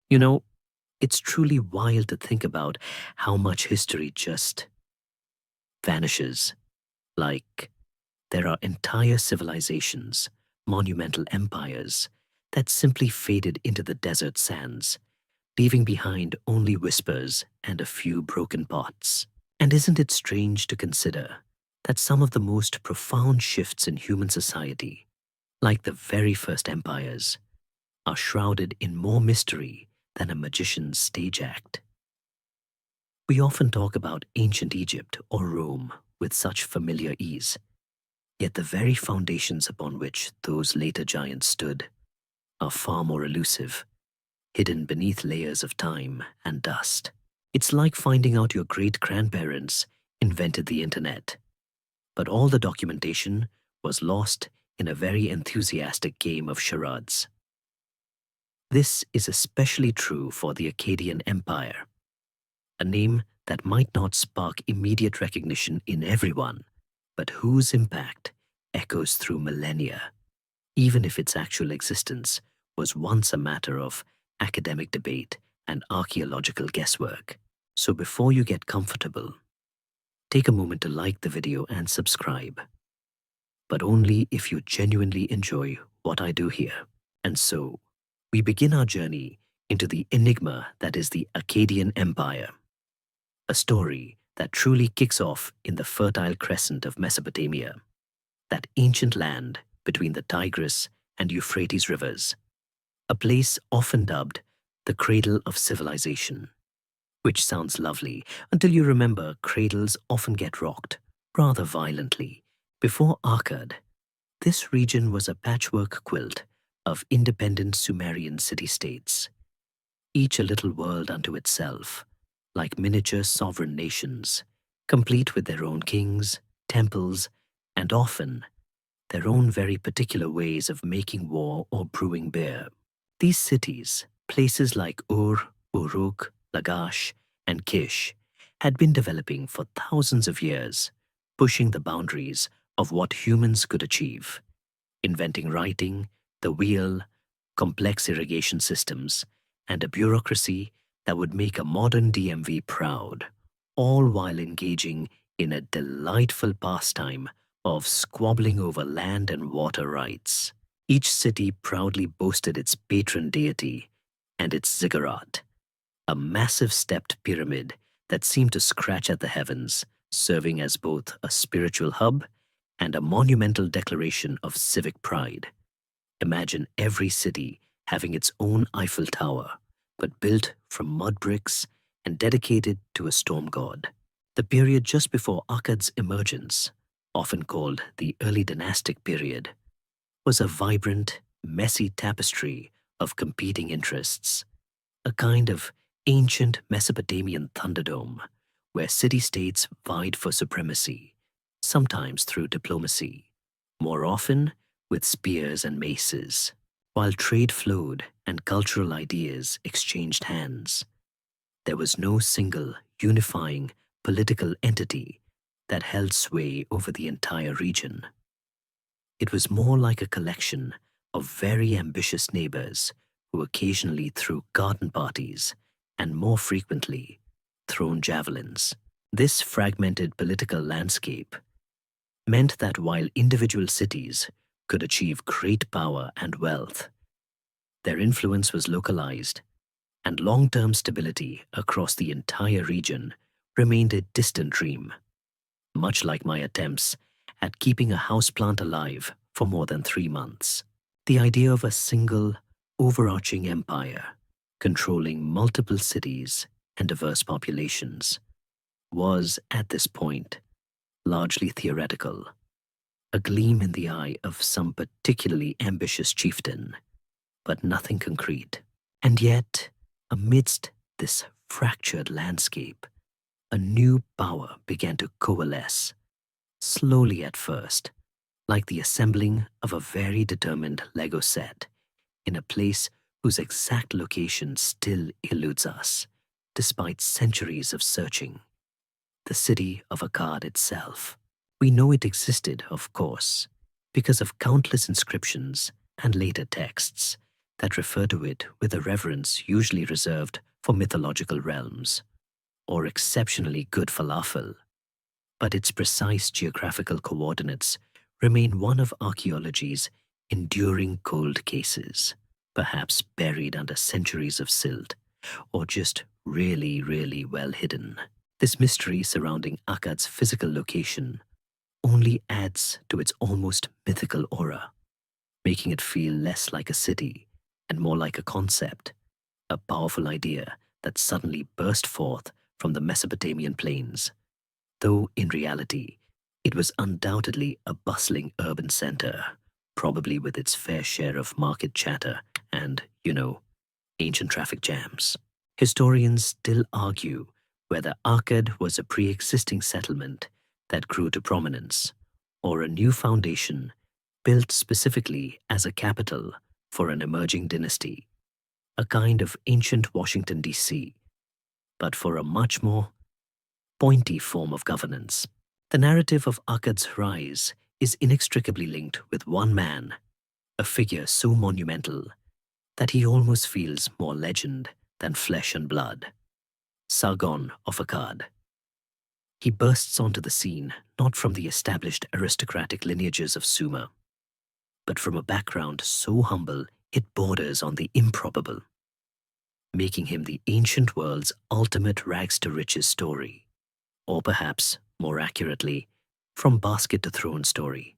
You know, it's truly wild to think about how much history just vanishes. Like, there are entire civilizations, monumental empires, that simply faded into the desert sands, leaving behind only whispers and a few broken pots. And isn't it strange to consider that some of the most profound shifts in human society, like the very first empires, are shrouded in more mystery than a magician's stage act? We often talk about ancient Egypt or Rome with such familiar ease, yet the very foundations upon which those later giants stood are far more elusive, hidden beneath layers of time and dust. It's like finding out your great-grandparents invented the internet, but all the documentation was lost in a very enthusiastic game of charades. This is especially true for the Akkadian Empire, a name that might not spark immediate recognition in everyone, but whose impact echoes through millennia, even if its actual existence was once a matter of academic debate and archaeological guesswork. So before you get comfortable, take a moment to like the video and subscribe, but only if you genuinely enjoy what I do here. And so, we begin our journey into the enigma that is the Akkadian Empire, a story that truly kicks off in the fertile crescent of Mesopotamia, that ancient land between the Tigris and Euphrates rivers, a place often dubbed the cradle of civilization, which sounds lovely until you remember cradles often get rocked rather violently. Before Akkad, this region was a patchwork quilt of independent Sumerian city-states, each a little world unto itself, like miniature sovereign nations, complete with their own kings, temples, and often their own very particular ways of making war or brewing beer. These cities, places like Ur, Uruk, Lagash, and Kish, had been developing for thousands of years, pushing the boundaries of what humans could achieve, inventing writing, the wheel, complex irrigation systems, and a bureaucracy that would make a modern DMV proud, all while engaging in a delightful pastime of squabbling over land and water rights. Each city proudly boasted its patron deity and its ziggurat, a massive stepped pyramid that seemed to scratch at the heavens, serving as both a spiritual hub and a monumental declaration of civic pride. Imagine every city having its own Eiffel Tower, but built from mud bricks and dedicated to a storm god. The period just before Akkad's emergence, often called the early dynastic period, was a vibrant, messy tapestry of competing interests, a kind of ancient Mesopotamian thunderdome where city-states vied for supremacy, sometimes through diplomacy, more often with spears and maces. While trade flowed and cultural ideas exchanged hands, there was no single unifying political entity that held sway over the entire region. It was more like a collection of very ambitious neighbors who occasionally threw garden parties and more frequently thrown javelins. This fragmented political landscape meant that while individual cities could achieve great power and wealth, their influence was localized, and long-term stability across the entire region remained a distant dream, much like my attempts at keeping a houseplant alive for more than 3 months. The idea of a single, overarching empire controlling multiple cities and diverse populations was, at this point, largely theoretical, a gleam in the eye of some particularly ambitious chieftain, but nothing concrete. And yet, amidst this fractured landscape, a new power began to coalesce, slowly at first, like the assembling of a very determined Lego set, in a place whose exact location still eludes us, despite centuries of searching. The city of Akkad itself. We know it existed, of course, because of countless inscriptions and later texts that refer to it with a reverence usually reserved for mythological realms, or exceptionally good falafel, but its precise geographical coordinates remain one of archaeology's enduring cold cases, perhaps buried under centuries of silt, or just really, really well hidden. This mystery surrounding Akkad's physical location only adds to its almost mythical aura, making it feel less like a city and more like a concept, a powerful idea that suddenly burst forth from the Mesopotamian plains, though in reality, it was undoubtedly a bustling urban center, probably with its fair share of market chatter and, ancient traffic jams. Historians still argue whether Akkad was a pre-existing settlement that grew to prominence, or a new foundation built specifically as a capital for an emerging dynasty, a kind of ancient Washington, D.C., but for a much more pointy form of governance. The narrative of Akkad's rise is inextricably linked with one man, a figure so monumental that he almost feels more legend than flesh and blood. Sargon of Akkad. He bursts onto the scene not from the established aristocratic lineages of Sumer, but from a background so humble it borders on the improbable, making him the ancient world's ultimate rags-to-riches story, or perhaps, more accurately, from basket to throne story,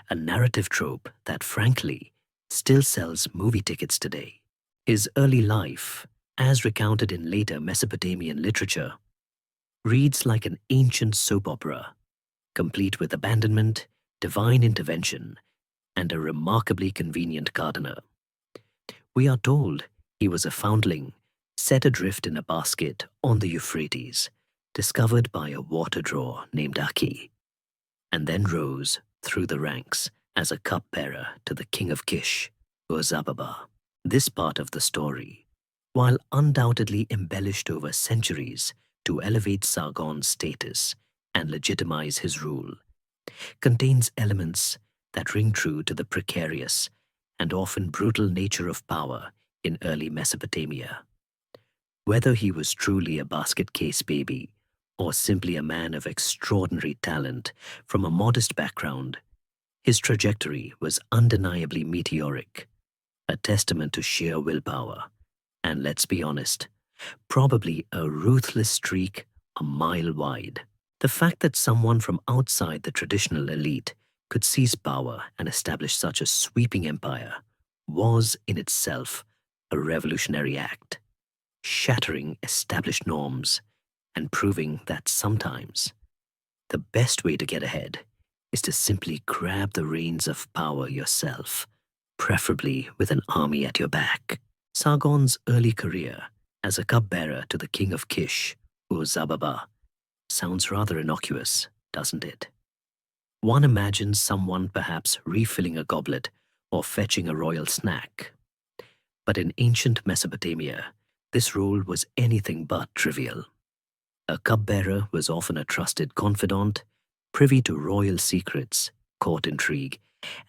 a narrative trope that, frankly, still sells movie tickets today. His early life, as recounted in later Mesopotamian literature, reads like an ancient soap opera, complete with abandonment, divine intervention, and a remarkably convenient gardener. We are told he was a foundling, set adrift in a basket on the Euphrates, discovered by a water drawer named Aki, and then rose through the ranks as a cupbearer to the king of Kish, Ur-Zababa. This part of the story, while undoubtedly embellished over centuries to elevate Sargon's status and legitimize his rule, contains elements that ring true to the precarious and often brutal nature of power in early Mesopotamia. Whether he was truly a basket case baby or simply a man of extraordinary talent from a modest background, his trajectory was undeniably meteoric, a testament to sheer willpower, and let's be honest, probably a ruthless streak a mile wide. The fact that someone from outside the traditional elite could seize power and establish such a sweeping empire was in itself a revolutionary act, shattering established norms and proving that sometimes the best way to get ahead is to simply grab the reins of power yourself, preferably with an army at your back. Sargon's early career as a cupbearer to the king of Kish, Ur-Zababa, sounds rather innocuous, doesn't it? One imagines someone perhaps refilling a goblet or fetching a royal snack. But in ancient Mesopotamia, this role was anything but trivial. A cupbearer was often a trusted confidant, privy to royal secrets, court intrigue,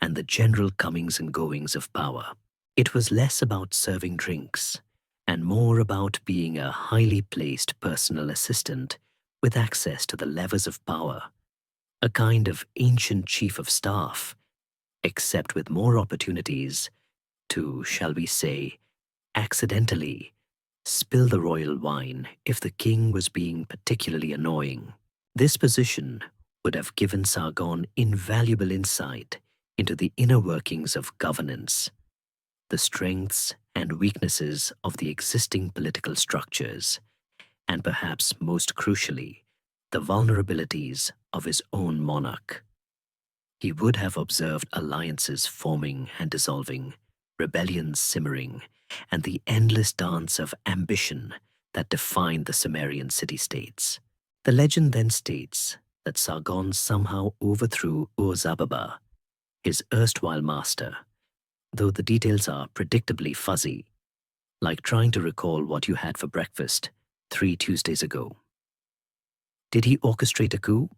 and the general comings and goings of power. It was less about serving drinks and more about being a highly placed personal assistant with access to the levers of power, a kind of ancient chief of staff, except with more opportunities to, shall we say, accidentally spill the royal wine if the king was being particularly annoying. This position would have given Sargon invaluable insight into the inner workings of governance, the strengths and weaknesses of the existing political structures, and perhaps most crucially, the vulnerabilities of his own monarch. He would have observed alliances forming and dissolving, rebellions simmering, and the endless dance of ambition that defined the Sumerian city-states. The legend then states that Sargon somehow overthrew Ur-Zababa, his erstwhile master, though the details are predictably fuzzy, like trying to recall what you had for breakfast 3 Tuesdays ago. Did he orchestrate a coup?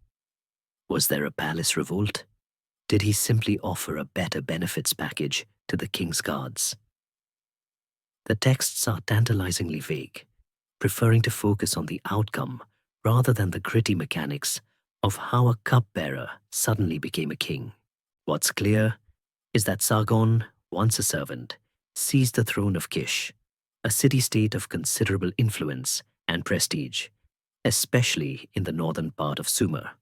Was there a palace revolt? Did he simply offer a better benefits package to the king's guards? The texts are tantalizingly vague, preferring to focus on the outcome rather than the gritty mechanics of how a cupbearer suddenly became a king. What's clear is that Sargon, once a servant, seized the throne of Kish, a city-state of considerable influence and prestige, especially in the northern part of Sumer.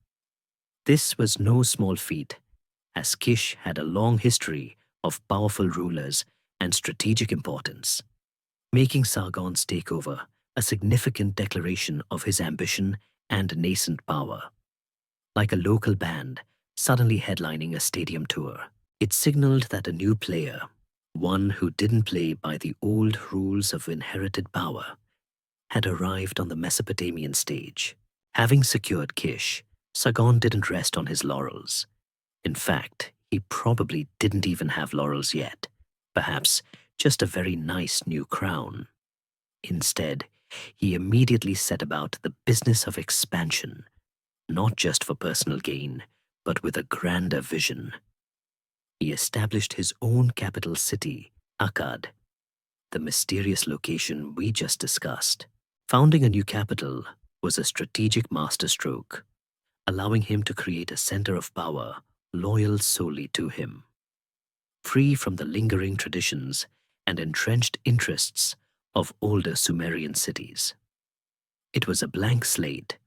This was no small feat, as Kish had a long history of powerful rulers and strategic importance, making Sargon's takeover a significant declaration of his ambition and nascent power. Like a local band suddenly headlining a stadium tour, it signaled that a new player, one who didn't play by the old rules of inherited power, had arrived on the Mesopotamian stage. Having secured Kish, Sargon didn't rest on his laurels. In fact, he probably didn't even have laurels yet, perhaps just a very nice new crown. Instead, he immediately set about the business of expansion, not just for personal gain, but with a grander vision. He established his own capital city, Akkad, the mysterious location we just discussed. Founding a new capital was a strategic masterstroke, allowing him to create a center of power loyal solely to him, free from the lingering traditions and entrenched interests of older Sumerian cities. It was a blank slate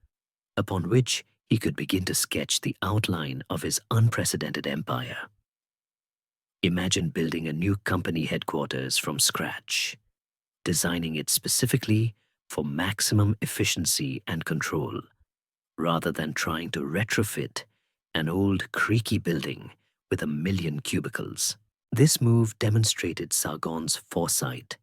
upon which he could begin to sketch the outline of his unprecedented empire. Imagine building a new company headquarters from scratch, designing it specifically for maximum efficiency and control, rather than trying to retrofit an old creaky building with 1,000,000 cubicles. This move demonstrated Sargon's foresight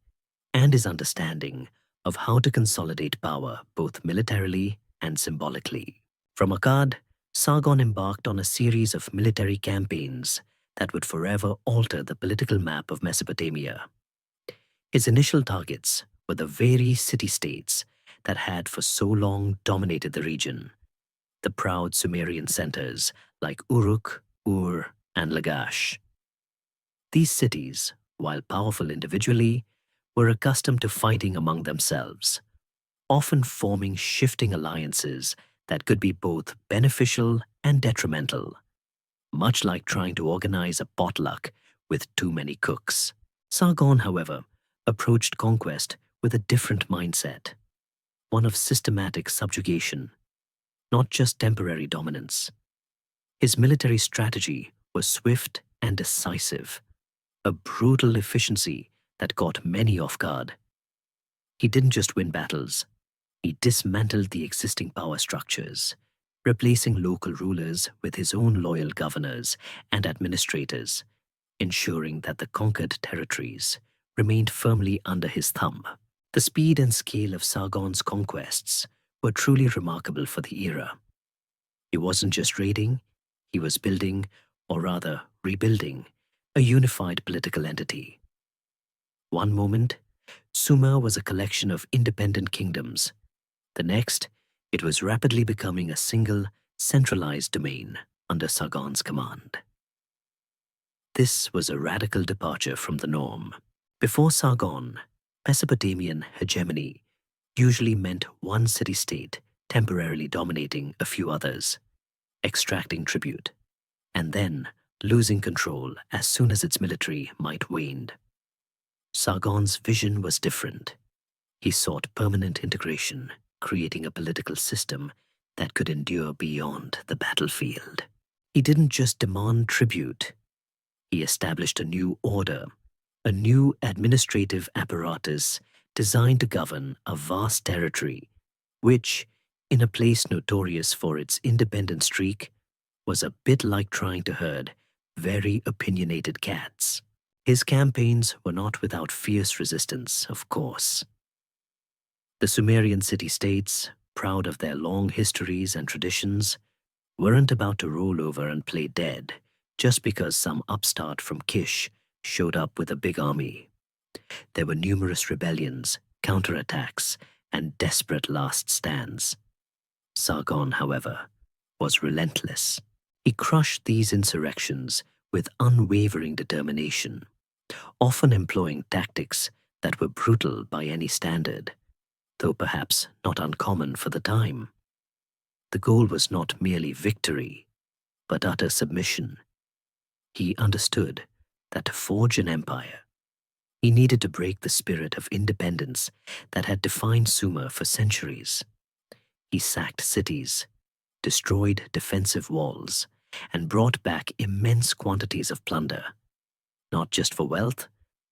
and his understanding of how to consolidate power both militarily and symbolically. From Akkad, Sargon embarked on a series of military campaigns that would forever alter the political map of Mesopotamia. His initial targets were the very city-states that had for so long dominated the region, the proud Sumerian centers like Uruk, Ur, and Lagash. These cities, while powerful individually, were accustomed to fighting among themselves, often forming shifting alliances that could be both beneficial and detrimental, much like trying to organize a potluck with too many cooks. Sargon, however, approached conquest with a different mindset, one of systematic subjugation, not just temporary dominance. His military strategy was swift and decisive, a brutal efficiency that caught many off guard. He didn't just win battles, he dismantled the existing power structures, replacing local rulers with his own loyal governors and administrators, ensuring that the conquered territories remained firmly under his thumb. The speed and scale of Sargon's conquests were truly remarkable for the era. He wasn't just raiding, he was building, or rather rebuilding, a unified political entity. One moment, Sumer was a collection of independent kingdoms. The next, it was rapidly becoming a single, centralized domain under Sargon's command. This was a radical departure from the norm. Before Sargon, Mesopotamian hegemony usually meant one city-state temporarily dominating a few others, extracting tribute, and then losing control as soon as its military might waned. Sargon's vision was different. He sought permanent integration, creating a political system that could endure beyond the battlefield. He didn't just demand tribute. He established a new order, a new administrative apparatus designed to govern a vast territory, which, in a place notorious for its independent streak, was a bit like trying to herd very opinionated cats. His campaigns were not without fierce resistance, of course. The Sumerian city-states, proud of their long histories and traditions, weren't about to roll over and play dead just because some upstart from Kish showed up with a big army. There were numerous rebellions, counterattacks, and desperate last stands. Sargon, however, was relentless. He crushed these insurrections with unwavering determination, often employing tactics that were brutal by any standard, though perhaps not uncommon for the time. The goal was not merely victory, but utter submission. He understood that to forge an empire, he needed to break the spirit of independence that had defined Sumer for centuries. He sacked cities, destroyed defensive walls, and brought back immense quantities of plunder, not just for wealth,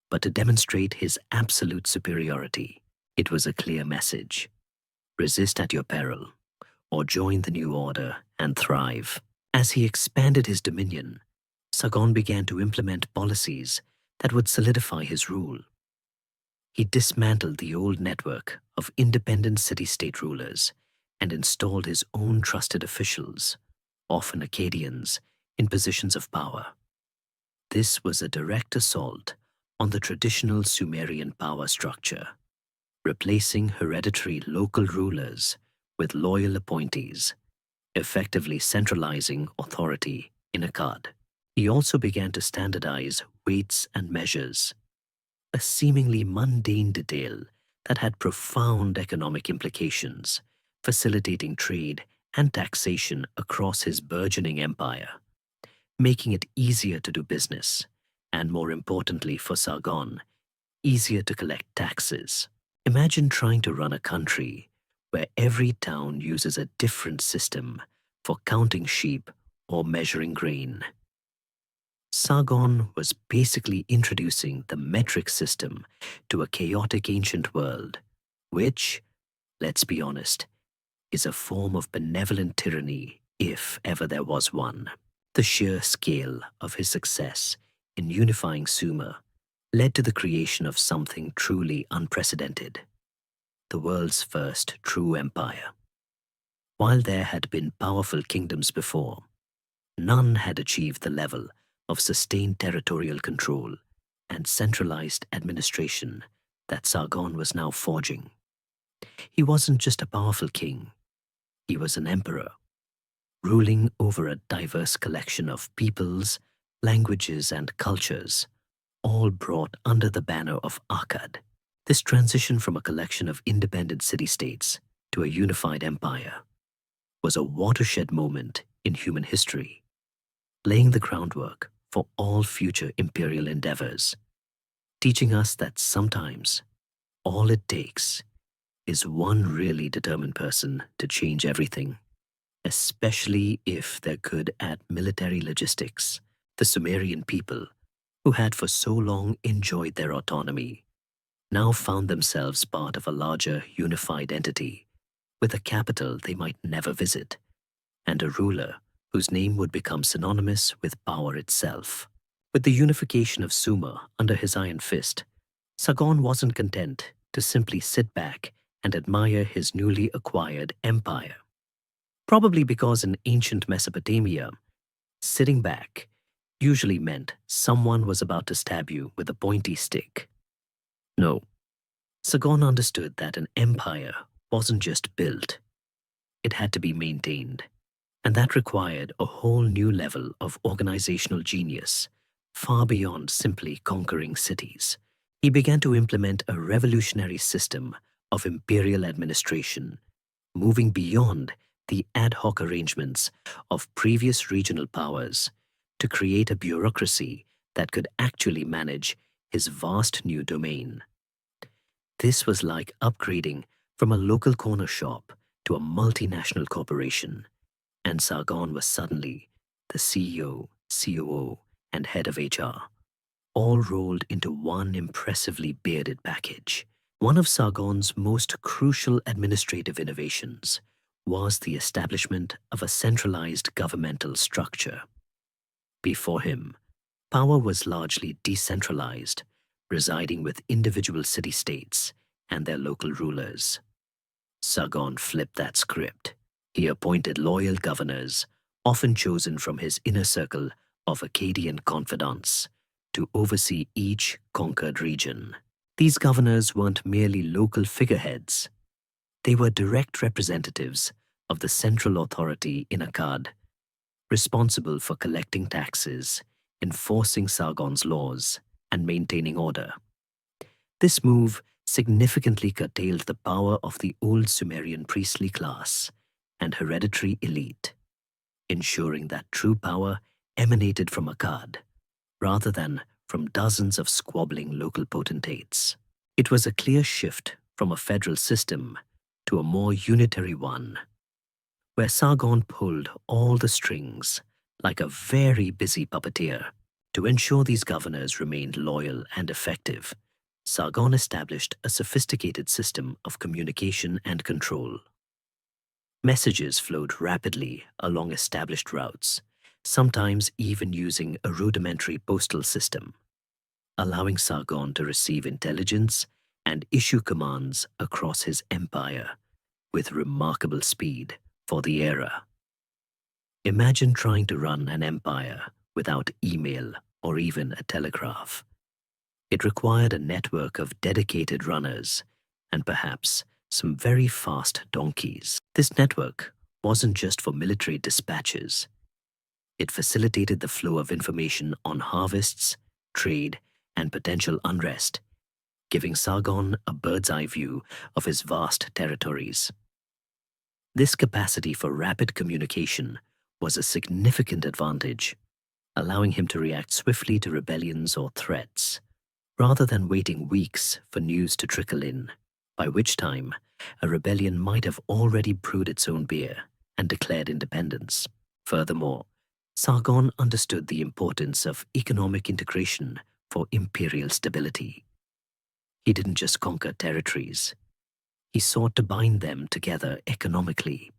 but to demonstrate his absolute superiority. It was a clear message: resist at your peril, or join the new order and thrive. As he expanded his dominion, Sargon began to implement policies that would solidify his rule. He dismantled the old network of independent city-state rulers and installed his own trusted officials, often Akkadians, in positions of power. This was a direct assault on the traditional Sumerian power structure, replacing hereditary local rulers with loyal appointees, effectively centralizing authority in Akkad. He also began to standardize weights and measures, a seemingly mundane detail that had profound economic implications, facilitating trade and taxation across his burgeoning empire, making it easier to do business, and more importantly for Sargon, easier to collect taxes. Imagine trying to run a country where every town uses a different system for counting sheep or measuring grain. Sargon was basically introducing the metric system to a chaotic ancient world, which, let's be honest, is a form of benevolent tyranny if ever there was one. The sheer scale of his success in unifying Sumer led to the creation of something truly unprecedented: the world's first true empire. While there had been powerful kingdoms before, none had achieved the level of sustained territorial control and centralized administration that Sargon was now forging. He wasn't just a powerful king, he was an emperor, ruling over a diverse collection of peoples, languages, and cultures, all brought under the banner of Akkad. This transition from a collection of independent city-states to a unified empire was a watershed moment in human history, laying the groundwork for all future imperial endeavors, teaching us that sometimes all it takes is one really determined person to change everything, especially if they're good at military logistics. The Sumerian people, who had for so long enjoyed their autonomy, now found themselves part of a larger unified entity, with a capital they might never visit, and a ruler whose name would become synonymous with power itself. With the unification of Sumer under his iron fist, Sargon wasn't content to simply sit back and admire his newly acquired empire. Probably because in ancient Mesopotamia, sitting back usually meant someone was about to stab you with a pointy stick. No, Sargon understood that an empire wasn't just built, it had to be maintained. And that required a whole new level of organizational genius, far beyond simply conquering cities. He began to implement a revolutionary system of imperial administration, moving beyond the ad hoc arrangements of previous regional powers to create a bureaucracy that could actually manage his vast new domain. This was like upgrading from a local corner shop to a multinational corporation, and Sargon was suddenly the CEO, COO, and head of HR, all rolled into one impressively bearded package. One of Sargon's most crucial administrative innovations was the establishment of a centralized governmental structure. Before him, power was largely decentralized, residing with individual city-states and their local rulers. Sargon flipped that script. He appointed loyal governors, often chosen from his inner circle of Akkadian confidants, to oversee each conquered region. These governors weren't merely local figureheads. They were direct representatives of the central authority in Akkad, responsible for collecting taxes, enforcing Sargon's laws, and maintaining order. This move significantly curtailed the power of the old Sumerian priestly class and hereditary elite, ensuring that true power emanated from Akkad rather than from dozens of squabbling local potentates. It was a clear shift from a federal system to a more unitary one, where Sargon pulled all the strings like a very busy puppeteer. To ensure these governors remained loyal and effective, Sargon established a sophisticated system of communication and control. Messages flowed rapidly along established routes, sometimes even using a rudimentary postal system, allowing Sargon to receive intelligence and issue commands across his empire with remarkable speed for the era. Imagine trying to run an empire without email or even a telegraph. It required a network of dedicated runners and perhaps some very fast donkeys. This network wasn't just for military dispatches. It facilitated the flow of information on harvests, trade, and potential unrest, giving Sargon a bird's-eye view of his vast territories. This capacity for rapid communication was a significant advantage, allowing him to react swiftly to rebellions or threats, rather than waiting weeks for news to trickle in, by which time a rebellion might have already brewed its own beer and declared independence. Furthermore, Sargon understood the importance of economic integration for imperial stability. He didn't just conquer territories. He sought to bind them together economically.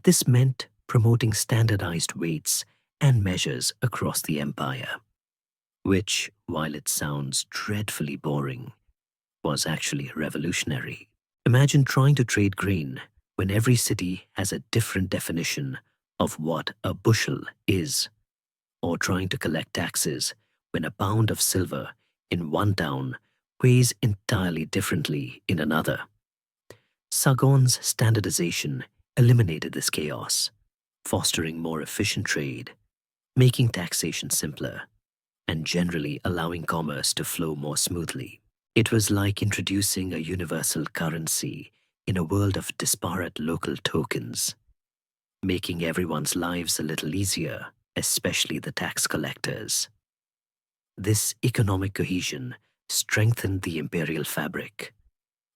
This meant promoting standardized weights and measures across the empire, which, while it sounds dreadfully boring, was actually revolutionary. Imagine trying to trade grain when every city has a different definition of what a bushel is, or trying to collect taxes when a pound of silver in one town weighs entirely differently in another. Sargon's standardization eliminated this chaos, fostering more efficient trade, making taxation simpler, and generally allowing commerce to flow more smoothly. It was like introducing a universal currency in a world of disparate local tokens, making everyone's lives a little easier, especially the tax collectors. This economic cohesion strengthened the imperial fabric,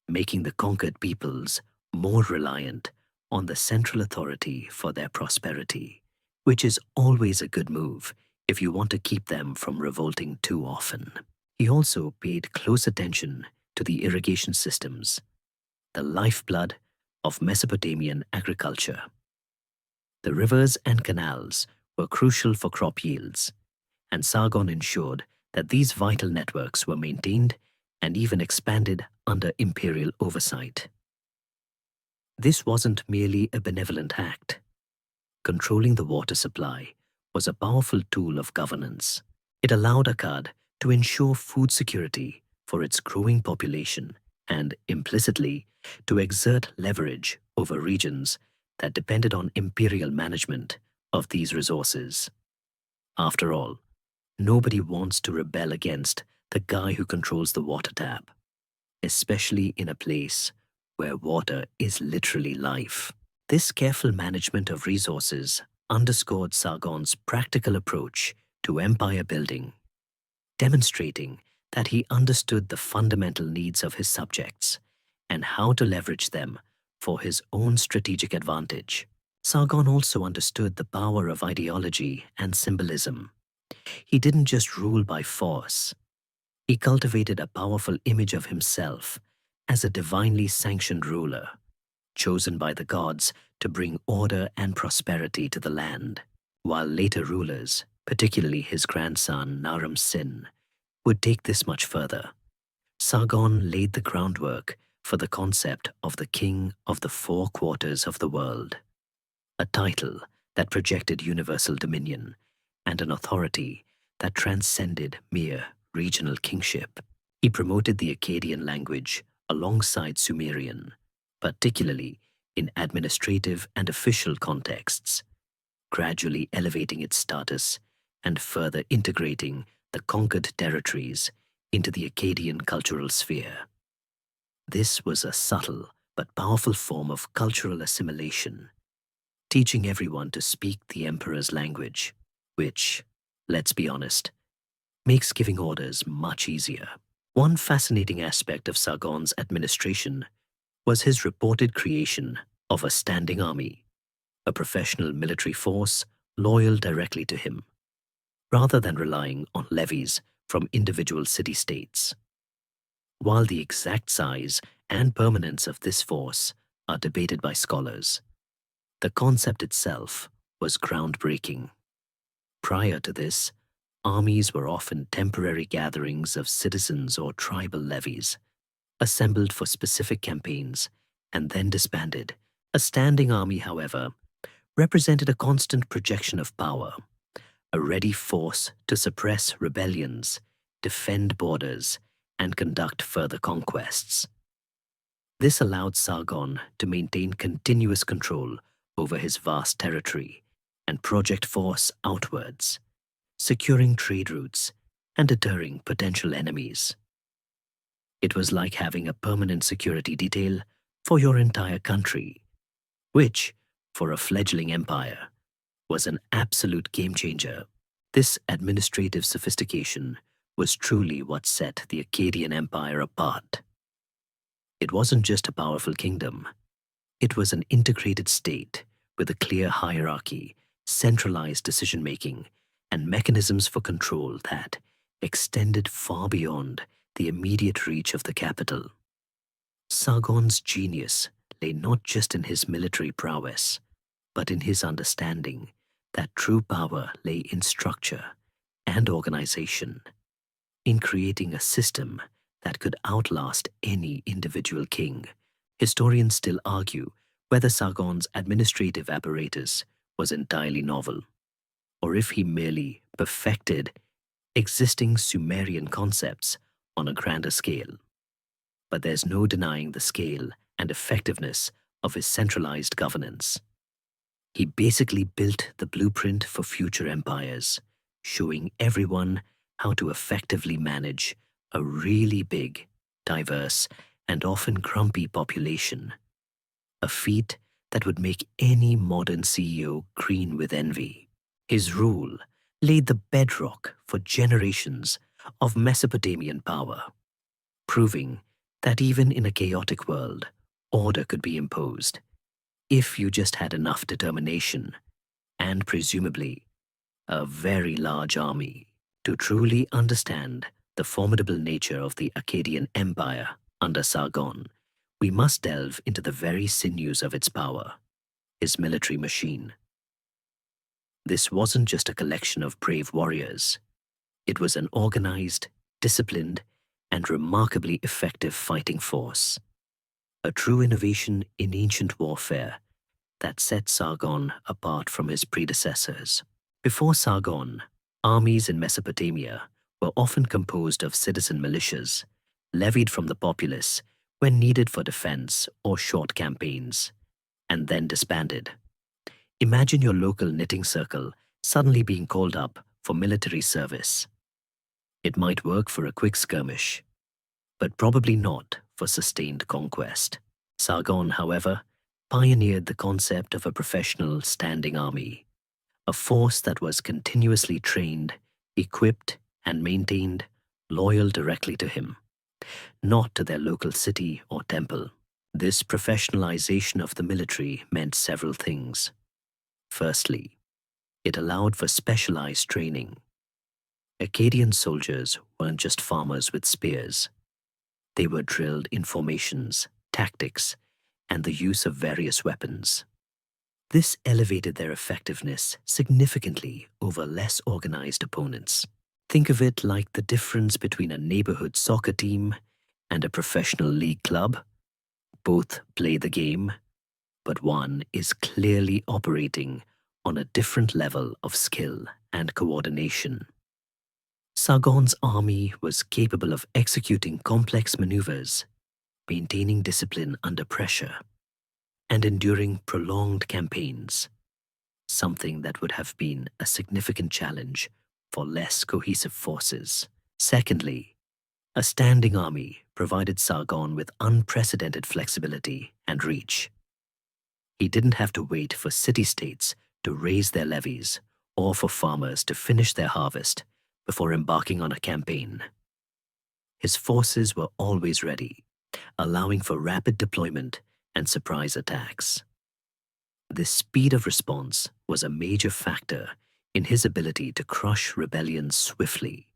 making the conquered peoples more reliant on the central authority for their prosperity, which is always a good move if you want to keep them from revolting too often. He also paid close attention to the irrigation systems, the lifeblood of Mesopotamian agriculture. The rivers and canals were crucial for crop yields, and Sargon ensured that these vital networks were maintained and even expanded under imperial oversight. This wasn't merely a benevolent act. Controlling the water supply was a powerful tool of governance. It allowed Akkad to ensure food security for its growing population and, implicitly, to exert leverage over regions that depended on imperial management of these resources. After all, nobody wants to rebel against the guy who controls the water tap, especially in a place where water is literally life. This careful management of resources underscored Sargon's practical approach to empire building, demonstrating that he understood the fundamental needs of his subjects and how to leverage them for his own strategic advantage. Sargon also understood the power of ideology and symbolism. He didn't just rule by force. He cultivated a powerful image of himself as a divinely sanctioned ruler, chosen by the gods to bring order and prosperity to the land, while later rulers, particularly his grandson Naram-Sin, would take this much further. Sargon laid the groundwork for the concept of the King of the Four Quarters of the World, a title that projected universal dominion and an authority that transcended mere regional kingship. He promoted the Akkadian language alongside Sumerian, particularly in administrative and official contexts, gradually elevating its status and further integrating the conquered territories into the Akkadian cultural sphere. This was a subtle but powerful form of cultural assimilation, teaching everyone to speak the emperor's language, which, let's be honest, makes giving orders much easier. One fascinating aspect of Sargon's administration was his reported creation of a standing army, a professional military force loyal directly to him, rather than relying on levies from individual city-states. While the exact size and permanence of this force are debated by scholars, the concept itself was groundbreaking. Prior to this, armies were often temporary gatherings of citizens or tribal levies, assembled for specific campaigns and then disbanded. A standing army, however, represented a constant projection of power, a ready force to suppress rebellions, defend borders, and conduct further conquests. This allowed Sargon to maintain continuous control over his vast territory and project force outwards, securing trade routes and deterring potential enemies. It was like having a permanent security detail for your entire country, which, for a fledgling empire, was an absolute game-changer. This administrative sophistication was truly what set the Akkadian Empire apart. It wasn't just a powerful kingdom, it was an integrated state with a clear hierarchy, centralized decision-making, and mechanisms for control that extended far beyond the immediate reach of the capital. Sargon's genius lay not just in his military prowess, but in his understanding that true power lay in structure and organization, in creating a system that could outlast any individual king. Historians still argue whether Sargon's administrative apparatus was entirely novel, or if he merely perfected existing Sumerian concepts on a grander scale. But there's no denying the scale and effectiveness of his centralized governance. He basically built the blueprint for future empires, showing everyone how to effectively manage a really big, diverse, and often grumpy population, a feat that would make any modern CEO green with envy. His rule laid the bedrock for generations of Mesopotamian power, proving that even in a chaotic world, order could be imposed if you just had enough determination and, presumably, a very large army. To truly understand the formidable nature of the Akkadian Empire under Sargon, we must delve into the very sinews of its power, his military machine. This wasn't just a collection of brave warriors. It was an organized, disciplined, and remarkably effective fighting force, a true innovation in ancient warfare that set Sargon apart from his predecessors. Before Sargon, armies in Mesopotamia were often composed of citizen militias, levied from the populace when needed for defense or short campaigns, and then disbanded. Imagine your local knitting circle suddenly being called up for military service. It might work for a quick skirmish, but probably not for sustained conquest. Sargon, however, pioneered the concept of a professional standing army, a force that was continuously trained, equipped, and maintained, loyal directly to him, not to their local city or temple. This professionalization of the military meant several things. Firstly, it allowed for specialized training. Akkadian soldiers weren't just farmers with spears. They were drilled in formations, tactics, and the use of various weapons. This elevated their effectiveness significantly over less organized opponents. Think of it like the difference between a neighborhood soccer team and a professional league club. Both play the game, but one is clearly operating on a different level of skill and coordination. Sargon's army was capable of executing complex maneuvers, maintaining discipline under pressure, and enduring prolonged campaigns, something that would have been a significant challenge for less cohesive forces. Secondly, A standing army provided Sargon with unprecedented flexibility and reach. He didn't have to wait for city-states to raise their levies or for farmers to finish their harvest before embarking on a campaign. His forces were always ready, allowing for rapid deployment and surprise attacks. This speed of response was a major factor in his ability to crush rebellions swiftly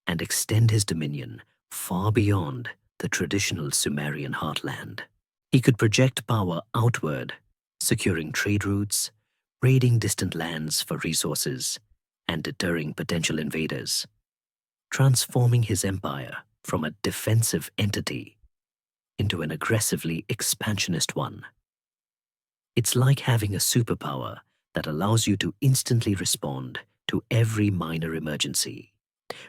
and extend his dominion far beyond the traditional Sumerian heartland. He could project power outward, securing trade routes, raiding distant lands for resources, and deterring potential invaders, transforming his empire from a defensive entity into an aggressively expansionist one. It's like having a superpower that allows you to instantly respond to every minor emergency,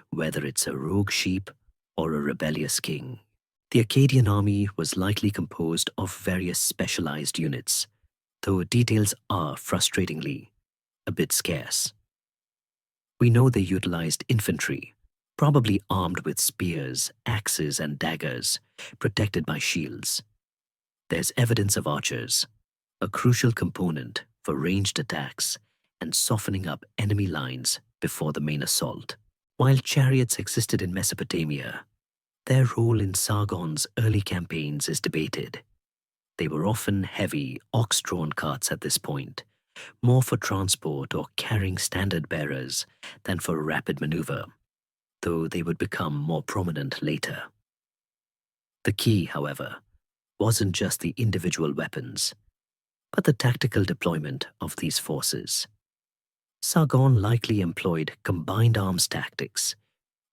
whether it's a rogue sheep or a rebellious king. The Akkadian army was likely composed of various specialized units, though details are frustratingly a bit scarce. We know they utilized infantry, probably armed with spears, axes, and daggers, protected by shields. There's evidence of archers, a crucial component for ranged attacks and softening up enemy lines before the main assault. While chariots existed in Mesopotamia, their role in Sargon's early campaigns is debated. They were often heavy, ox-drawn carts at this point, more for transport or carrying standard bearers than for rapid maneuver, though they would become more prominent later. The key, however, wasn't just the individual weapons, but the tactical deployment of these forces. Sargon likely employed combined arms tactics,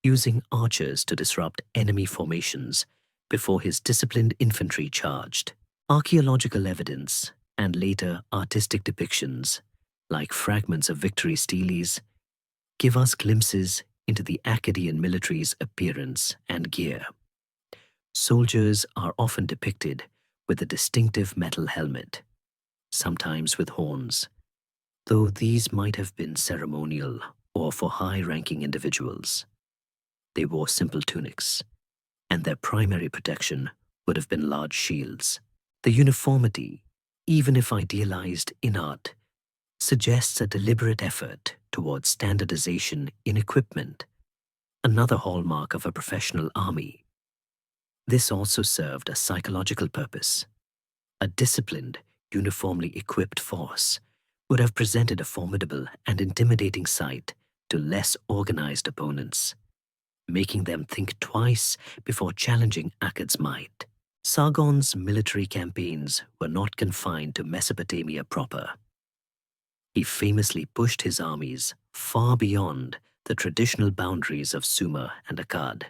using archers to disrupt enemy formations before his disciplined infantry charged. Archaeological evidence and later artistic depictions, like fragments of victory steles, give us glimpses into the Akkadian military's appearance and gear. Soldiers are often depicted with a distinctive metal helmet, sometimes with horns, though these might have been ceremonial or for high-ranking individuals. They wore simple tunics, and their primary protection would have been large shields. The uniformity, even if idealized in art, suggests a deliberate effort towards standardization in equipment, another hallmark of a professional army. This also served a psychological purpose. A disciplined, uniformly equipped force would have presented a formidable and intimidating sight to less organized opponents, making them think twice before challenging Akkad's might. Sargon's military campaigns were not confined to Mesopotamia proper. He famously pushed his armies far beyond the traditional boundaries of Sumer and Akkad.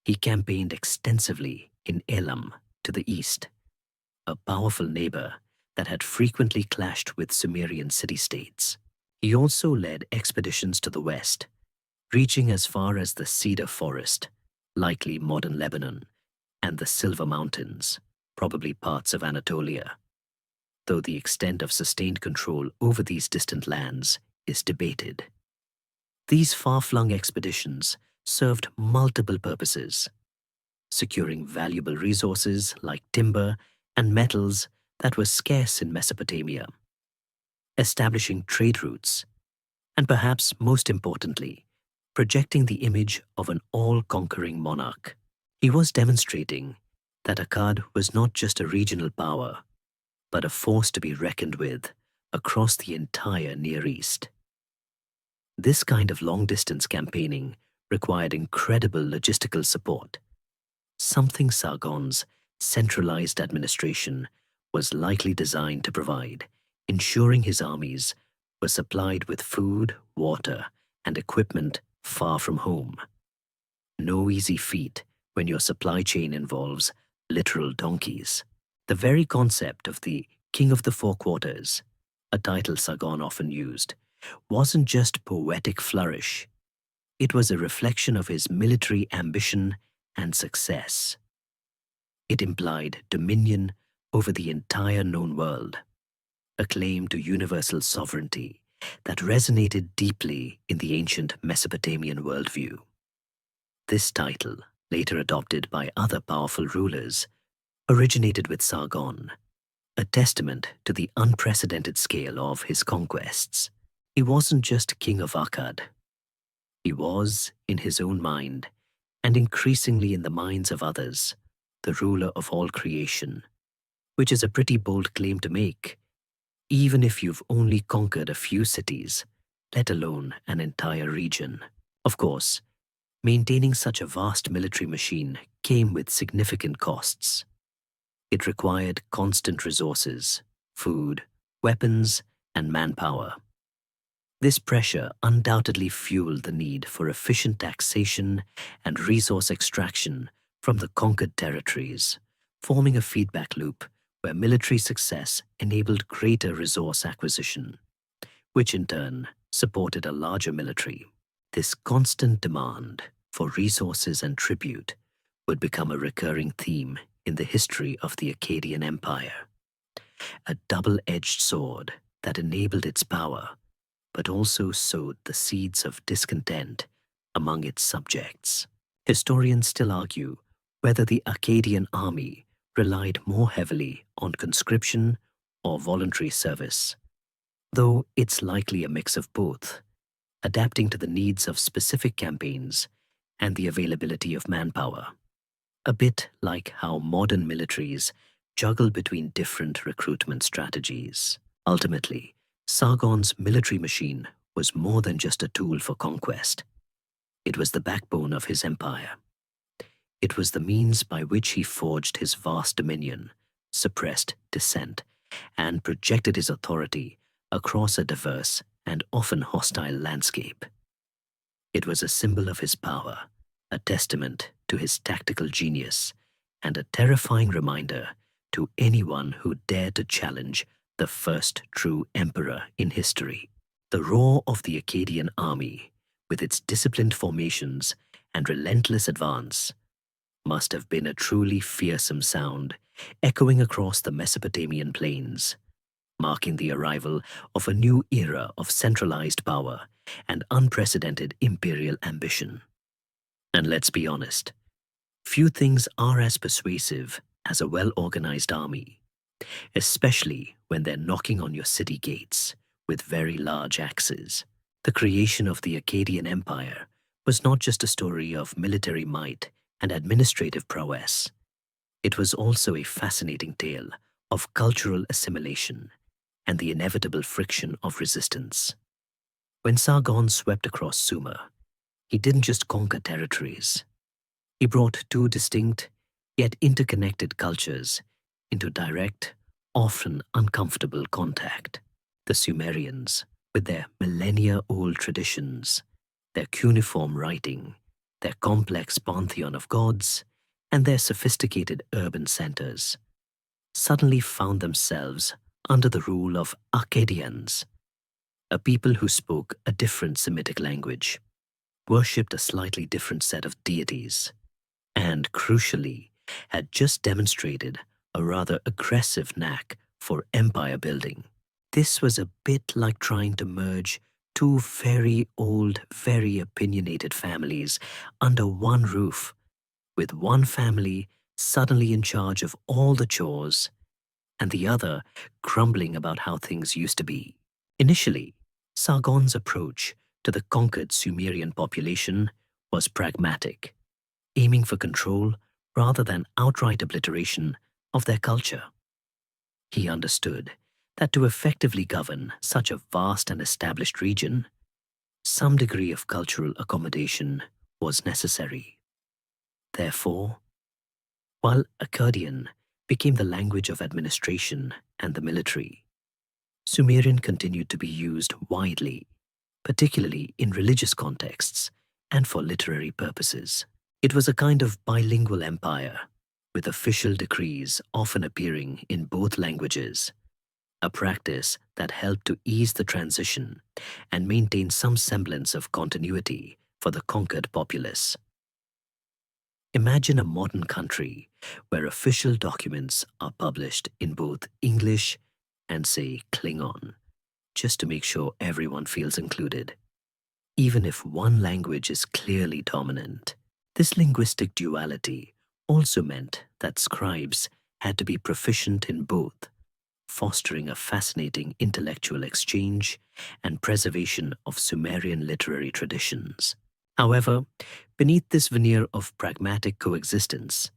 He campaigned extensively in Elam to the east, a powerful neighbor that had frequently clashed with Sumerian city-states. He also led expeditions to the west, reaching as far as the Cedar Forest, likely modern Lebanon, and the Silver Mountains, probably parts of Anatolia, though the extent of sustained control over these distant lands is debated. These far-flung expeditions served multiple purposes, securing valuable resources like timber and metals that were scarce in Mesopotamia, establishing trade routes, and perhaps most importantly, projecting the image of an all-conquering monarch. He was demonstrating that Akkad was not just a regional power, but a force to be reckoned with across the entire Near East. This kind of long-distance campaigning required incredible logistical support, something Sargon's centralized administration was likely designed to provide, ensuring his armies were supplied with food, water, and equipment far from home. No easy feat when your supply chain involves literal donkeys. The very concept of the King of the Four Quarters, a title Sargon often used, wasn't just poetic flourish. It was a reflection of his military ambition and success. It implied dominion over the entire known world, a claim to universal sovereignty that resonated deeply in the ancient Mesopotamian worldview. This title later adopted by other powerful rulers, originated with Sargon, a testament to the unprecedented scale of his conquests. He wasn't just king of Akkad. He was, in his own mind, and increasingly in the minds of others, the ruler of all creation, which is a pretty bold claim to make, even if you've only conquered a few cities, let alone an entire region. Of course, maintaining such a vast military machine came with significant costs. It required constant resources, food, weapons, and manpower. This pressure undoubtedly fueled the need for efficient taxation and resource extraction from the conquered territories, forming a feedback loop where military success enabled greater resource acquisition, which in turn supported a larger military. This constant demand for resources and tribute would become a recurring theme in the history of the Akkadian Empire, a double-edged sword that enabled its power but also sowed the seeds of discontent among its subjects. Historians still argue whether the Akkadian army relied more heavily on conscription or voluntary service, though it's likely a mix of both, adapting to the needs of specific campaigns and the availability of manpower. A bit like how modern militaries juggle between different recruitment strategies. Ultimately, Sargon's military machine was more than just a tool for conquest. It was the backbone of his empire. It was the means by which he forged his vast dominion, suppressed dissent, and projected his authority across a diverse and often hostile landscape. It was a symbol of his power, a testament to his tactical genius, and a terrifying reminder to anyone who dared to challenge the first true emperor in history. The roar of the Akkadian army, with its disciplined formations and relentless advance, must have been a truly fearsome sound, echoing across the Mesopotamian plains, marking the arrival of a new era of centralized power and unprecedented imperial ambition. And let's be honest, few things are as persuasive as a well-organized army, especially when they're knocking on your city gates with very large axes. The creation of the Akkadian Empire was not just a story of military might and administrative prowess. It was also a fascinating tale of cultural assimilation and the inevitable friction of resistance. When Sargon swept across Sumer, he didn't just conquer territories. He brought two distinct, yet interconnected cultures into direct, often uncomfortable contact. The Sumerians, with their millennia-old traditions, their cuneiform writing, their complex pantheon of gods, and their sophisticated urban centers, suddenly found themselves under the rule of Akkadians, a people who spoke a different Semitic language, worshipped a slightly different set of deities, and, crucially, had just demonstrated a rather aggressive knack for empire building. This was a bit like trying to merge two very old, very opinionated families under one roof, with one family suddenly in charge of all the chores and the other grumbling about how things used to be. Initially, Sargon's approach to the conquered Sumerian population was pragmatic, aiming for control rather than outright obliteration of their culture. He understood that to effectively govern such a vast and established region, some degree of cultural accommodation was necessary. Therefore, while Akkadian became the language of administration and the military, Sumerian continued to be used widely, particularly in religious contexts and for literary purposes. It was a kind of bilingual empire, with official decrees often appearing in both languages, a practice that helped to ease the transition and maintain some semblance of continuity for the conquered populace. Imagine a modern country where official documents are published in both English and, say, Klingon, just to make sure everyone feels included. Even if one language is clearly dominant, This linguistic duality also meant that scribes had to be proficient in both, fostering a fascinating intellectual exchange and preservation of Sumerian literary traditions. However, beneath this veneer of pragmatic coexistence,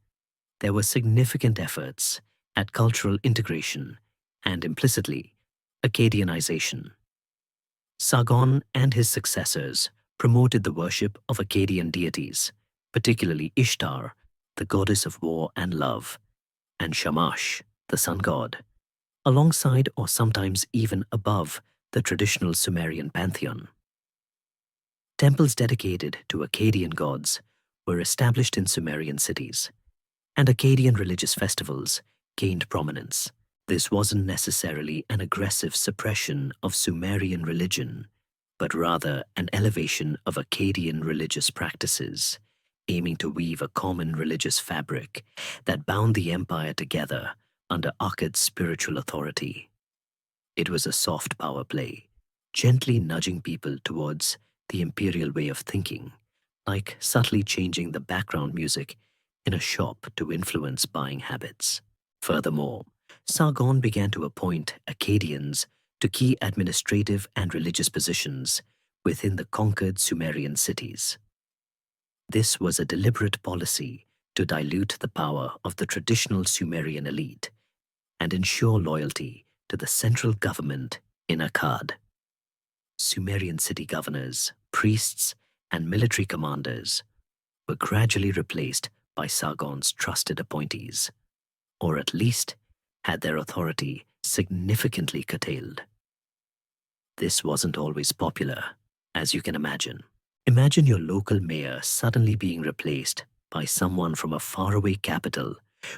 there were significant efforts at cultural integration and implicitly Akkadianization. Sargon and his successors promoted the worship of Akkadian deities, particularly Ishtar, the goddess of war and love, and Shamash, the sun god, alongside or sometimes even above the traditional Sumerian pantheon. Temples dedicated to Akkadian gods were established in Sumerian cities, and Akkadian religious festivals gained prominence. This wasn't necessarily an aggressive suppression of Sumerian religion, but rather an elevation of Akkadian religious practices, aiming to weave a common religious fabric that bound the empire together under Akkad's spiritual authority. It was a soft power play, gently nudging people towards the imperial way of thinking, like subtly changing the background music in a shop to influence buying habits. Furthermore, Sargon began to appoint Akkadians to key administrative and religious positions within the conquered Sumerian cities. This was a deliberate policy to dilute the power of the traditional Sumerian elite and ensure loyalty to the central government in Akkad. Sumerian city governors, priests, and military commanders were gradually replaced by Sargon's trusted appointees, or at least had their authority significantly curtailed. This wasn't always popular, as you can imagine. Imagine your local mayor suddenly being replaced by someone from a faraway capital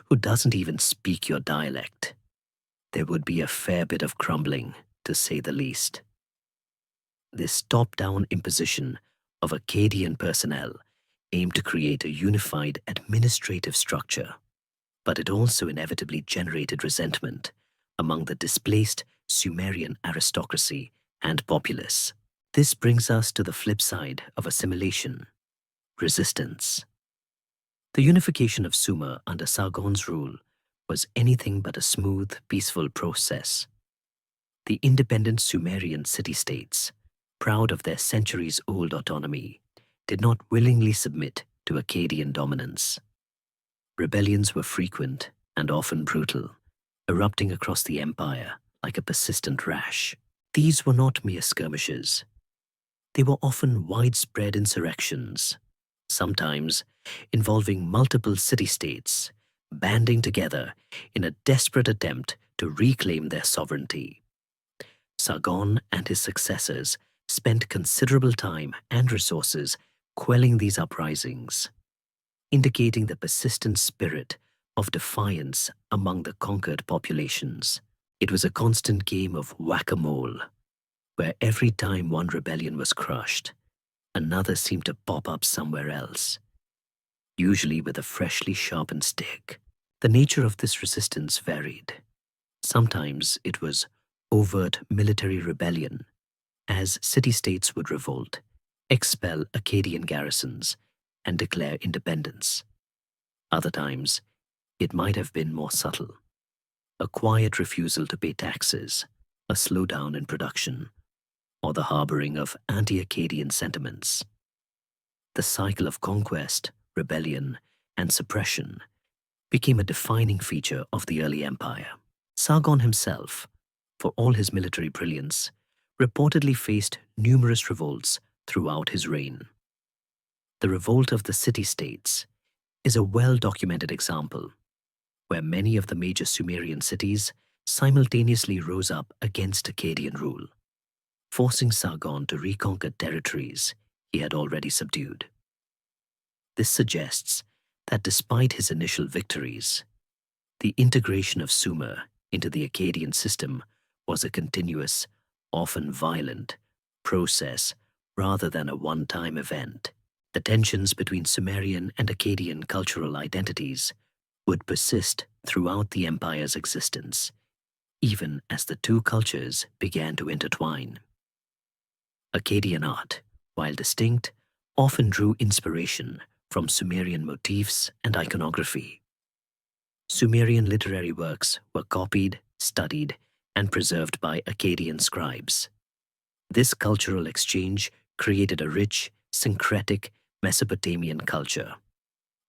who doesn't even speak your dialect. There would be a fair bit of crumbling, to say the least. This top-down imposition of Akkadian personnel aimed to create a unified administrative structure, but it also inevitably generated resentment among the displaced Sumerian aristocracy and populace. This brings us to the flip side of assimilation: resistance. The unification of Sumer under Sargon's rule was anything but a smooth, peaceful process. The independent Sumerian city-states, proud of their centuries-old autonomy, did not willingly submit to Akkadian dominance. Rebellions were frequent and often brutal, erupting across the empire like a persistent rash. These were not mere skirmishes. They were often widespread insurrections, sometimes involving multiple city-states banding together in a desperate attempt to reclaim their sovereignty. Sargon and his successors spent considerable time and resources quelling these uprisings, indicating the persistent spirit of defiance among the conquered populations. It was a constant game of whack-a-mole, where every time one rebellion was crushed, another seemed to pop up somewhere else, usually with a freshly sharpened stick. The nature of this resistance varied. Sometimes it was overt military rebellion, as city-states would revolt, expel Akkadian garrisons, and declare independence. Other times, it might have been more subtle: a quiet refusal to pay taxes, a slowdown in production, or the harboring of anti-Akkadian sentiments. The cycle of conquest, rebellion, and suppression became a defining feature of the early empire. Sargon himself, for all his military brilliance, reportedly faced numerous revolts throughout his reign. The revolt of the city-states is a well-documented example, where many of the major Sumerian cities simultaneously rose up against Akkadian rule, forcing Sargon to reconquer territories he had already subdued. This suggests that despite his initial victories, the integration of Sumer into the Akkadian system was a continuous, often violent, process rather than a one-time event. The tensions between Sumerian and Akkadian cultural identities would persist throughout the empire's existence, even as the two cultures began to intertwine. Akkadian art, while distinct, often drew inspiration from Sumerian motifs and iconography. Sumerian literary works were copied, studied, and preserved by Akkadian scribes. This cultural exchange created a rich, syncretic Mesopotamian culture,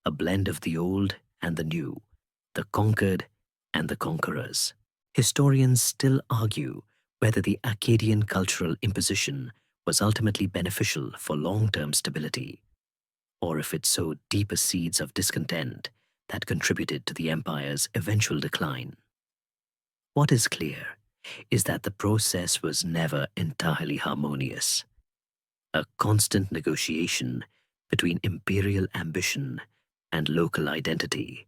a blend of the old and the new, the conquered and the conquerors. Historians still argue whether the Akkadian cultural imposition was ultimately beneficial for long-term stability, or if it sowed deeper seeds of discontent that contributed to the empire's eventual decline. What is clear is that the process was never entirely harmonious. A constant negotiation between imperial ambition and local identity,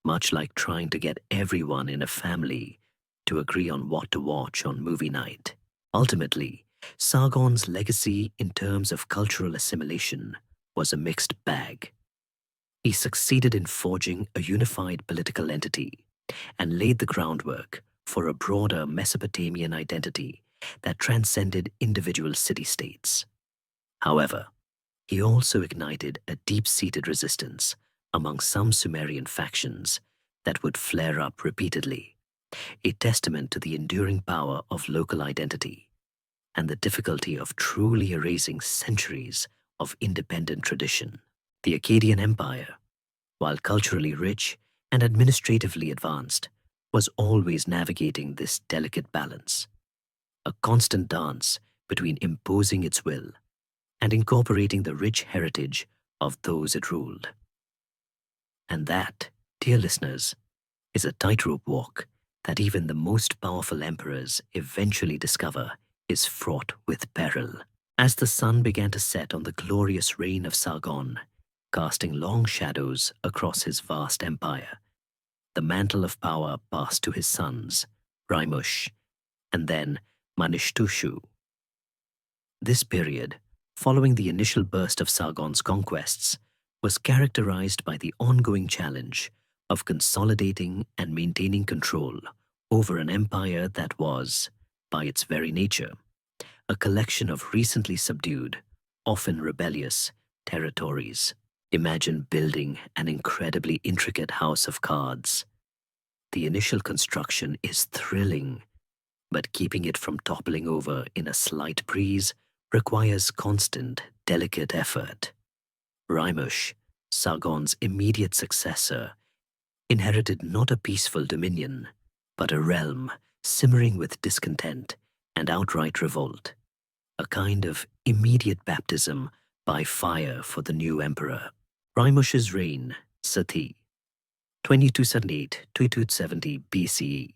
much like trying to get everyone in a family to agree on what to watch on movie night. Ultimately, Sargon's legacy in terms of cultural assimilation was a mixed bag. He succeeded in forging a unified political entity and laid the groundwork for a broader Mesopotamian identity that transcended individual city-states. However, he also ignited a deep-seated resistance among some Sumerian factions that would flare up repeatedly, a testament to the enduring power of local identity and the difficulty of truly erasing centuries of independent tradition. The Akkadian Empire, while culturally rich and administratively advanced, was always navigating this delicate balance, a constant dance between imposing its will and incorporating the rich heritage of those it ruled. And that, dear listeners, is a tightrope walk that even the most powerful emperors eventually discover is fraught with peril. As the sun began to set on the glorious reign of Sargon, casting long shadows across his vast empire, the mantle of power passed to his sons, Raimush, and then Manishtushu. This period, following the initial burst of Sargon's conquests, was characterized by the ongoing challenge of consolidating and maintaining control over an empire that was, by its very nature, a collection of recently subdued, often rebellious, territories. Imagine building an incredibly intricate house of cards. The initial construction is thrilling, but keeping it from toppling over in a slight breeze requires constant, delicate effort. Raimush, Sargon's immediate successor, inherited not a peaceful dominion, but a realm simmering with discontent and outright revolt, a kind of immediate baptism by fire for the new emperor. Raimush's reign, Sati, 2278-2270 BCE.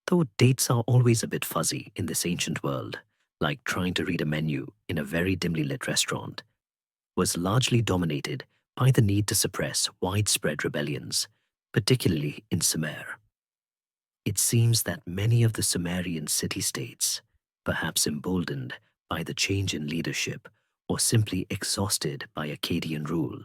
Though dates are always a bit fuzzy in this ancient world, like trying to read a menu in a very dimly lit restaurant, was largely dominated by the need to suppress widespread rebellions, particularly in Sumer. It seems that many of the Sumerian city-states, perhaps emboldened by the change in leadership or simply exhausted by Akkadian rule,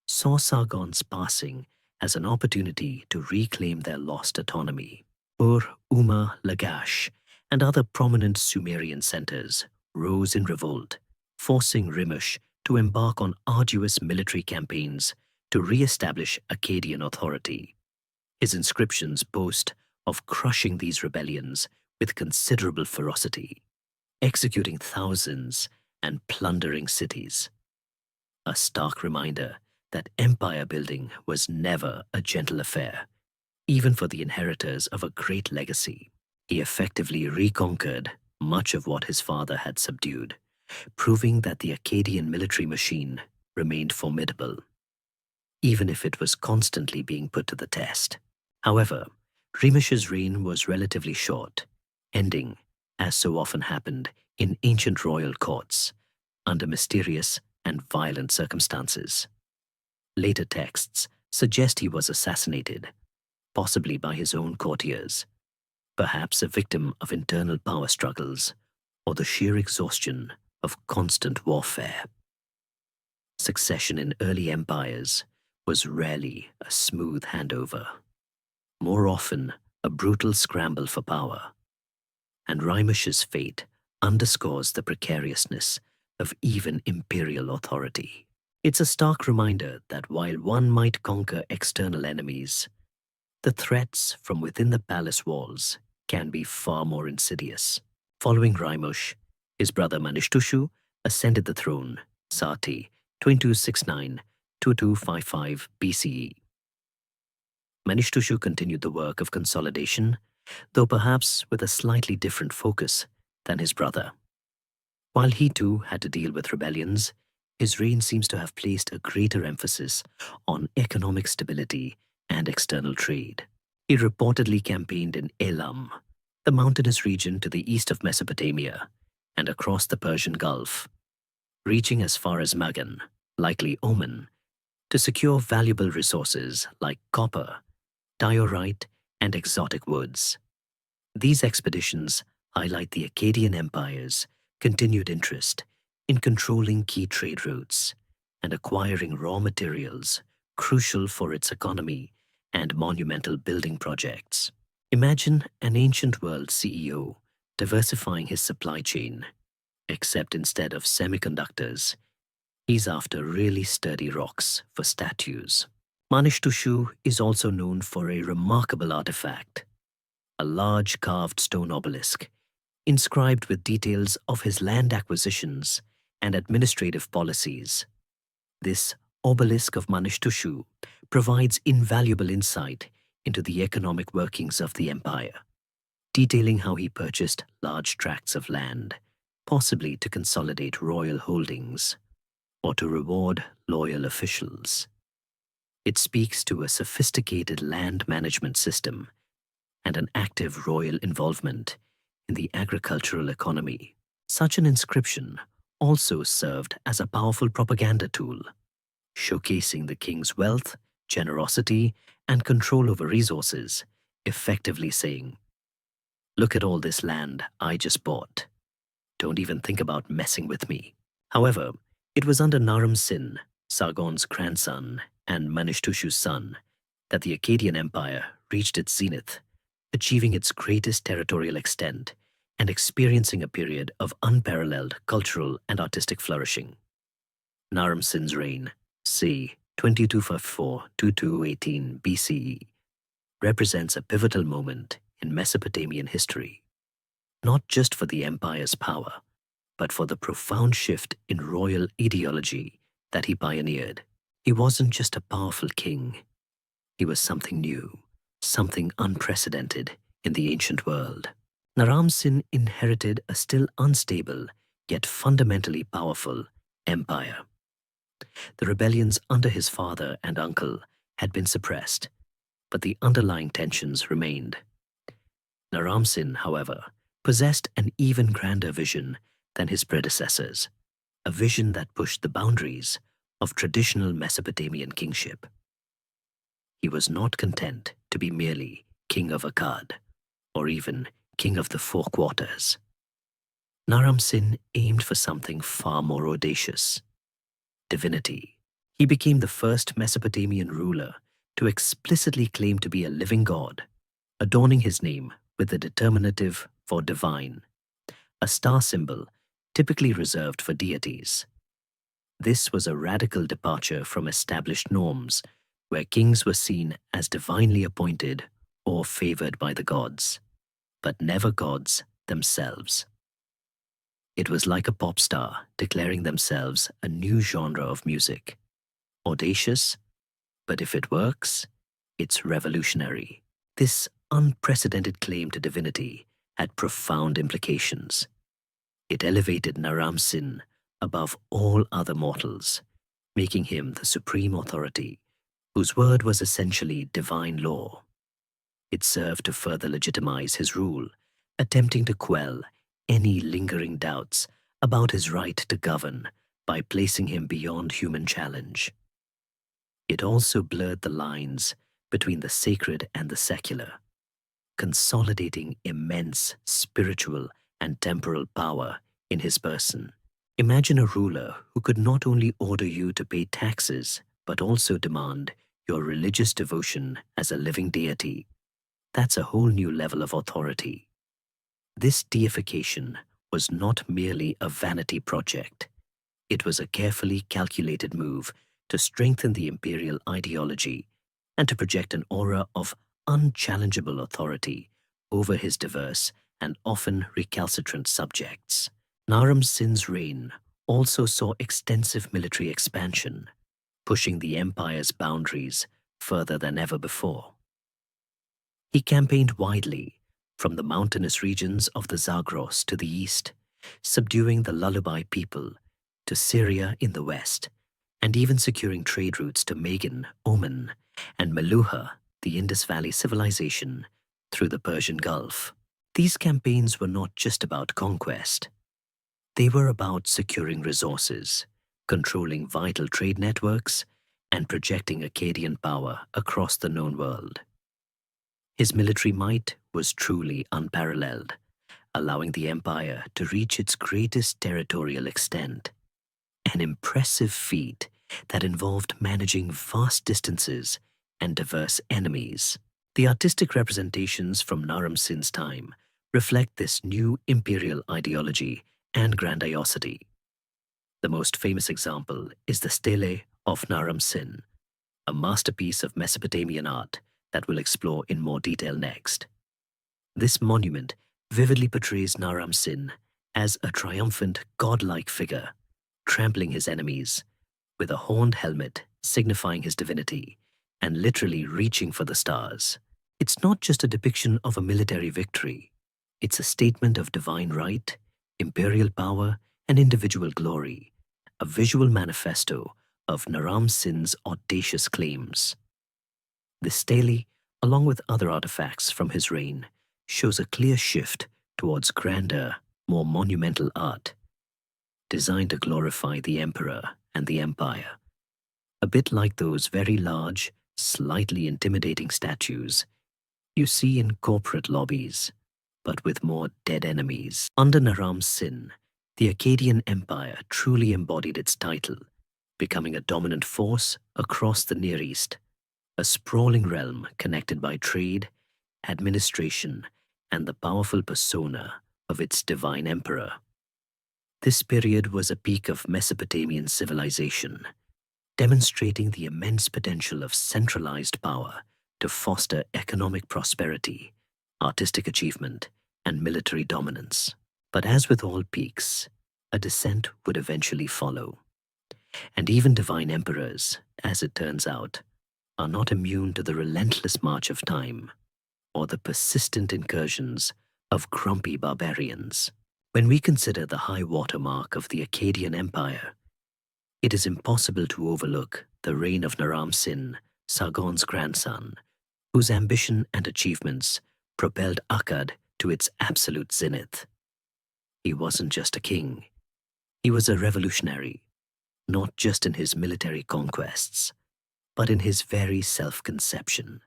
saw Sargon's passing as an opportunity to reclaim their lost autonomy. Ur-Uma, Lagash, and other prominent Sumerian centers rose in revolt, forcing Rimush to embark on arduous military campaigns to re-establish Akkadian authority. His inscriptions boast of crushing these rebellions with considerable ferocity, executing thousands and plundering cities. A stark reminder that empire building was never a gentle affair, even for the inheritors of a great legacy. He effectively reconquered much of what his father had subdued, proving that the Akkadian military machine remained formidable, even if it was constantly being put to the test. However, Rimush's reign was relatively short, ending, as so often happened in ancient royal courts, under mysterious and violent circumstances. Later texts suggest he was assassinated, possibly by his own courtiers, perhaps a victim of internal power struggles or the sheer exhaustion of constant warfare. Succession in early empires was rarely a smooth handover, more often a brutal scramble for power, and Rimush's fate underscores the precariousness of even imperial authority. It's a stark reminder that while one might conquer external enemies, the threats from within the palace walls can be far more insidious. Following Raimush, his brother Manishtushu ascended the throne, Sati 2269-2255 BCE. Manishtushu continued the work of consolidation, though perhaps with a slightly different focus than his brother. While he too had to deal with rebellions, his reign seems to have placed a greater emphasis on economic stability and external trade. He reportedly campaigned in Elam, the mountainous region to the east of Mesopotamia, and across the Persian Gulf, reaching as far as Magan, likely Oman, to secure valuable resources like copper, diorite, and exotic woods. These expeditions highlight the Akkadian Empire's continued interest in controlling key trade routes and acquiring raw materials crucial for its economy and monumental building projects. Imagine an ancient world CEO diversifying his supply chain, except instead of semiconductors, he's after really sturdy rocks for statues. Manishtushu is also known for a remarkable artifact, a large carved stone obelisk, inscribed with details of his land acquisitions and administrative policies. This obelisk of Manishtushu provides invaluable insight into the economic workings of the empire, detailing how he purchased large tracts of land, possibly to consolidate royal holdings or to reward loyal officials. It speaks to a sophisticated land management system and an active royal involvement in the agricultural economy. Such an inscription also served as a powerful propaganda tool, showcasing the king's wealth, generosity, and control over resources, effectively saying, "Look at all this land I just bought. Don't even think about messing with me." However, it was under Naram Sin, Sargon's grandson and Manishtushu's son, that the Akkadian Empire reached its zenith, achieving its greatest territorial extent and experiencing a period of unparalleled cultural and artistic flourishing. Naram Sin's reign, c. 2254-2218 BCE, represents a pivotal moment in Mesopotamian history, not just for the empire's power, but for the profound shift in royal ideology that he pioneered. He wasn't just a powerful king. He was something new, something unprecedented in the ancient world. Naram Sin inherited a still unstable, yet fundamentally powerful, empire. The rebellions under his father and uncle had been suppressed, but the underlying tensions remained. Naram Sin, however, possessed an even grander vision than his predecessors, a vision that pushed the boundaries of traditional Mesopotamian kingship. He was not content to be merely king of Akkad, or even king of the Four Quarters. Naram Sin aimed for something far more audacious: divinity. He became the first Mesopotamian ruler to explicitly claim to be a living god, adorning his name with the determinative for divine, a star symbol typically reserved for deities. This was a radical departure from established norms, where kings were seen as divinely appointed or favored by the gods, but never gods themselves. It was like a pop star declaring themselves a new genre of music. Audacious, but if it works, it's revolutionary. This unprecedented claim to divinity had profound implications. It elevated Naram Sin above all other mortals, making him the supreme authority, whose word was essentially divine law. It served to further legitimize his rule, attempting to quell any lingering doubts about his right to govern by placing him beyond human challenge. It also blurred the lines between the sacred and the secular, consolidating immense spiritual and temporal power in his person. Imagine a ruler who could not only order you to pay taxes, but also demand your religious devotion as a living deity. That's a whole new level of authority. This deification was not merely a vanity project. It was a carefully calculated move to strengthen the imperial ideology and to project an aura of unchallengeable authority over his diverse and often recalcitrant subjects. Naram Sin's reign also saw extensive military expansion, pushing the empire's boundaries further than ever before. He campaigned widely, from the mountainous regions of the Zagros to the east, subduing the Lullaby people, to Syria in the west, and even securing trade routes to Magan, Oman, and Meluha, the Indus Valley civilization, through the Persian Gulf. These campaigns were not just about conquest. They were about securing resources, controlling vital trade networks, and projecting Akkadian power across the known world. His military might was truly unparalleled, allowing the empire to reach its greatest territorial extent. An impressive feat that involved managing vast distances and diverse enemies. The artistic representations from Naram Sin's time reflect this new imperial ideology and grandiosity. The most famous example is the Stele of Naram Sin, a masterpiece of Mesopotamian art that we'll explore in more detail next. This monument vividly portrays Naram Sin as a triumphant, godlike figure, trampling his enemies, with a horned helmet signifying his divinity, and literally reaching for the stars. It's not just a depiction of a military victory. It's a statement of divine right, imperial power, and individual glory, a visual manifesto of Naram Sin's audacious claims. The stele, along with other artifacts from his reign, shows a clear shift towards grander, more monumental art, designed to glorify the emperor and the empire. A bit like those very large, slightly intimidating statues you see in corporate lobbies, but with more dead enemies. Under Naram Sin, the Akkadian Empire truly embodied its title, becoming a dominant force across the Near East, a sprawling realm connected by trade, administration, and the powerful persona of its divine emperor. This period was a peak of Mesopotamian civilization, demonstrating the immense potential of centralized power to foster economic prosperity, artistic achievement, and military dominance. But as with all peaks, a descent would eventually follow. And even divine emperors, as it turns out, are not immune to the relentless march of time or the persistent incursions of grumpy barbarians. When we consider the high water mark of the Akkadian Empire, it is impossible to overlook the reign of Naram Sin, Sargon's grandson, whose ambition and achievements propelled Akkad to its absolute zenith. He wasn't just a king. He was a revolutionary, not just in his military conquests, but in his very self-conception,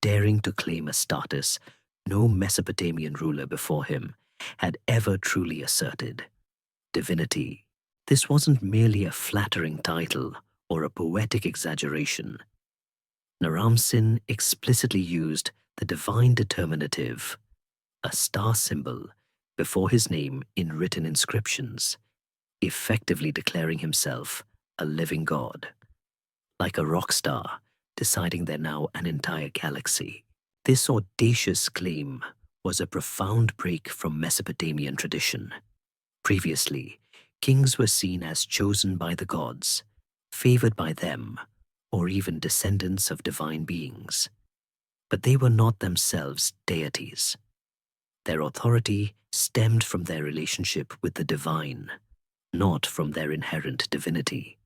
daring to claim a status no Mesopotamian ruler before him had ever truly asserted: divinity. This wasn't merely a flattering title or a poetic exaggeration. Naram Sin explicitly used the divine determinative, a star symbol, before his name in written inscriptions, effectively declaring himself a living god. Like a rock star, deciding they're now an entire galaxy. This audacious claim was a profound break from Mesopotamian tradition. Previously, kings were seen as chosen by the gods, favored by them, or even descendants of divine beings. But they were not themselves deities. Their authority stemmed from their relationship with the divine, not from their inherent divinity.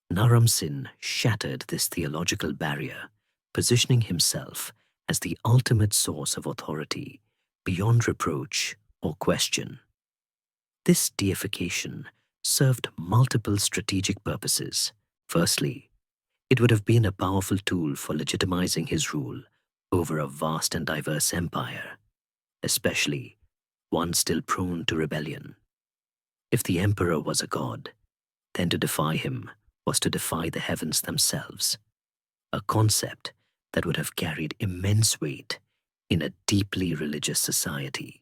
Naram Sin shattered this theological barrier, positioning himself as the ultimate source of authority, beyond reproach or question. This deification served multiple strategic purposes. Firstly, it would have been a powerful tool for legitimizing his rule over a vast and diverse empire, especially one still prone to rebellion. If the emperor was a god, then to defy him was to defy the heavens themselves, a concept that would have carried immense weight in a deeply religious society.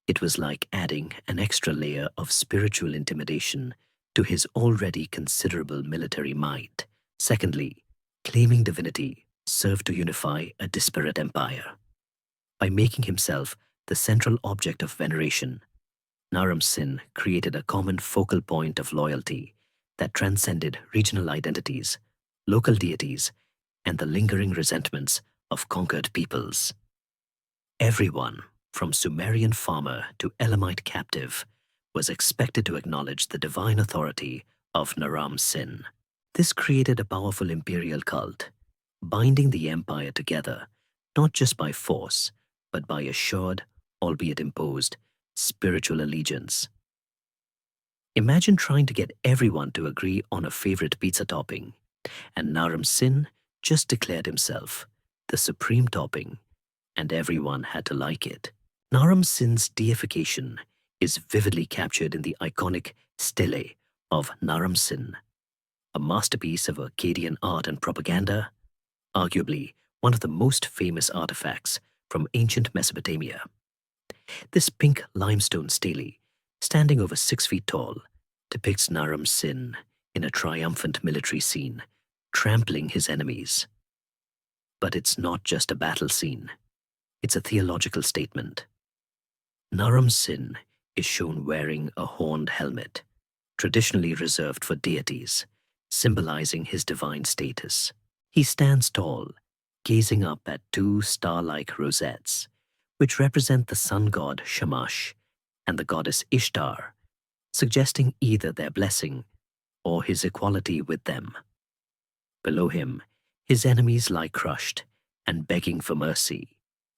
It was like adding an extra layer of spiritual intimidation to his already considerable military might. Secondly, claiming divinity served to unify a disparate empire. By making himself the central object of veneration, Naram Sin created a common focal point of loyalty that transcended regional identities, local deities, and the lingering resentments of conquered peoples. Everyone, from Sumerian farmer to Elamite captive, was expected to acknowledge the divine authority of Naram Sin. This created a powerful imperial cult, binding the empire together not just by force, but by assured, albeit imposed, spiritual allegiance. Imagine trying to get everyone to agree on a favorite pizza topping, and Naram Sin just declared himself the supreme topping, and everyone had to like it. Naram Sin's deification is vividly captured in the iconic stele of Naram Sin, a masterpiece of Akkadian art and propaganda, arguably one of the most famous artifacts from ancient Mesopotamia. This pink limestone stele, standing over 6 feet tall, depicts Naram Sin in a triumphant military scene, trampling his enemies. But it's not just a battle scene. It's a theological statement. Naram Sin is shown wearing a horned helmet, traditionally reserved for deities, symbolizing his divine status. He stands tall, gazing up at 2 star-like rosettes, which represent the sun god Shamash and the goddess Ishtar, suggesting either their blessing or his equality with them. Below him, his enemies lie crushed and begging for mercy,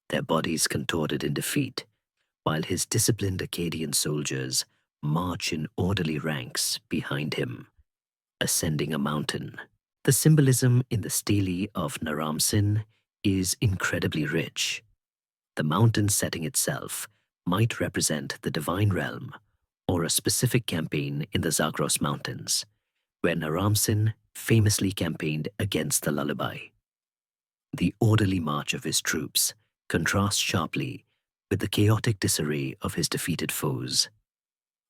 their bodies contorted in defeat, while his disciplined Akkadian soldiers march in orderly ranks behind him, ascending a mountain. The symbolism in the stele of Naram Sin is incredibly rich. The mountain setting itself might represent the divine realm or a specific campaign in the Zagros Mountains, where Naram Sin famously campaigned against the lullaby. The orderly march of his troops contrasts sharply with the chaotic disarray of his defeated foes,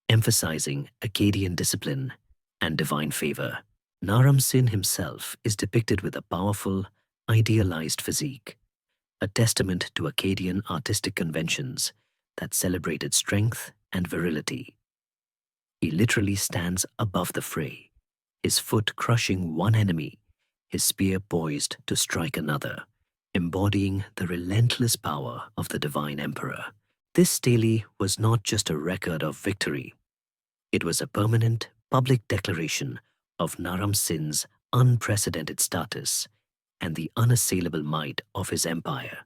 emphasizing Akkadian discipline and divine favor. Naram Sin himself is depicted with a powerful, idealized physique, a testament to Akkadian artistic conventions that celebrated strength and virility. He literally stands above the fray, his foot crushing one enemy, his spear poised to strike another, embodying the relentless power of the divine emperor. This stele was not just a record of victory. It was a permanent, public declaration of Naram Sin's unprecedented status and the unassailable might of his empire.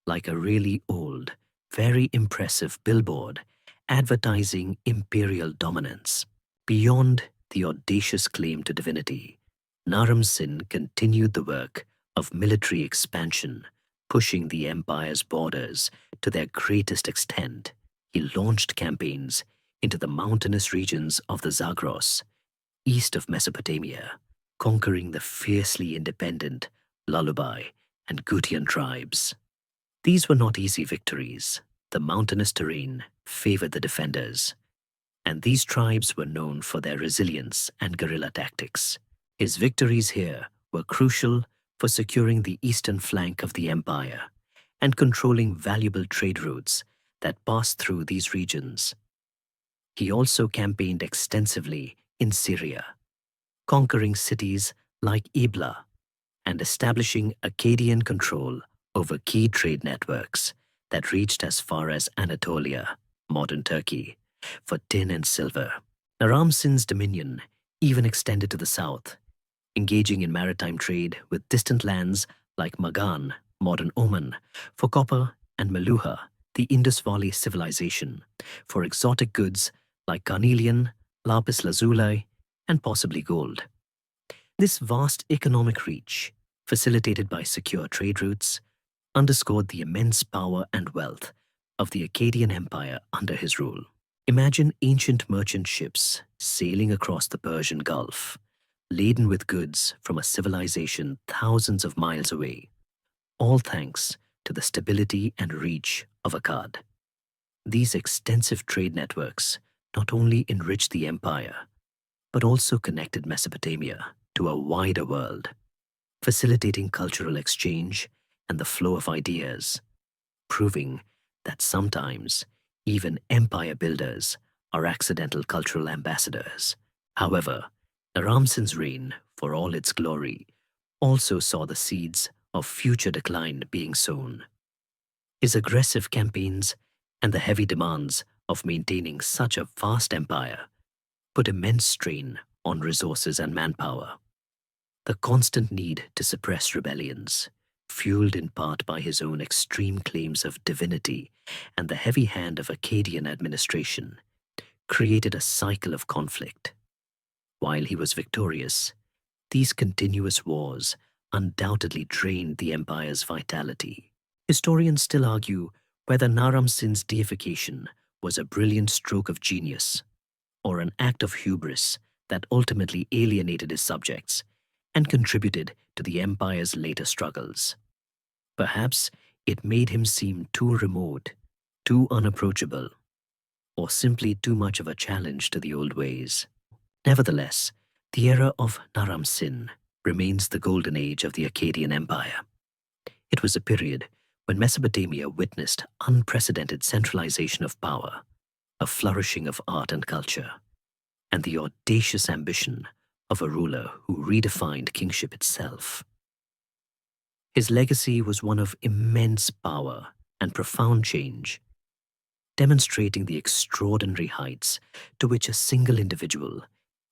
Like a really old, very impressive billboard advertising imperial dominance. Beyond the audacious claim to divinity, Naram Sin continued the work of military expansion, pushing the empire's borders to their greatest extent. He launched campaigns into the mountainous regions of the Zagros, east of Mesopotamia, conquering the fiercely independent Lullaby and Gutian tribes. These were not easy victories. The mountainous terrain favored the defenders, and these tribes were known for their resilience and guerrilla tactics. His victories here were crucial for securing the eastern flank of the empire and controlling valuable trade routes that passed through these regions. He also campaigned extensively in Syria, conquering cities like Ebla and establishing Akkadian control over key trade networks that reached as far as Anatolia, modern Turkey, for tin and silver. Naram Sin's dominion even extended to the south, engaging in maritime trade with distant lands like Magan, modern Oman, for copper, and Meluha, the Indus Valley civilization, for exotic goods like carnelian, lapis lazuli, and possibly gold. This vast economic reach, facilitated by secure trade routes, underscored the immense power and wealth of the Akkadian Empire under his rule. Imagine ancient merchant ships sailing across the Persian Gulf, laden with goods from a civilization thousands of miles away, all thanks to the stability and reach of Akkad. These extensive trade networks not only enriched the empire, but also connected Mesopotamia to a wider world, facilitating cultural exchange and the flow of ideas, proving that sometimes even empire builders are accidental cultural ambassadors. However, Naram-Sin's reign, for all its glory, also saw the seeds of future decline being sown. His aggressive campaigns and the heavy demands of maintaining such a vast empire put immense strain on resources and manpower. The constant need to suppress rebellions, fueled in part by his own extreme claims of divinity and the heavy hand of Akkadian administration, created a cycle of conflict. While he was victorious, these continuous wars undoubtedly drained the empire's vitality. Historians still argue whether Naram-Sin's deification was a brilliant stroke of genius or an act of hubris that ultimately alienated his subjects and contributed to the empire's later struggles. Perhaps it made him seem too remote, too unapproachable, or simply too much of a challenge to the old ways. Nevertheless, the era of Naram-Sin remains the golden age of the Akkadian Empire. It was a period when Mesopotamia witnessed unprecedented centralization of power, a flourishing of art and culture, and the audacious ambition of a ruler who redefined kingship itself. His legacy was one of immense power and profound change, demonstrating the extraordinary heights to which a single individual,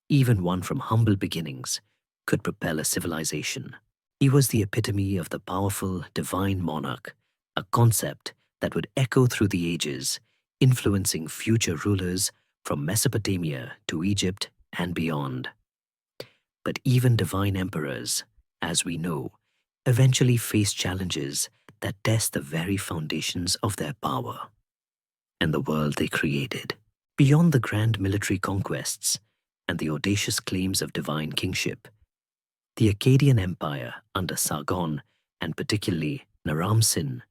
even one from humble beginnings, could propel a civilization. He was the epitome of the powerful, divine monarch, a concept that would echo through the ages, influencing future rulers from Mesopotamia to Egypt and beyond. But even divine emperors, as we know, eventually face challenges that test the very foundations of their power and the world they created. Beyond the grand military conquests and the audacious claims of divine kingship, the Akkadian Empire under Sargon, and particularly Naram-Sin,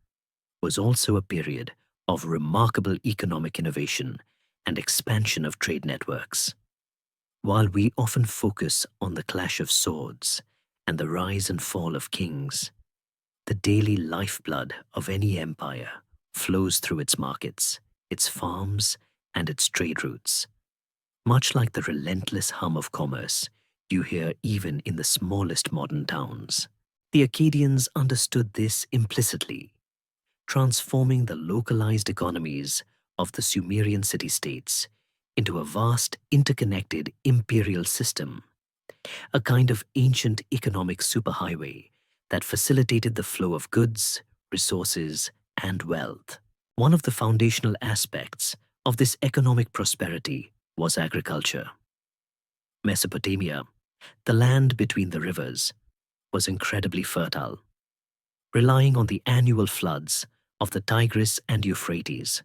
was also a period of remarkable economic innovation and expansion of trade networks. While we often focus on the clash of swords and the rise and fall of kings, the daily lifeblood of any empire flows through its markets, its farms, and its trade routes. Much like the relentless hum of commerce you hear even in the smallest modern towns. The Akkadians understood this implicitly, transforming the localized economies of the Sumerian city-states into a vast, interconnected imperial system, a kind of ancient economic superhighway that facilitated the flow of goods, resources, and wealth. One of the foundational aspects of this economic prosperity was agriculture. Mesopotamia, the land between the rivers, was incredibly fertile, relying on the annual floods of the Tigris and Euphrates,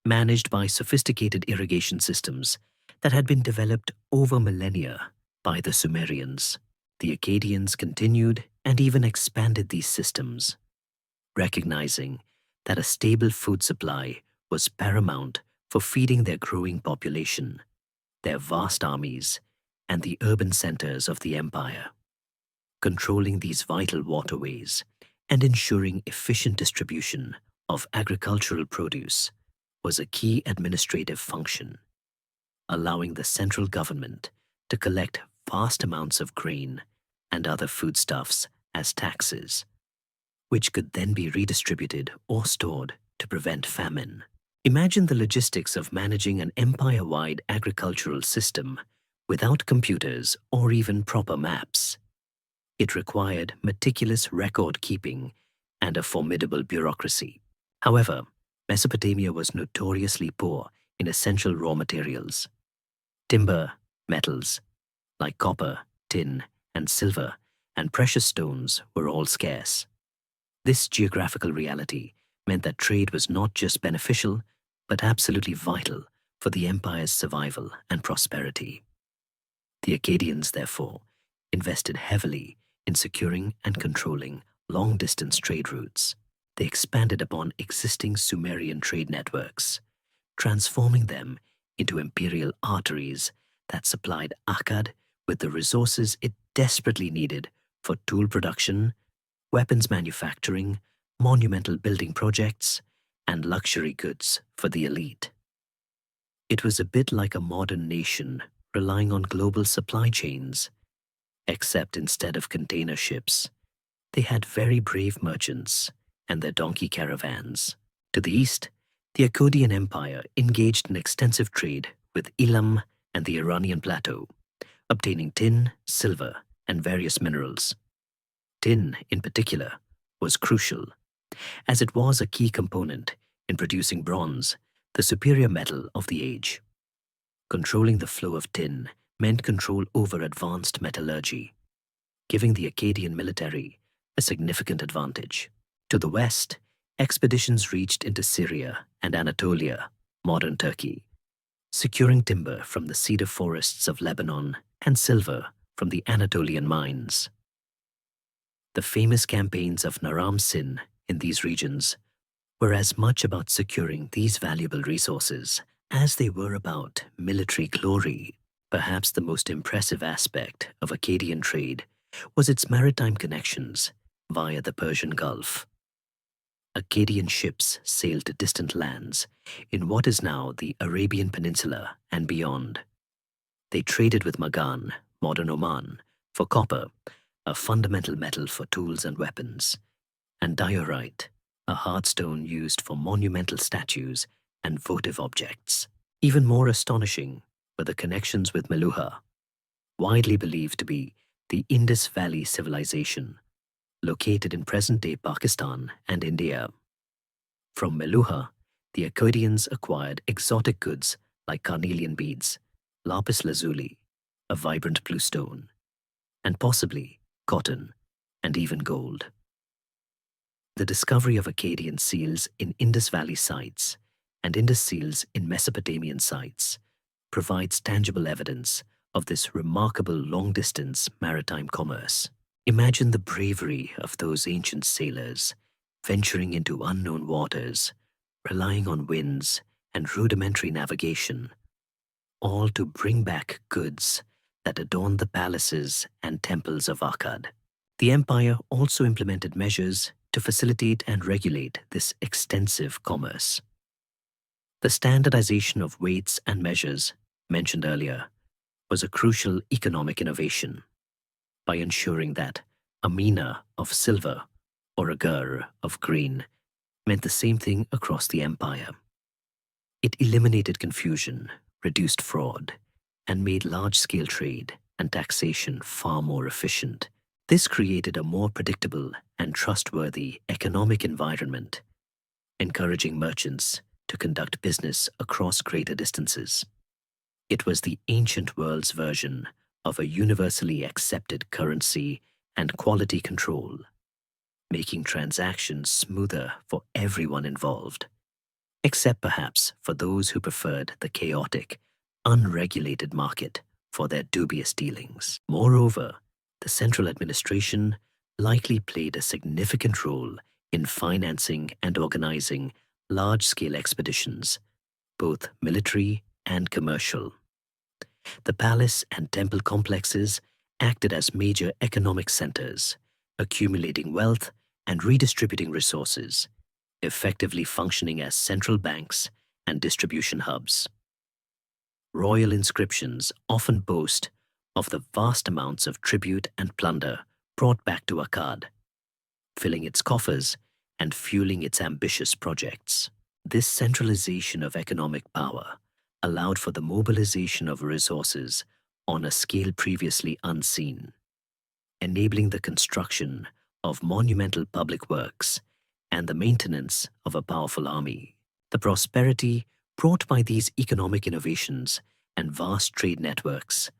managed by sophisticated irrigation systems that had been developed over millennia by the Sumerians. The Akkadians continued and even expanded these systems, recognizing that a stable food supply was paramount for feeding their growing population, their vast armies, and the urban centers of the empire. Controlling these vital waterways and ensuring efficient distribution of agricultural produce was a key administrative function, allowing the central government to collect vast amounts of grain and other foodstuffs as taxes, which could then be redistributed or stored to prevent famine. Imagine the logistics of managing an empire-wide agricultural system without computers or even proper maps. It required meticulous record-keeping and a formidable bureaucracy. However, Mesopotamia was notoriously poor in essential raw materials. Timber, metals, like copper, tin, and silver, and precious stones were all scarce. This geographical reality meant that trade was not just beneficial, but absolutely vital for the empire's survival and prosperity. The Akkadians, therefore, invested heavily in securing and controlling long-distance trade routes. They expanded upon existing Sumerian trade networks, transforming them into imperial arteries that supplied Akkad with the resources it desperately needed for tool production, weapons manufacturing, monumental building projects, and luxury goods for the elite. It was a bit like a modern nation relying on global supply chains, except instead of container ships, they had very brave merchants and their donkey caravans. To the east, the Akkadian Empire engaged in extensive trade with Elam and the Iranian plateau, obtaining tin, silver, and various minerals. Tin, in particular, was crucial, as it was a key component in producing bronze, the superior metal of the age. Controlling the flow of tin meant control over advanced metallurgy, giving the Akkadian military a significant advantage. To the west, expeditions reached into Syria and Anatolia, modern Turkey, securing timber from the cedar forests of Lebanon and silver from the Anatolian mines. The famous campaigns of Naram Sin in these regions were as much about securing these valuable resources as they were about military glory. Perhaps the most impressive aspect of Akkadian trade was its maritime connections via the Persian Gulf. Akkadian ships sailed to distant lands in what is now the Arabian Peninsula and beyond. They traded with Magan, modern Oman, for copper, a fundamental metal for tools and weapons, and diorite, a hard stone used for monumental statues and votive objects. Even more astonishing were the connections with Meluha, widely believed to be the Indus Valley civilization, located in present-day Pakistan and India. From Meluha, the Akkadians acquired exotic goods like carnelian beads, lapis lazuli, a vibrant blue stone, and possibly cotton and even gold. The discovery of Akkadian seals in Indus Valley sites and Indus seals in Mesopotamian sites provides tangible evidence of this remarkable long-distance maritime commerce. Imagine the bravery of those ancient sailors venturing into unknown waters, relying on winds and rudimentary navigation, all to bring back goods that adorn the palaces and temples of Akkad. The empire also implemented measures to facilitate and regulate this extensive commerce. The standardization of weights and measures mentioned earlier was a crucial economic innovation. By ensuring that a mina of silver or a gur of grain meant the same thing across the empire. It eliminated confusion, reduced fraud, and made large-scale trade and taxation far more efficient. This created a more predictable and trustworthy economic environment, encouraging merchants to conduct business across greater distances. It was the ancient world's version of a universally accepted currency and quality control, making transactions smoother for everyone involved, except perhaps for those who preferred the chaotic, unregulated market for their dubious dealings. Moreover, the central administration likely played a significant role in financing and organizing large-scale expeditions, both military and commercial. The palace and temple complexes acted as major economic centers, accumulating wealth and redistributing resources, effectively functioning as central banks and distribution hubs. Royal inscriptions often boast of the vast amounts of tribute and plunder brought back to Akkad, filling its coffers and fueling its ambitious projects. This centralization of economic power allowed for the mobilization of resources on a scale previously unseen, enabling the construction of monumental public works and the maintenance of a powerful army. The prosperity brought by these economic innovations and vast trade networks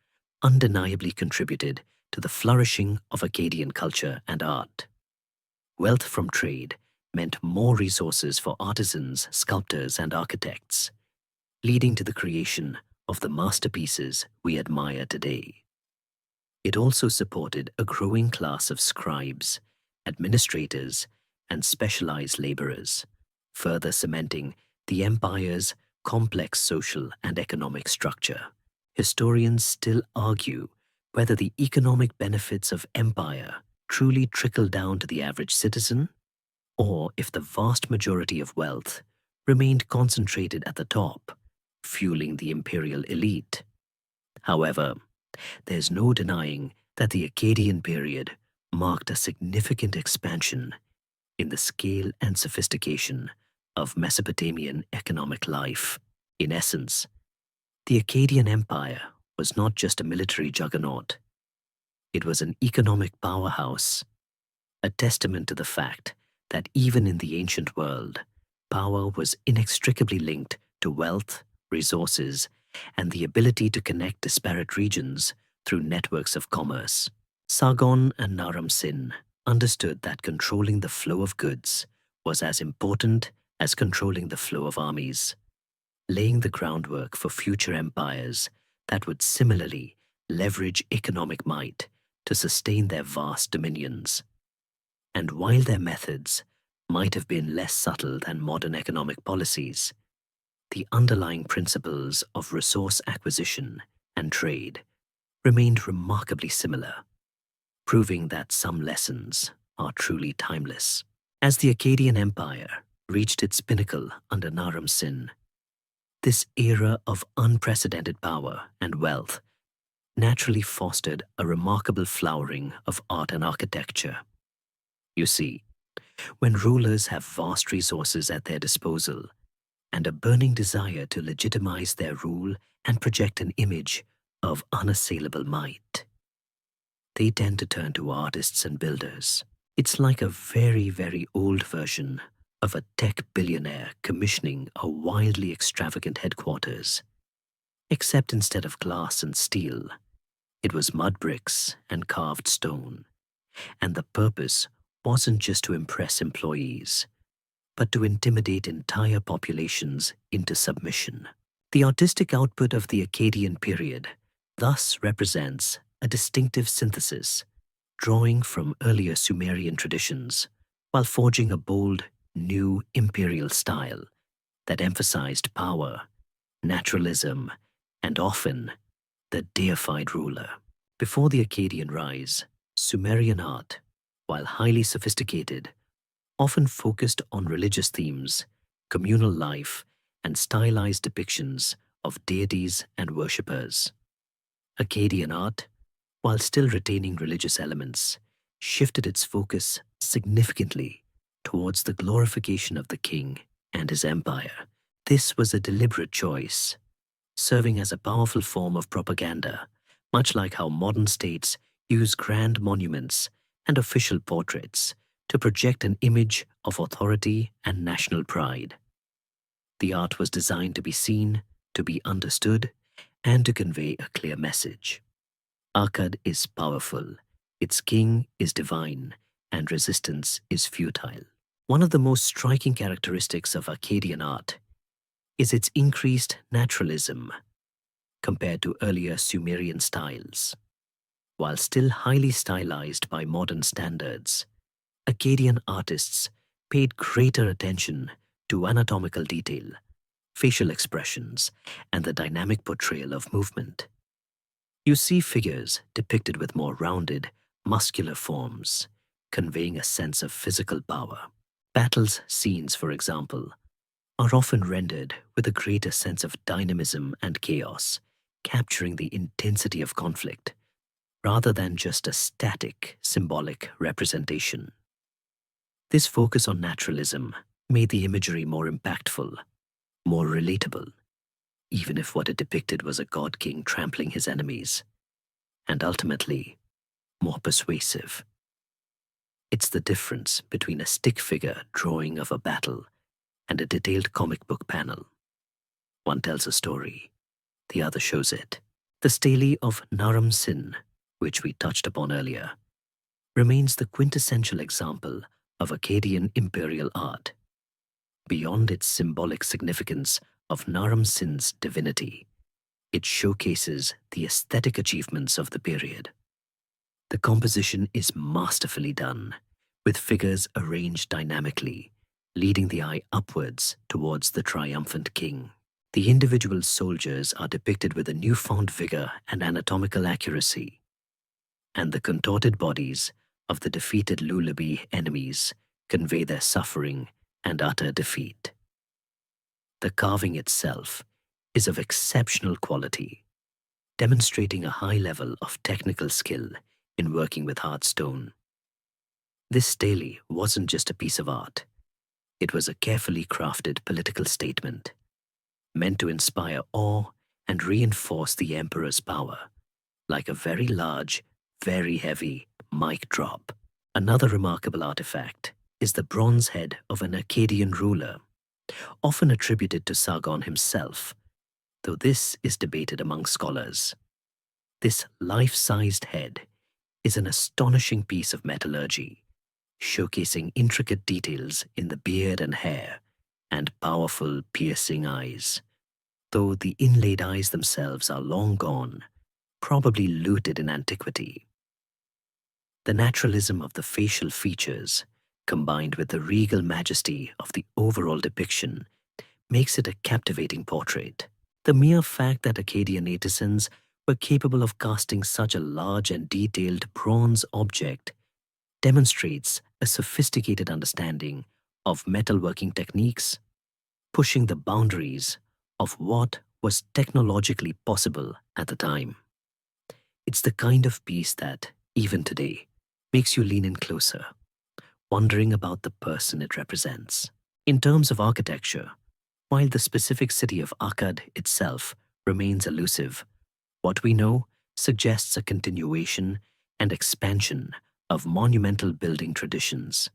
undeniably contributed to the flourishing of Akkadian culture and art. Wealth from trade meant more resources for artisans, sculptors, and architects, leading to the creation of the masterpieces we admire today. It also supported a growing class of scribes, administrators, and specialized laborers, further cementing the empire's complex social and economic structure. Historians still argue whether the economic benefits of empire truly trickle down to the average citizen, or if the vast majority of wealth remained concentrated at the top, fueling the imperial elite. However, there's no denying that the Akkadian period marked a significant expansion in the scale and sophistication of Mesopotamian economic life. In essence, the Akkadian Empire was not just a military juggernaut, it was an economic powerhouse, a testament to the fact that even in the ancient world, power was inextricably linked to wealth, resources, and the ability to connect disparate regions through networks of commerce. Sargon and Naram Sin understood that controlling the flow of goods was as important as controlling the flow of armies, laying the groundwork for future empires that would similarly leverage economic might to sustain their vast dominions. And while their methods might have been less subtle than modern economic policies, the underlying principles of resource acquisition and trade remained remarkably similar, proving that some lessons are truly timeless. As the Akkadian Empire reached its pinnacle under Naram Sin, this era of unprecedented power and wealth naturally fostered a remarkable flowering of art and architecture. You see, when rulers have vast resources at their disposal and a burning desire to legitimize their rule and project an image of unassailable might, they tend to turn to artists and builders. It's like a very, very old version of a tech billionaire commissioning a wildly extravagant headquarters. Except instead of glass and steel, it was mud bricks and carved stone. And the purpose wasn't just to impress employees, but to intimidate entire populations into submission. The artistic output of the Akkadian period thus represents a distinctive synthesis, drawing from earlier Sumerian traditions, while forging a bold, new imperial style that emphasized power, naturalism, and often the deified ruler. Before the Akkadian rise, Sumerian art, while highly sophisticated, often focused on religious themes, communal life, and stylized depictions of deities and worshippers. Akkadian art, while still retaining religious elements, shifted its focus significantly towards the glorification of the king and his empire. This was a deliberate choice, serving as a powerful form of propaganda, much like how modern states use grand monuments and official portraits to project an image of authority and national pride. The art was designed to be seen, to be understood, and to convey a clear message. Akkad is powerful, its king is divine, and resistance is futile. One of the most striking characteristics of Akkadian art is its increased naturalism compared to earlier Sumerian styles. While still highly stylized by modern standards, Akkadian artists paid greater attention to anatomical detail, facial expressions, and the dynamic portrayal of movement. You see figures depicted with more rounded, muscular forms, conveying a sense of physical power. Battles scenes, for example, are often rendered with a greater sense of dynamism and chaos, capturing the intensity of conflict, rather than just a static, symbolic representation. This focus on naturalism made the imagery more impactful, more relatable, even if what it depicted was a god-king trampling his enemies, and ultimately, more persuasive. It's the difference between a stick figure drawing of a battle and a detailed comic book panel. One tells a story, the other shows it. The stele of Naram Sin, which we touched upon earlier, remains the quintessential example of Akkadian imperial art. Beyond its symbolic significance of Naram Sin's divinity, it showcases the aesthetic achievements of the period. The composition is masterfully done, with figures arranged dynamically, leading the eye upwards towards the triumphant king. The individual soldiers are depicted with a newfound vigor and anatomical accuracy, and the contorted bodies of the defeated Lullaby enemies convey their suffering and utter defeat. The carving itself is of exceptional quality, demonstrating a high level of technical skill in working with hard stone. This stele wasn't just a piece of art, it was a carefully crafted political statement, meant to inspire awe and reinforce the emperor's power, like a very large, very heavy mic drop. Another remarkable artifact is the bronze head of an Akkadian ruler, often attributed to Sargon himself, though this is debated among scholars. This life-sized head is an astonishing piece of metallurgy, showcasing intricate details in the beard and hair, and powerful, piercing eyes. Though the inlaid eyes themselves are long gone, probably looted in antiquity. The naturalism of the facial features, combined with the regal majesty of the overall depiction, makes it a captivating portrait. The mere fact that Akkadian artisans were capable of casting such a large and detailed bronze object demonstrates a sophisticated understanding of metalworking techniques, pushing the boundaries of what was technologically possible at the time. It's the kind of piece that, even today, makes you lean in closer, wondering about the person it represents. In terms of architecture, while the specific city of Akkad itself remains elusive, what we know suggests a continuation and expansion of monumental building traditions.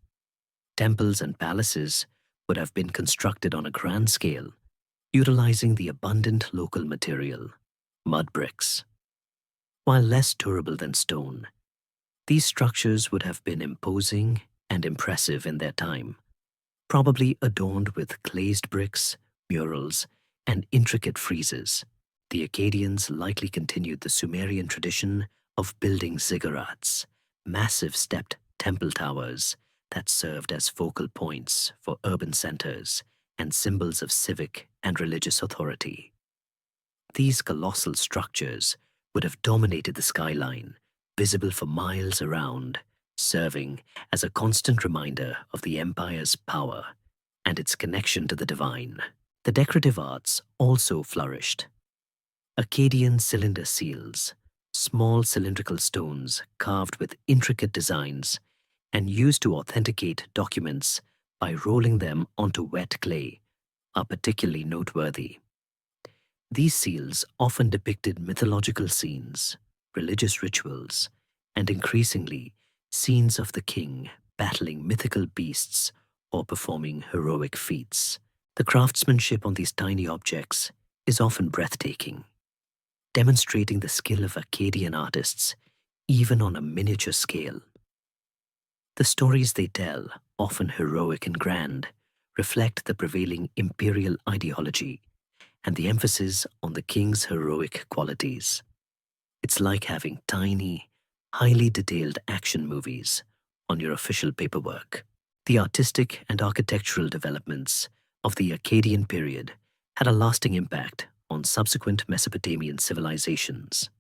Temples and palaces would have been constructed on a grand scale, utilizing the abundant local material, mud bricks. While less durable than stone, these structures would have been imposing and impressive in their time, probably adorned with glazed bricks, murals, and intricate friezes. The Akkadians likely continued the Sumerian tradition of building ziggurats, massive stepped temple towers that served as focal points for urban centers and symbols of civic and religious authority. These colossal structures would have dominated the skyline, visible for miles around, serving as a constant reminder of the empire's power and its connection to the divine. The decorative arts also flourished. Akkadian cylinder seals, small cylindrical stones carved with intricate designs and used to authenticate documents by rolling them onto wet clay, are particularly noteworthy. These seals often depicted mythological scenes, religious rituals, and increasingly, scenes of the king battling mythical beasts or performing heroic feats. The craftsmanship on these tiny objects is often breathtaking, demonstrating the skill of Akkadian artists even on a miniature scale. The stories they tell, often heroic and grand, reflect the prevailing imperial ideology and the emphasis on the king's heroic qualities. It's like having tiny, highly detailed action movies on your official paperwork. The artistic and architectural developments of the Akkadian period had a lasting impact on subsequent Mesopotamian civilizations.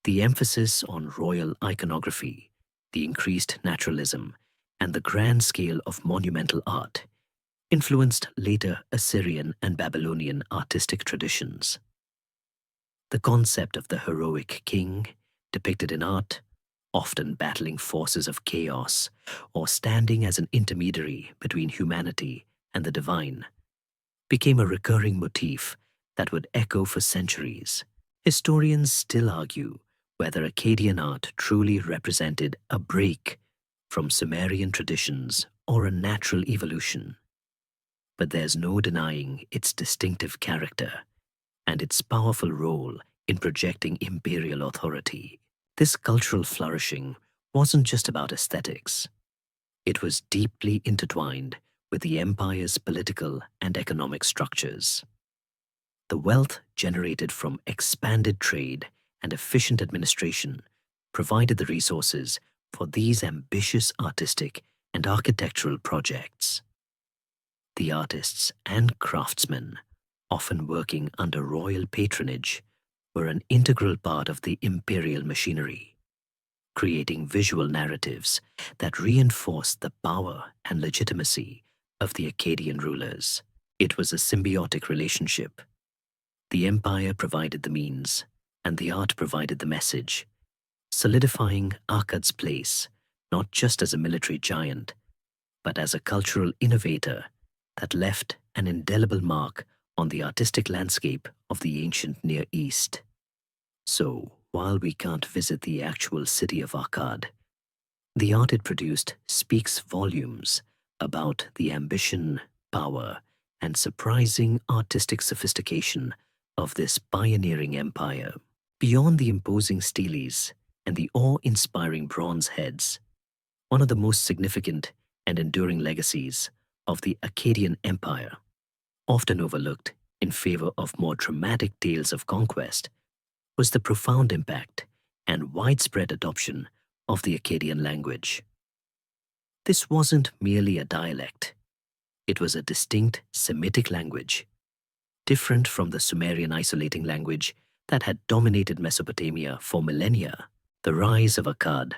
The emphasis on royal iconography, the increased naturalism, and the grand scale of monumental art influenced later Assyrian and Babylonian artistic traditions. The concept of the heroic king, depicted in art, often battling forces of chaos or standing as an intermediary between humanity and the divine, became a recurring motif that would echo for centuries. Historians still argue whether Akkadian art truly represented a break from Sumerian traditions or a natural evolution. But there's no denying its distinctive character and its powerful role in projecting imperial authority. This cultural flourishing wasn't just about aesthetics. It was deeply intertwined with the empire's political and economic structures. The wealth generated from expanded trade and efficient administration provided the resources for these ambitious artistic and architectural projects. The artists and craftsmen often working under royal patronage, were an integral part of the imperial machinery, creating visual narratives that reinforced the power and legitimacy of the Akkadian rulers. It was a symbiotic relationship. The empire provided the means, and the art provided the message, solidifying Akkad's place not just as a military giant, but as a cultural innovator that left an indelible mark on the artistic landscape of the ancient Near East. So, while we can't visit the actual city of Akkad, the art it produced speaks volumes about the ambition, power, and surprising artistic sophistication of this pioneering empire. Beyond the imposing steles and the awe-inspiring bronze heads, one of the most significant and enduring legacies of the Akkadian Empire, often overlooked in favor of more dramatic tales of conquest, was the profound impact and widespread adoption of the Akkadian language. This wasn't merely a dialect. It was a distinct Semitic language, different from the Sumerian isolating language that had dominated Mesopotamia for millennia. The rise of Akkad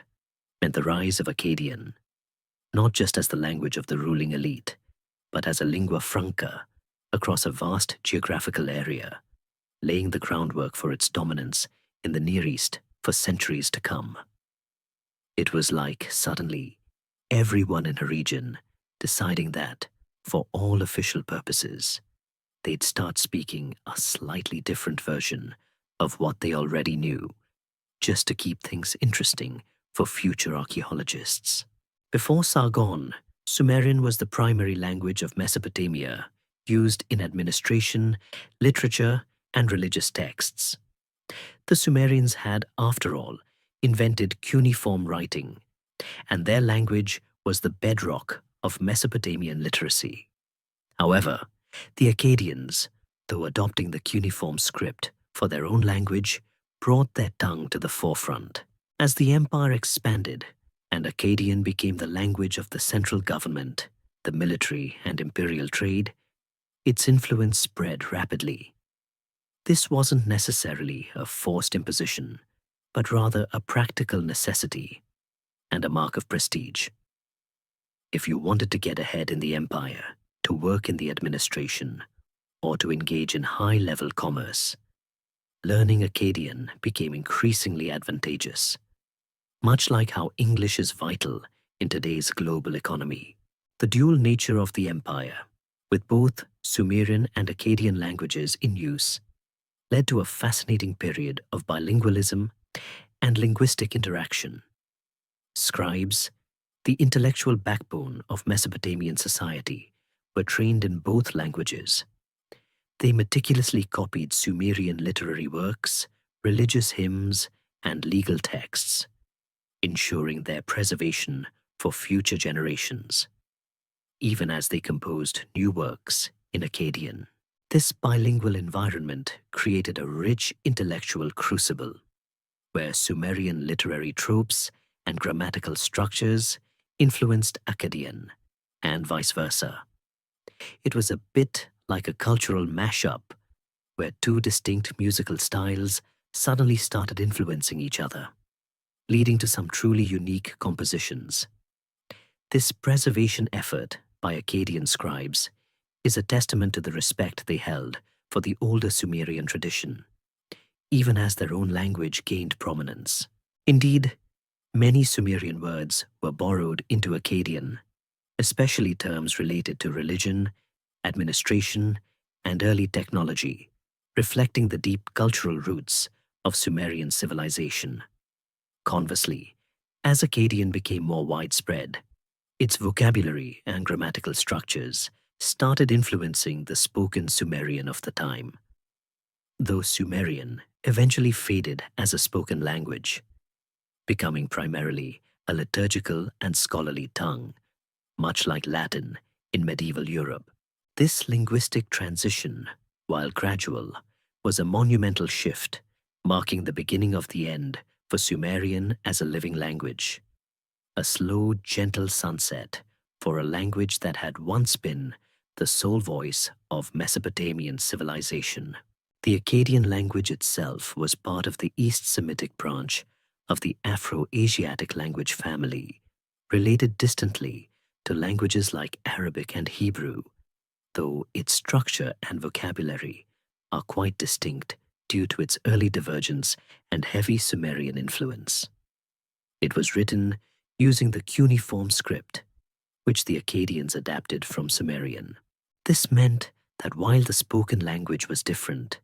meant the rise of Akkadian, not just as the language of the ruling elite, but as a lingua franca across a vast geographical area, laying the groundwork for its dominance in the Near East for centuries to come. It was like, suddenly, everyone in a region deciding that, for all official purposes, they'd start speaking a slightly different version of what they already knew, just to keep things interesting for future archaeologists. Before Sargon, Sumerian was the primary language of Mesopotamia, used in administration, literature, and religious texts. The Sumerians had, after all, invented cuneiform writing, and their language was the bedrock of Mesopotamian literacy. However, the Akkadians, though adopting the cuneiform script for their own language, brought their tongue to the forefront. As the empire expanded and Akkadian became the language of the central government, the military, and imperial trade, its influence spread rapidly. This wasn't necessarily a forced imposition, but rather a practical necessity and a mark of prestige. If you wanted to get ahead in the empire, to work in the administration, or to engage in high-level commerce, learning Akkadian became increasingly advantageous. Much like how English is vital in today's global economy, the dual nature of the empire, with both Sumerian and Akkadian languages in use, led to a fascinating period of bilingualism and linguistic interaction. Scribes, the intellectual backbone of Mesopotamian society, were trained in both languages. They meticulously copied Sumerian literary works, religious hymns, and legal texts, ensuring their preservation for future generations, even as they composed new works in Akkadian. This bilingual environment created a rich intellectual crucible, where Sumerian literary tropes and grammatical structures influenced Akkadian, and vice versa. It was a bit like a cultural mashup, where two distinct musical styles suddenly started influencing each other, leading to some truly unique compositions. This preservation effort by Akkadian scribes is a testament to the respect they held for the older Sumerian tradition, even as their own language gained prominence. Indeed, many Sumerian words were borrowed into Akkadian, especially terms related to religion, administration, and early technology, reflecting the deep cultural roots of Sumerian civilization. Conversely, as Akkadian became more widespread, its vocabulary and grammatical structures started influencing the spoken Sumerian of the time. Though Sumerian eventually faded as a spoken language, becoming primarily a liturgical and scholarly tongue, much like Latin in medieval Europe. This linguistic transition, while gradual, was a monumental shift, marking the beginning of the end for Sumerian as a living language. A slow, gentle sunset for a language that had once been the sole voice of Mesopotamian civilization. The Akkadian language itself was part of the East Semitic branch of the Afro-Asiatic language family, related distantly to languages like Arabic and Hebrew, though its structure and vocabulary are quite distinct due to its early divergence and heavy Sumerian influence. It was written using the cuneiform script, which the Akkadians adapted from Sumerian. This meant that while the spoken language was different,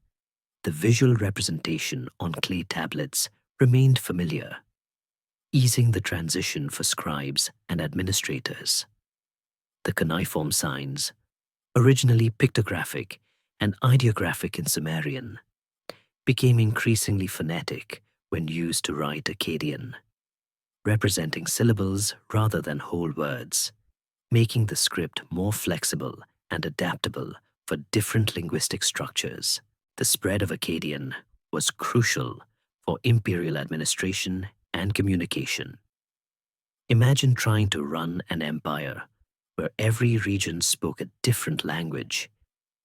the visual representation on clay tablets remained familiar, easing the transition for scribes and administrators. The cuneiform signs, originally pictographic and ideographic in Sumerian, became increasingly phonetic when used to write Akkadian, representing syllables rather than whole words, making the script more flexible and adaptable for different linguistic structures. The spread of Akkadian was crucial for imperial administration and communication. Imagine trying to run an empire where every region spoke a different language,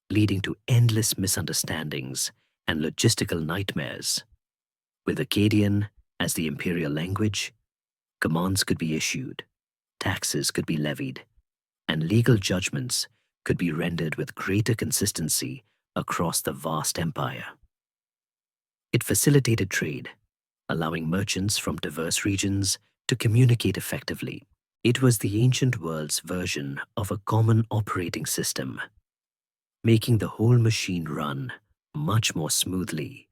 leading to endless misunderstandings and logistical nightmares. With Akkadian as the imperial language, commands could be issued, taxes could be levied, and legal judgments could be rendered with greater consistency across the vast empire. It facilitated trade, allowing merchants from diverse regions to communicate effectively. It was the ancient world's version of a common operating system, making the whole machine run much more smoothly,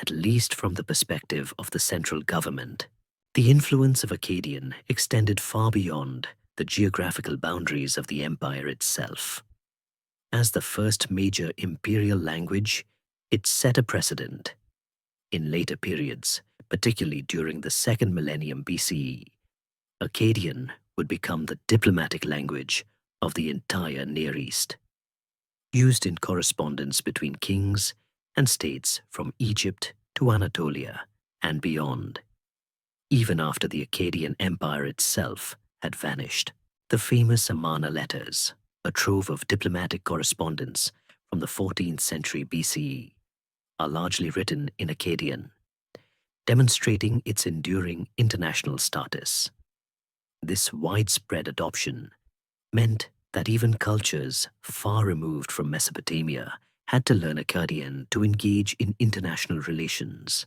at least from the perspective of the central government. The influence of Akkadian extended far beyond the geographical boundaries of the empire itself. As the first major imperial language, it set a precedent. In later periods, particularly during the second millennium BCE, Akkadian would become the diplomatic language of the entire Near East, used in correspondence between kings and states from Egypt to Anatolia and beyond. Even after the Akkadian Empire itself had vanished, the famous Amarna letters, a trove of diplomatic correspondence from the 14th century BCE, are largely written in Akkadian, demonstrating its enduring international status. This widespread adoption meant that even cultures far removed from Mesopotamia had to learn Akkadian to engage in international relations,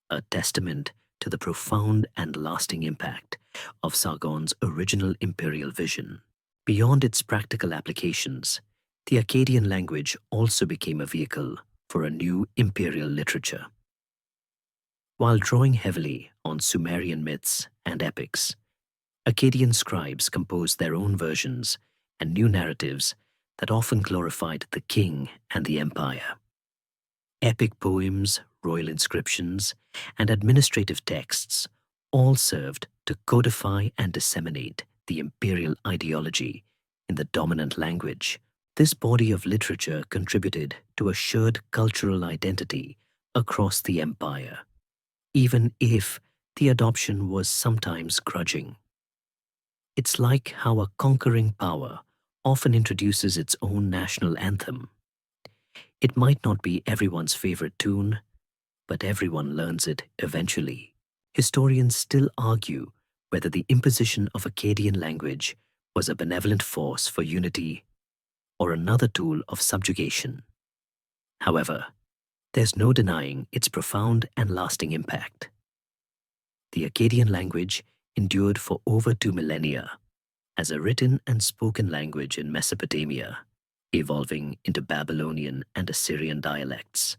a testament to the profound and lasting impact of Sargon's original imperial vision. Beyond its practical applications, the Akkadian language also became a vehicle for a new imperial literature. While drawing heavily on Sumerian myths and epics, Akkadian scribes composed their own versions and new narratives that often glorified the king and the empire. Epic poems, royal inscriptions, and administrative texts all served to codify and disseminate the imperial ideology in the dominant language. This body of literature contributed to a shared cultural identity across the empire, even if the adoption was sometimes grudging. It's like how a conquering power often introduces its own national anthem. It might not be everyone's favorite tune, but everyone learns it eventually. Historians still argue whether the imposition of Akkadian language was a benevolent force for unity or another tool of subjugation. However, there's no denying its profound and lasting impact. The Akkadian language endured for over 2 millennia as a written and spoken language in Mesopotamia, evolving into Babylonian and Assyrian dialects,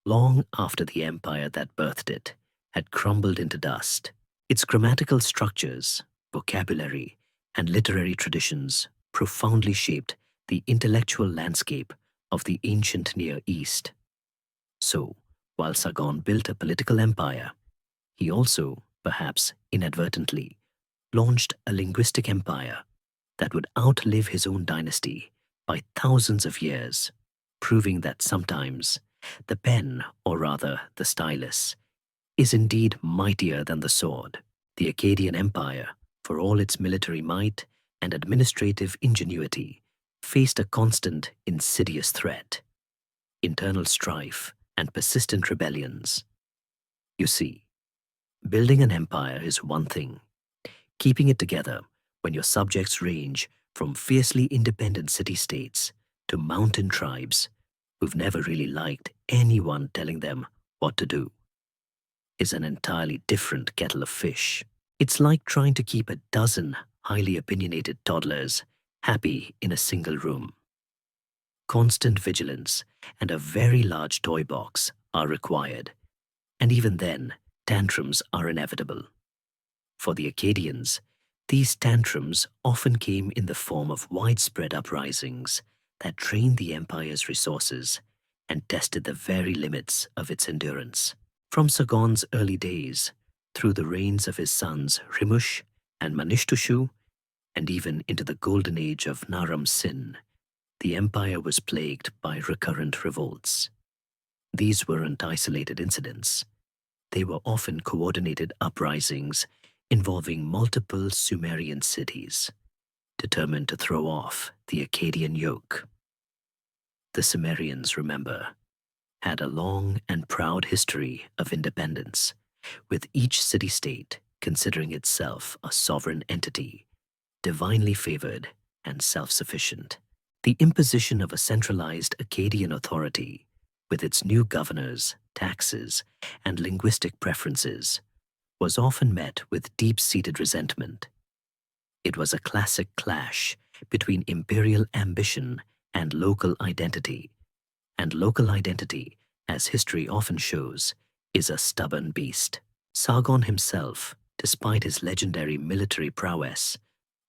long after the empire that birthed it had crumbled into dust. Its grammatical structures, vocabulary, and literary traditions profoundly shaped the intellectual landscape of the ancient Near East. So, while Sargon built a political empire, he also, perhaps inadvertently, launched a linguistic empire that would outlive his own dynasty by thousands of years, proving that sometimes the pen, or rather the stylus, is indeed mightier than the sword. The Akkadian Empire, for all its military might and administrative ingenuity, faced a constant, insidious threat: internal strife and persistent rebellions. You see, building an empire is one thing. Keeping it together when your subjects range from fiercely independent city-states to mountain tribes who've never really liked anyone telling them what to do is an entirely different kettle of fish. It's like trying to keep a dozen highly opinionated toddlers happy in a single room. Constant vigilance and a very large toy box are required, and even then, tantrums are inevitable. For the Akkadians, these tantrums often came in the form of widespread uprisings that drained the empire's resources and tested the very limits of its endurance. From Sargon's early days, through the reigns of his sons Rimush and Manishtushu, and even into the golden age of Naram Sin, the empire was plagued by recurrent revolts. These weren't isolated incidents. They were often coordinated uprisings involving multiple Sumerian cities, determined to throw off the Akkadian yoke. The Sumerians, remember, had a long and proud history of independence, with each city-state considering itself a sovereign entity, divinely favored and self-sufficient. The imposition of a centralized Akkadian authority, with its new governors, taxes, and linguistic preferences, was often met with deep-seated resentment. It was a classic clash between imperial ambition and local identity, as history often shows, is a stubborn beast. Sargon himself, despite his legendary military prowess,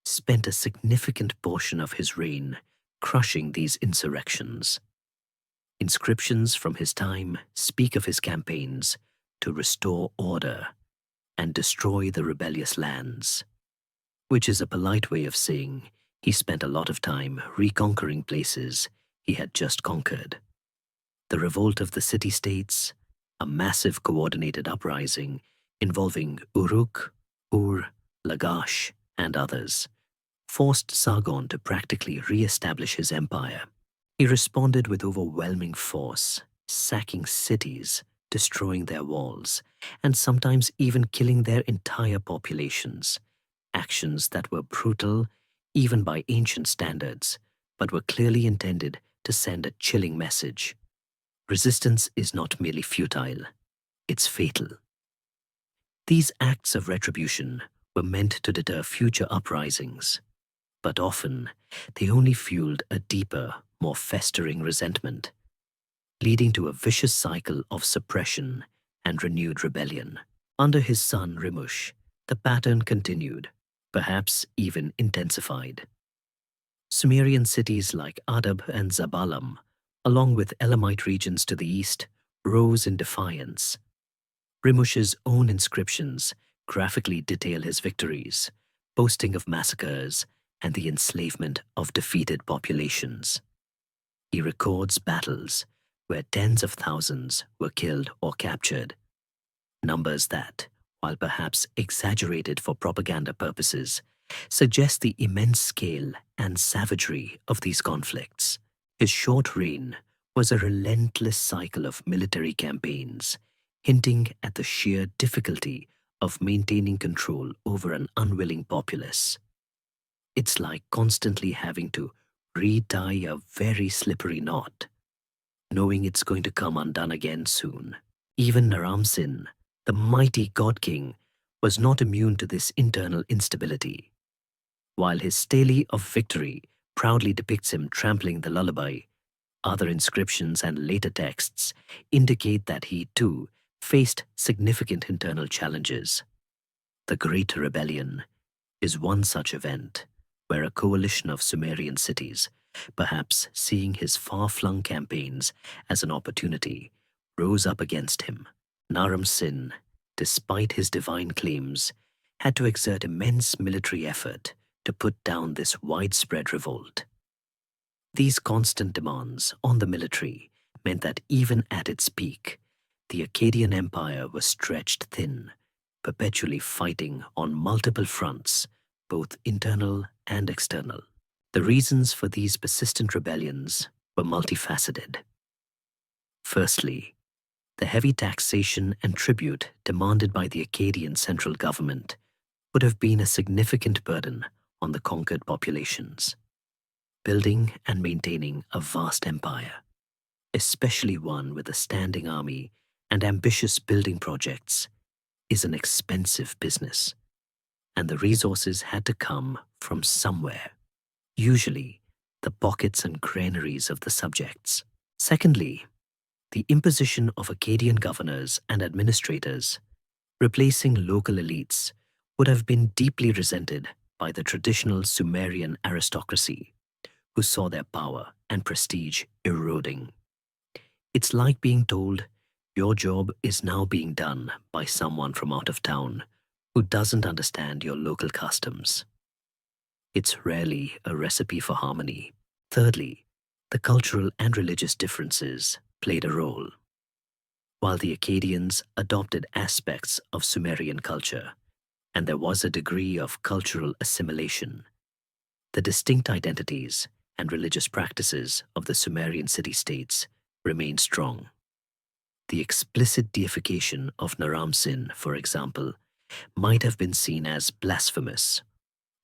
spent a significant portion of his reign crushing these insurrections. Inscriptions from his time speak of his campaigns to restore order and destroy the rebellious lands, which is a polite way of saying he spent a lot of time reconquering places he had just conquered. The revolt of the city-states, a massive coordinated uprising involving Uruk, Ur, Lagash, and others, forced Sargon to practically re-establish his empire. He responded with overwhelming force, sacking cities, destroying their walls, and sometimes even killing their entire populations, actions that were brutal even by ancient standards, but were clearly intended to send a chilling message. Resistance is not merely futile, it's fatal. These acts of retribution were meant to deter future uprisings, but often they only fueled a deeper, more festering resentment, leading to a vicious cycle of suppression and renewed rebellion. Under his son Rimush, the pattern continued, perhaps even intensified. Sumerian cities like Adab and Zabalam, along with Elamite regions to the east, rose in defiance. Rimush's own inscriptions graphically detail his victories, boasting of massacres and the enslavement of defeated populations. He records battles where tens of thousands were killed or captured, numbers that, while perhaps exaggerated for propaganda purposes, suggest the immense scale and savagery of these conflicts. His short reign was a relentless cycle of military campaigns, hinting at the sheer difficulty of maintaining control over an unwilling populace. It's like constantly having to retie a very slippery knot, knowing it's going to come undone again soon. Even Naram Sin, the mighty god king, was not immune to this internal instability. While his stele of victory proudly depicts him trampling the lullaby, other inscriptions and later texts indicate that he, too, faced significant internal challenges. The Great Rebellion is one such event, where a coalition of Sumerian cities, perhaps seeing his far-flung campaigns as an opportunity, rose up against him. Naram Sin, despite his divine claims, had to exert immense military effort to put down this widespread revolt. These constant demands on the military meant that even at its peak, the Akkadian Empire was stretched thin, perpetually fighting on multiple fronts, both internal and external. The reasons for these persistent rebellions were multifaceted. Firstly, the heavy taxation and tribute demanded by the Akkadian central government would have been a significant burden on the conquered populations. Building and maintaining a vast empire, especially one with a standing army and ambitious building projects, is an expensive business, and the resources had to come from somewhere, usually the pockets and granaries of the subjects. Secondly, the imposition of Akkadian governors and administrators, replacing local elites, would have been deeply resented by the traditional Sumerian aristocracy, who saw their power and prestige eroding. It's like being told, your job is now being done by someone from out of town who doesn't understand your local customs. It's rarely a recipe for harmony. Thirdly, the cultural and religious differences played a role. While the Akkadians adopted aspects of Sumerian culture, and there was a degree of cultural assimilation, the distinct identities and religious practices of the Sumerian city-states remained strong. The explicit deification of Naram-Sin, for example, might have been seen as blasphemous,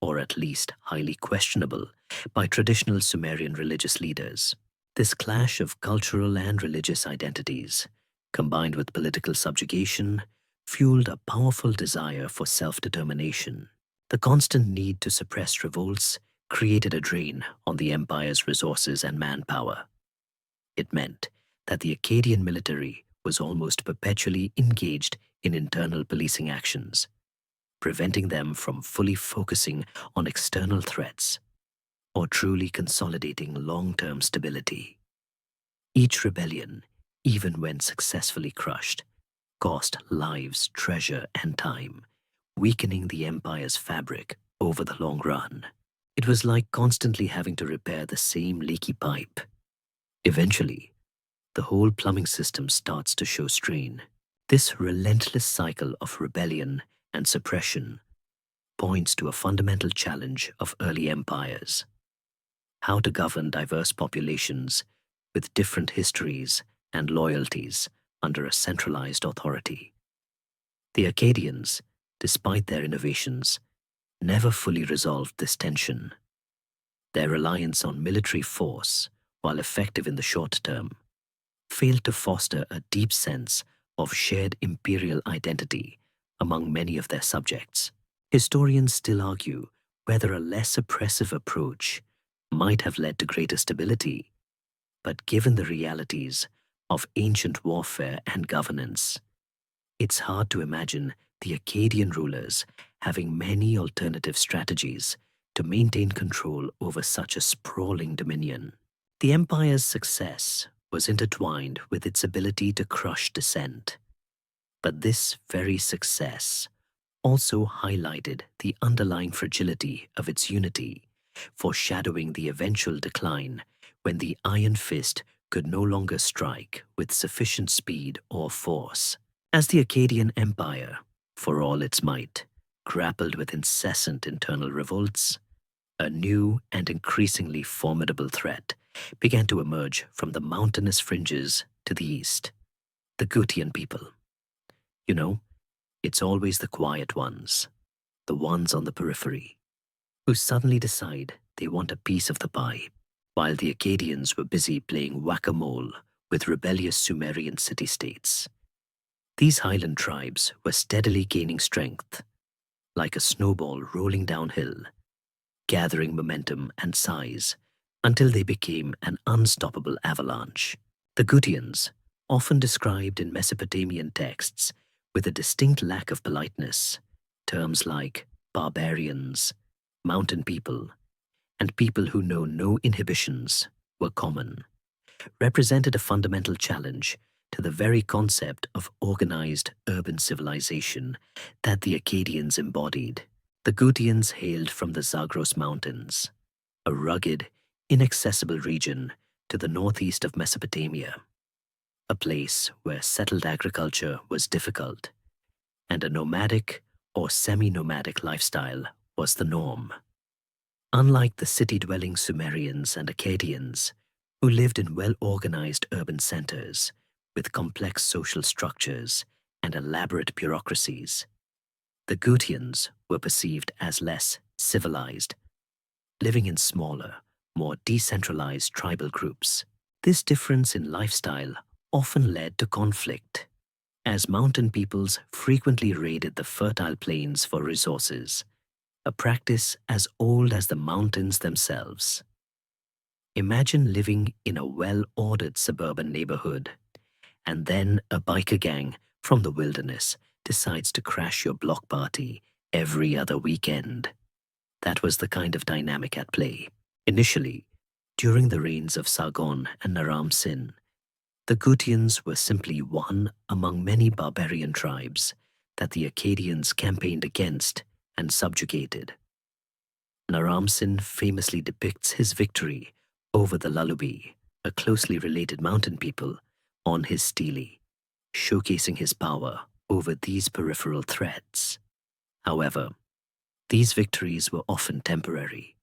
or at least highly questionable, by traditional Sumerian religious leaders. This clash of cultural and religious identities, combined with political subjugation, fueled a powerful desire for self-determination. The constant need to suppress revolts created a drain on the empire's resources and manpower. It meant that the Akkadian military was almost perpetually engaged in internal policing actions, preventing them from fully focusing on external threats or truly consolidating long-term stability. Each rebellion, even when successfully crushed, cost lives, treasure, and time, weakening the empire's fabric over the long run. It was like constantly having to repair the same leaky pipe. Eventually, the whole plumbing system starts to show strain. This relentless cycle of rebellion and suppression points to a fundamental challenge of early empires: how to govern diverse populations with different histories and loyalties under a centralized authority. The Akkadians, despite their innovations, never fully resolved this tension. Their reliance on military force, while effective in the short term, failed to foster a deep sense of shared imperial identity among many of their subjects. Historians still argue whether a less oppressive approach might have led to greater stability, but given the realities of ancient warfare and governance, it's hard to imagine the Akkadian rulers having many alternative strategies to maintain control over such a sprawling dominion. The empire's success was intertwined with its ability to crush dissent. But this very success also highlighted the underlying fragility of its unity, foreshadowing the eventual decline when the iron fist could no longer strike with sufficient speed or force. As the Akkadian Empire, for all its might, grappled with incessant internal revolts, a new and increasingly formidable threat began to emerge from the mountainous fringes to the east: the Gutian people. You know, it's always the quiet ones, the ones on the periphery, who suddenly decide they want a piece of the pie. While the Akkadians were busy playing whack-a-mole with rebellious Sumerian city-states, these highland tribes were steadily gaining strength, like a snowball rolling downhill, gathering momentum and size until they became an unstoppable avalanche. The Gutians, often described in Mesopotamian texts with a distinct lack of politeness, terms like barbarians, mountain people, and people who know no inhibitions were common, represented a fundamental challenge to the very concept of organized urban civilization that the Akkadians embodied. The Gutians hailed from the Zagros Mountains, a rugged, inaccessible region to the northeast of Mesopotamia, a place where settled agriculture was difficult, and a nomadic or semi-nomadic lifestyle was the norm. Unlike the city-dwelling Sumerians and Akkadians, who lived in well-organized urban centers with complex social structures and elaborate bureaucracies, the Gutians were perceived as less civilized, living in smaller, more decentralized tribal groups. This difference in lifestyle often led to conflict, as mountain peoples frequently raided the fertile plains for resources, a practice as old as the mountains themselves. Imagine living in a well-ordered suburban neighborhood, and then a biker gang from the wilderness decides to crash your block party every other weekend. That was the kind of dynamic at play. Initially, during the reigns of Sargon and Naram-Sin, the Gutians were simply one among many barbarian tribes that the Akkadians campaigned against and subjugated. Naram-Sin famously depicts his victory over the Lulubi, a closely related mountain people, on his stele, showcasing his power over these peripheral threats. However, these victories were often temporary.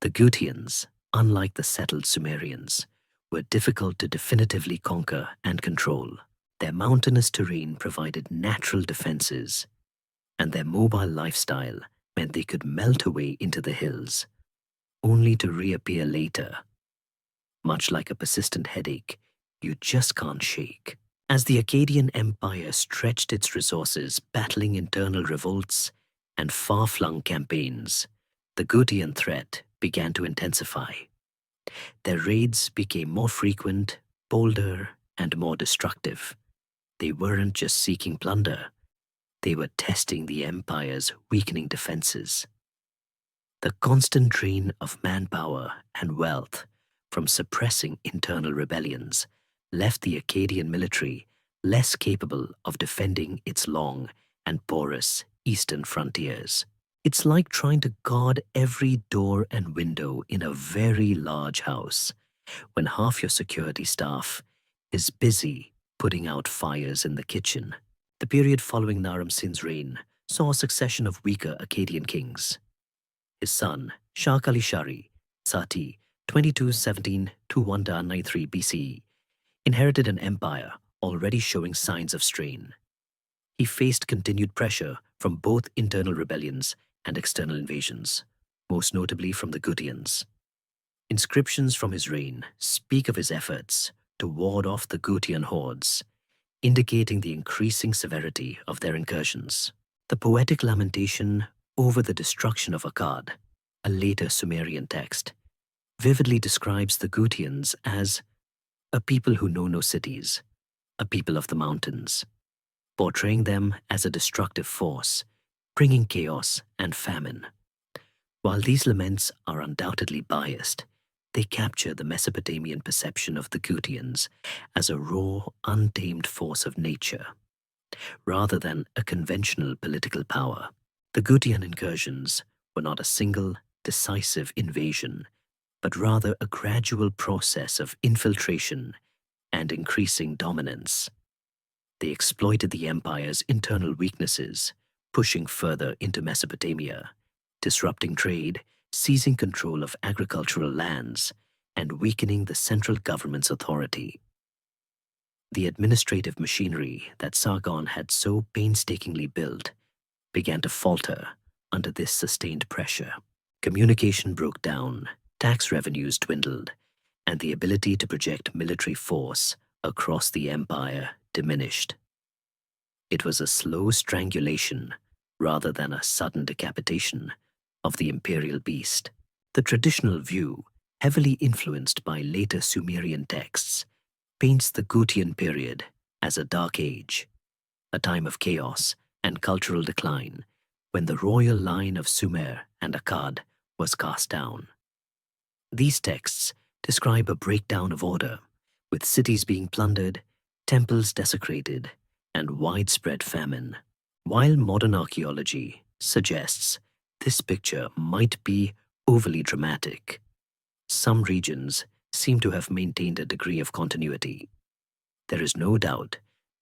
The Gutians, unlike the settled Sumerians, were difficult to definitively conquer and control. Their mountainous terrain provided natural defenses, and their mobile lifestyle meant they could melt away into the hills, only to reappear later, much like a persistent headache you just can't shake. As the Akkadian Empire stretched its resources battling internal revolts and far-flung campaigns, the Gutian threat began to intensify. Their raids became more frequent, bolder, and more destructive. They weren't just seeking plunder, they were testing the empire's weakening defenses. The constant drain of manpower and wealth from suppressing internal rebellions left the Akkadian military less capable of defending its long and porous eastern frontiers. It's like trying to guard every door and window in a very large house when half your security staff is busy putting out fires in the kitchen. The period following Naram-Sin's reign saw a succession of weaker Akkadian kings. His son, Shar-Kali-Shari, Sati, 2217 to 1993 BCE, inherited an empire already showing signs of strain. He faced continued pressure from both internal rebellions and external invasions, most notably from the Gutians. Inscriptions from his reign speak of his efforts to ward off the Gutian hordes, indicating the increasing severity of their incursions. The poetic lamentation over the destruction of Akkad, a later Sumerian text, vividly describes the Gutians as a people who know no cities, a people of the mountains, portraying them as a destructive force, bringing chaos and famine. While these laments are undoubtedly biased, they capture the Mesopotamian perception of the Gutians as a raw, untamed force of nature, rather than a conventional political power. The Gutian incursions were not a single, decisive invasion, but rather a gradual process of infiltration and increasing dominance. They exploited the empire's internal weaknesses, pushing further into Mesopotamia, disrupting trade, seizing control of agricultural lands, and weakening the central government's authority. The administrative machinery that Sargon had so painstakingly built began to falter under this sustained pressure. Communication broke down, tax revenues dwindled, and the ability to project military force across the empire diminished. It was a slow strangulation, rather than a sudden decapitation, of the imperial beast. The traditional view, heavily influenced by later Sumerian texts, paints the Gutian period as a dark age, a time of chaos and cultural decline, when the royal line of Sumer and Akkad was cast down. These texts describe a breakdown of order, with cities being plundered, temples desecrated, and widespread famine. While modern archaeology suggests this picture might be overly dramatic, some regions seem to have maintained a degree of continuity. There is no doubt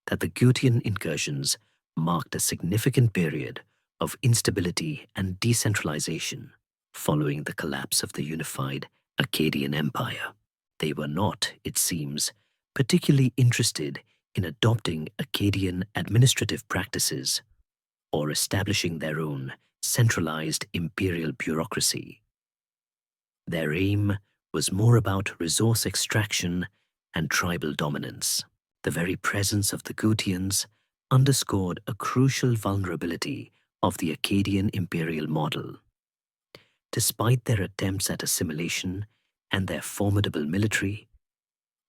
that the Gutian incursions marked a significant period of instability and decentralization, following the collapse of the unified Akkadian Empire. They were not, it seems, particularly interested in adopting Akkadian administrative practices or establishing their own centralized imperial bureaucracy. Their aim was more about resource extraction and tribal dominance. The very presence of the Gutians underscored a crucial vulnerability of the Akkadian imperial model. Despite their attempts at assimilation and their formidable military,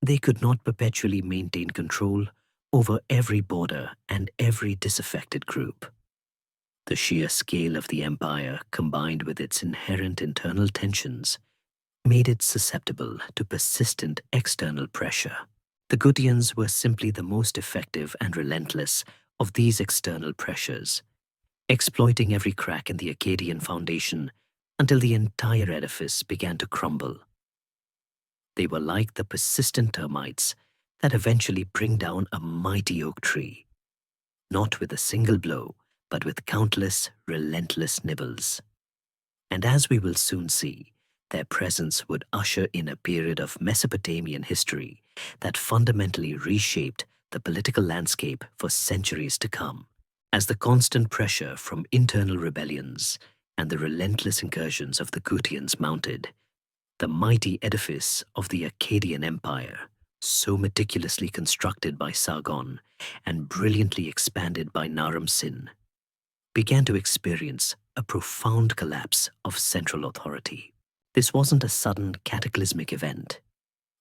they could not perpetually maintain control over every border and every disaffected group. The sheer scale of the empire, combined with its inherent internal tensions, made it susceptible to persistent external pressure. The Gutians were simply the most effective and relentless of these external pressures, exploiting every crack in the Akkadian foundation until the entire edifice began to crumble. They were like the persistent termites that eventually bring down a mighty oak tree, not with a single blow, but with countless relentless nibbles. And as we will soon see, their presence would usher in a period of Mesopotamian history that fundamentally reshaped the political landscape for centuries to come. As the constant pressure from internal rebellions and the relentless incursions of the Gutians mounted, the mighty edifice of the Akkadian Empire, so meticulously constructed by Sargon and brilliantly expanded by Naram-Sin, began to experience a profound collapse of central authority. This wasn't a sudden cataclysmic event,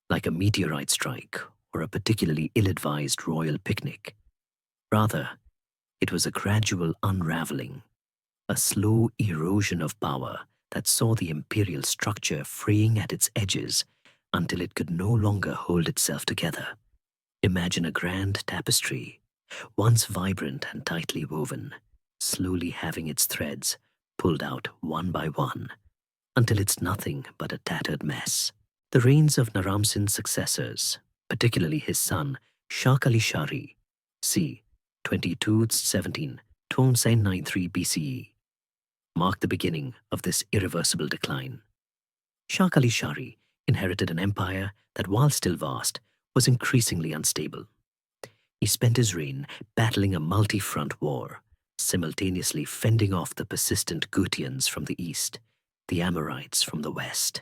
like a meteorite strike or a particularly ill-advised royal picnic. Rather, it was a gradual unraveling, a slow erosion of power that saw the imperial structure fraying at its edges until it could no longer hold itself together. Imagine a grand tapestry, once vibrant and tightly woven, slowly having its threads pulled out one by one until it's nothing but a tattered mess. The reigns of Naram-Sin's successors, particularly his son Shaka-li-Shari, c. 2217 1293 BCE, marked the beginning of this irreversible decline. Shaka-li-Shari inherited an empire that, while still vast, was increasingly unstable. He spent his reign battling a multi-front war, simultaneously fending off the persistent Gutians from the east, the Amorites from the west,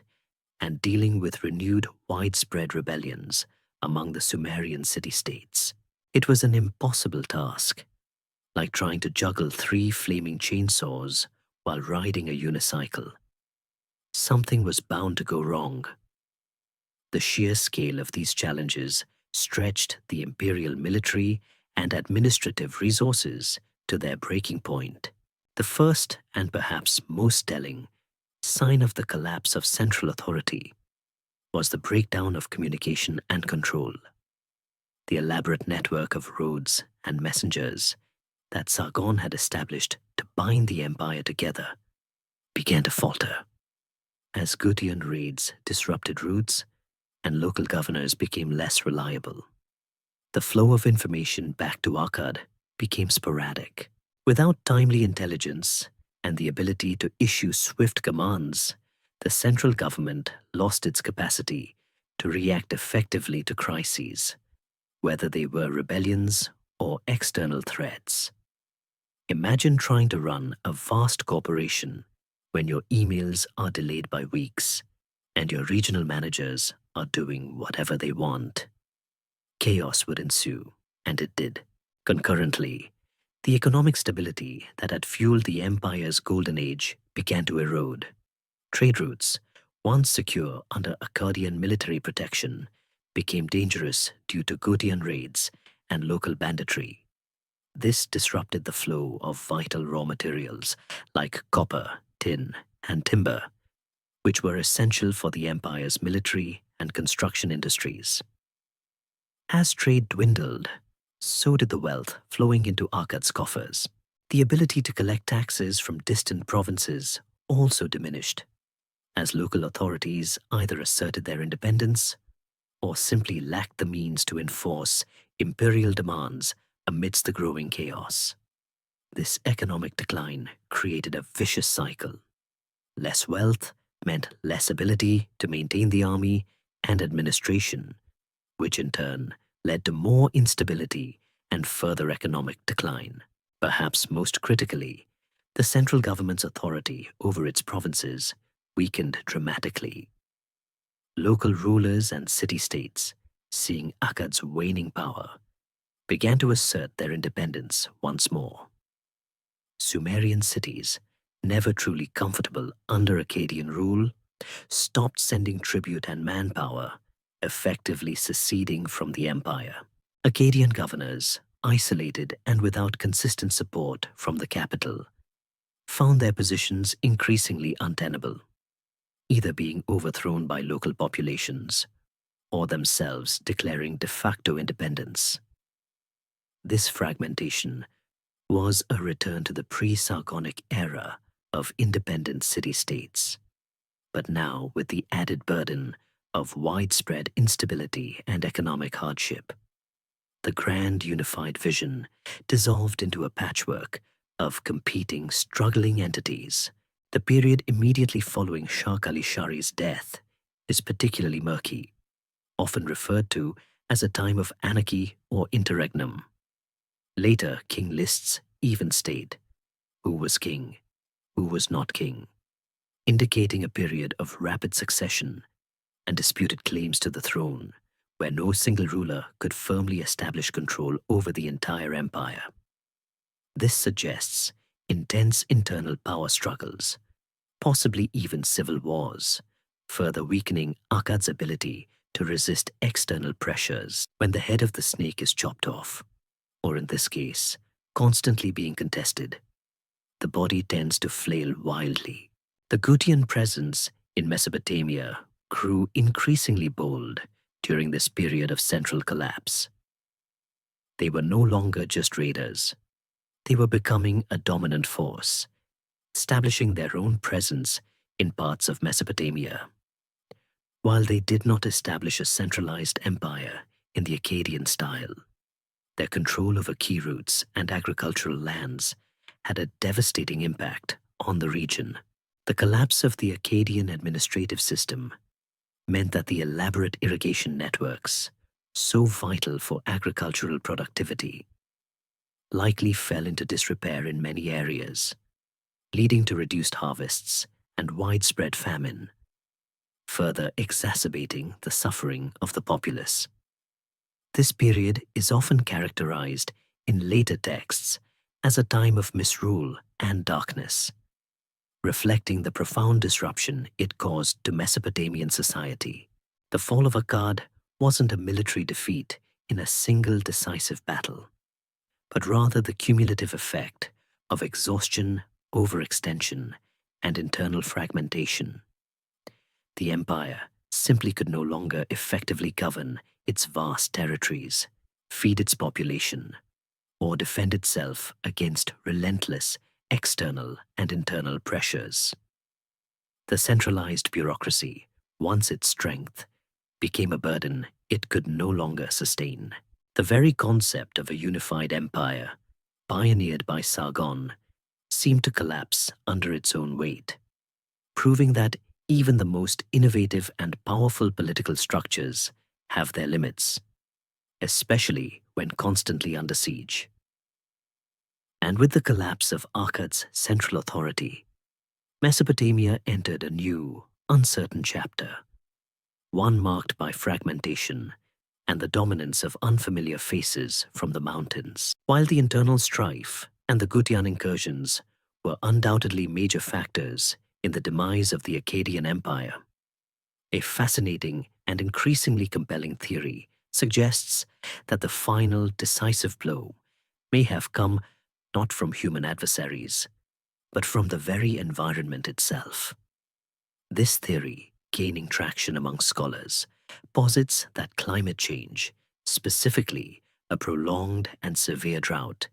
and dealing with renewed widespread rebellions among the Sumerian city-states. It was an impossible task, like trying to juggle 3 flaming chainsaws while riding a unicycle. Something was bound to go wrong. The sheer scale of these challenges stretched the imperial military and administrative resources to their breaking point. The first, and perhaps most telling, sign of the collapse of central authority was the breakdown of communication and control. The elaborate network of roads and messengers that Sargon had established to bind the empire together began to falter. As Gutian raids disrupted routes and local governors became less reliable, the flow of information back to Akkad became sporadic. Without timely intelligence and the ability to issue swift commands, the central government lost its capacity to react effectively to crises, whether they were rebellions or external threats. Imagine trying to run a vast corporation when your emails are delayed by weeks and your regional managers are doing whatever they want. Chaos would ensue, and it did. Concurrently, the economic stability that had fueled the empire's golden age began to erode. Trade routes, once secure under Akkadian military protection, became dangerous due to Gutian raids and local banditry. This disrupted the flow of vital raw materials like copper, tin, and timber, which were essential for the empire's military and construction industries. As trade dwindled, so did the wealth flowing into Akkad's coffers. The ability to collect taxes from distant provinces also diminished, as local authorities either asserted their independence or simply lacked the means to enforce imperial demands amidst the growing chaos. This economic decline created a vicious cycle. less wealth meant less ability to maintain the army and administration, which in turn led to more instability and further economic decline. Perhaps most critically, the central government's authority over its provinces weakened dramatically. Local rulers and city-states, seeing Akkad's waning power, began to assert their independence once more. Sumerian cities, never truly comfortable under Akkadian rule, stopped sending tribute and manpower, effectively seceding from the empire. Akkadian governors, isolated and without consistent support from the capital, found their positions increasingly untenable, either being overthrown by local populations or themselves declaring de facto independence. This fragmentation was a return to the pre-Sargonic era of independent city-states, but now with the added burden of widespread instability and economic hardship. The grand unified vision dissolved into a patchwork of competing, struggling entities. The period immediately following Shah Kali-Shari's death is particularly murky, often referred to as a time of anarchy or interregnum. Later king lists even state who was king, who was not king, indicating a period of rapid succession and disputed claims to the throne, where no single ruler could firmly establish control over the entire empire. This suggests intense internal power struggles, possibly even civil wars, further weakening Akkad's ability to resist external pressures. When the head of the snake is chopped off, or in this case, constantly being contested, the body tends to flail wildly. The Gutian presence in Mesopotamia grew increasingly bold during this period of central collapse. They were no longer just raiders. They were becoming a dominant force, establishing their own presence in parts of Mesopotamia. While they did not establish a centralized empire in the Akkadian style, their control over key routes and agricultural lands had a devastating impact on the region. The collapse of the Akkadian administrative system meant that the elaborate irrigation networks, so vital for agricultural productivity, likely fell into disrepair in many areas, leading to reduced harvests and widespread famine, further exacerbating the suffering of the populace. This period is often characterized in later texts as a time of misrule and darkness, reflecting the profound disruption it caused to Mesopotamian society. The fall of Akkad wasn't a military defeat in a single decisive battle, but rather the cumulative effect of exhaustion, overextension, and internal fragmentation. The empire simply could no longer effectively govern its vast territories, feed its population, or defend itself against relentless external and internal pressures. The centralized bureaucracy, once its strength, became a burden it could no longer sustain. The very concept of a unified empire, pioneered by Sargon, seemed to collapse under its own weight, proving that even the most innovative and powerful political structures have their limits, especially when constantly under siege. And with the collapse of Akkad's central authority, Mesopotamia entered a new, uncertain chapter, one marked by fragmentation and the dominance of unfamiliar faces from the mountains. While the internal strife and the Gutian incursions were undoubtedly major factors in the demise of the Akkadian Empire, a fascinating and increasingly compelling theory suggests that the final decisive blow may have come not from human adversaries, but from the very environment itself. This theory, gaining traction among scholars, posits that climate change, specifically a prolonged and severe drought,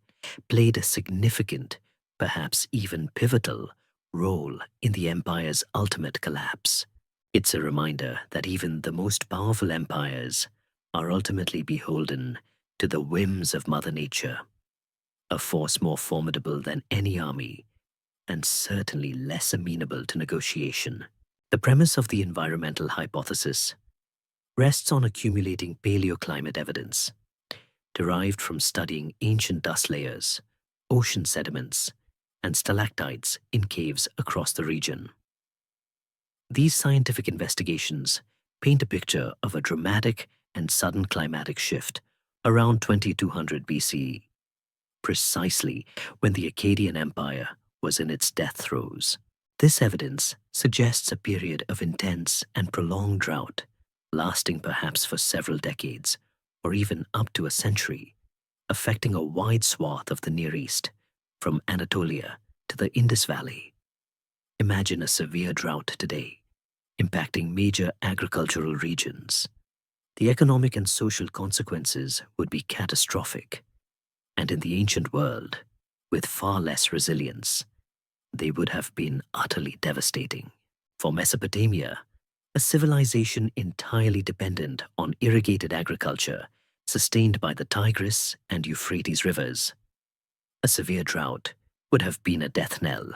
played a significant, perhaps even pivotal, role in the empire's ultimate collapse. It's a reminder that even the most powerful empires are ultimately beholden to the whims of Mother Nature, a force more formidable than any army and certainly less amenable to negotiation. The premise of the environmental hypothesis rests on accumulating paleoclimate evidence derived from studying ancient dust layers, ocean sediments, and stalactites in caves across the region. These scientific investigations paint a picture of a dramatic and sudden climatic shift around 2200 BCE, precisely when the Akkadian Empire was in its death throes. This evidence suggests a period of intense and prolonged drought, lasting perhaps for several decades, or even up to a century, affecting a wide swath of the Near East, from Anatolia to the Indus Valley. Imagine a severe drought today, impacting major agricultural regions. The economic and social consequences would be catastrophic, and in the ancient world, with far less resilience, they would have been utterly devastating. For Mesopotamia, a civilization entirely dependent on irrigated agriculture sustained by the Tigris and Euphrates rivers, a severe drought would have been a death knell.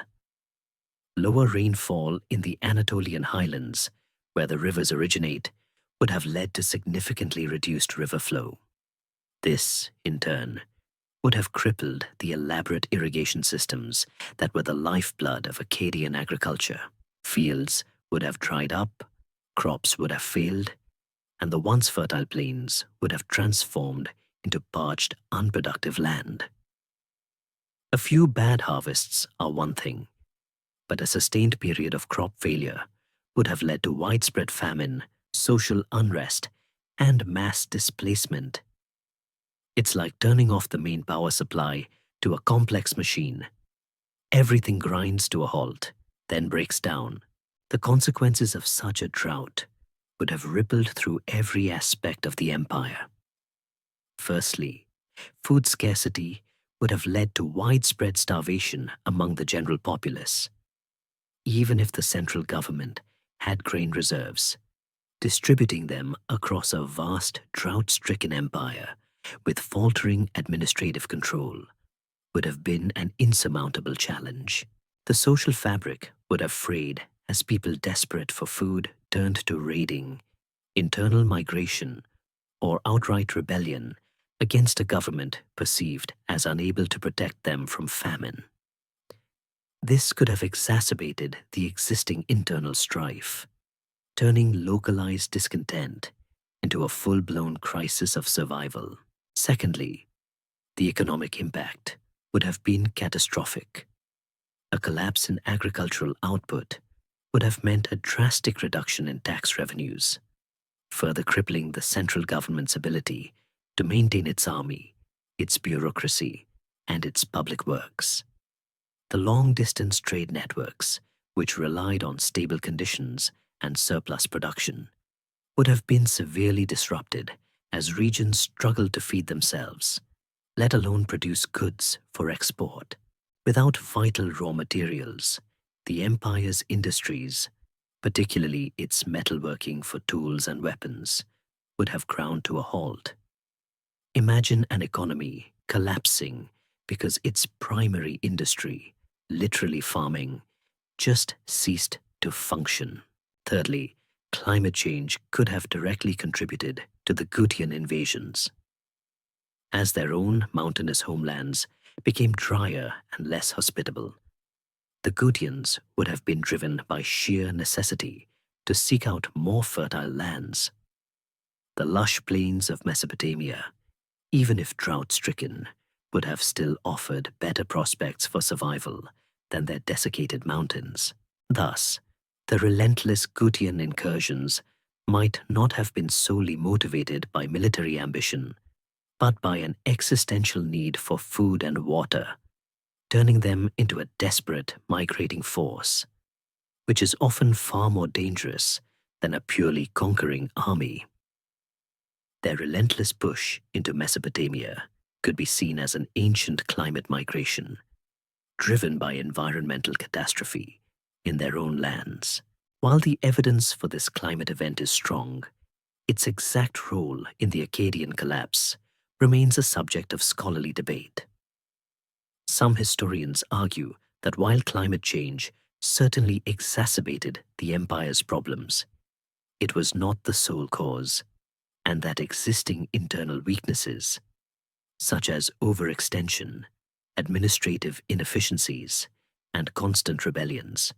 Lower rainfall in the Anatolian highlands, where the rivers originate, would have led to significantly reduced river flow. This, in turn, would have crippled the elaborate irrigation systems that were the lifeblood of Akkadian agriculture. Fields would have dried up, crops would have failed, and the once fertile plains would have transformed into parched, unproductive land. A few bad harvests are one thing, but a sustained period of crop failure would have led to widespread famine, social unrest, and mass displacement. It's like turning off the main power supply to a complex machine. Everything grinds to a halt, then breaks down. The consequences of such a drought would have rippled through every aspect of the empire. Firstly, food scarcity would have led to widespread starvation among the general populace. Even if the central government had grain reserves, distributing them across a vast, drought-stricken empire with faltering administrative control would have been an insurmountable challenge. The social fabric would have frayed as people desperate for food turned to raiding, internal migration, or outright rebellion against a government perceived as unable to protect them from famine. This could have exacerbated the existing internal strife, turning localized discontent into a full-blown crisis of survival. Secondly, the economic impact would have been catastrophic. A collapse in agricultural output would have meant a drastic reduction in tax revenues, further crippling the central government's ability to maintain its army, its bureaucracy, and its public works. The long-distance trade networks, which relied on stable conditions and surplus production, would have been severely disrupted as regions struggled to feed themselves, let alone produce goods for export. Without vital raw materials, the empire's industries, particularly its metalworking for tools and weapons, would have ground to a halt. Imagine an economy collapsing because its primary industry, literally farming, just ceased to function. Thirdly, climate change could have directly contributed to the Gutian invasions. As their own mountainous homelands became drier and less hospitable, the Gutians would have been driven by sheer necessity to seek out more fertile lands. The lush plains of Mesopotamia, even if drought-stricken, would have still offered better prospects for survival than their desiccated mountains. Thus, the relentless Gutian incursions might not have been solely motivated by military ambition, but by an existential need for food and water, turning them into a desperate migrating force, which is often far more dangerous than a purely conquering army. Their relentless push into Mesopotamia could be seen as an ancient climate migration, driven by environmental catastrophe in their own lands. While the evidence for this climate event is strong, its exact role in the Akkadian collapse remains a subject of scholarly debate. Some historians argue that while climate change certainly exacerbated the empire's problems, it was not the sole cause, and that existing internal weaknesses, such as overextension, administrative inefficiencies, and constant rebellions,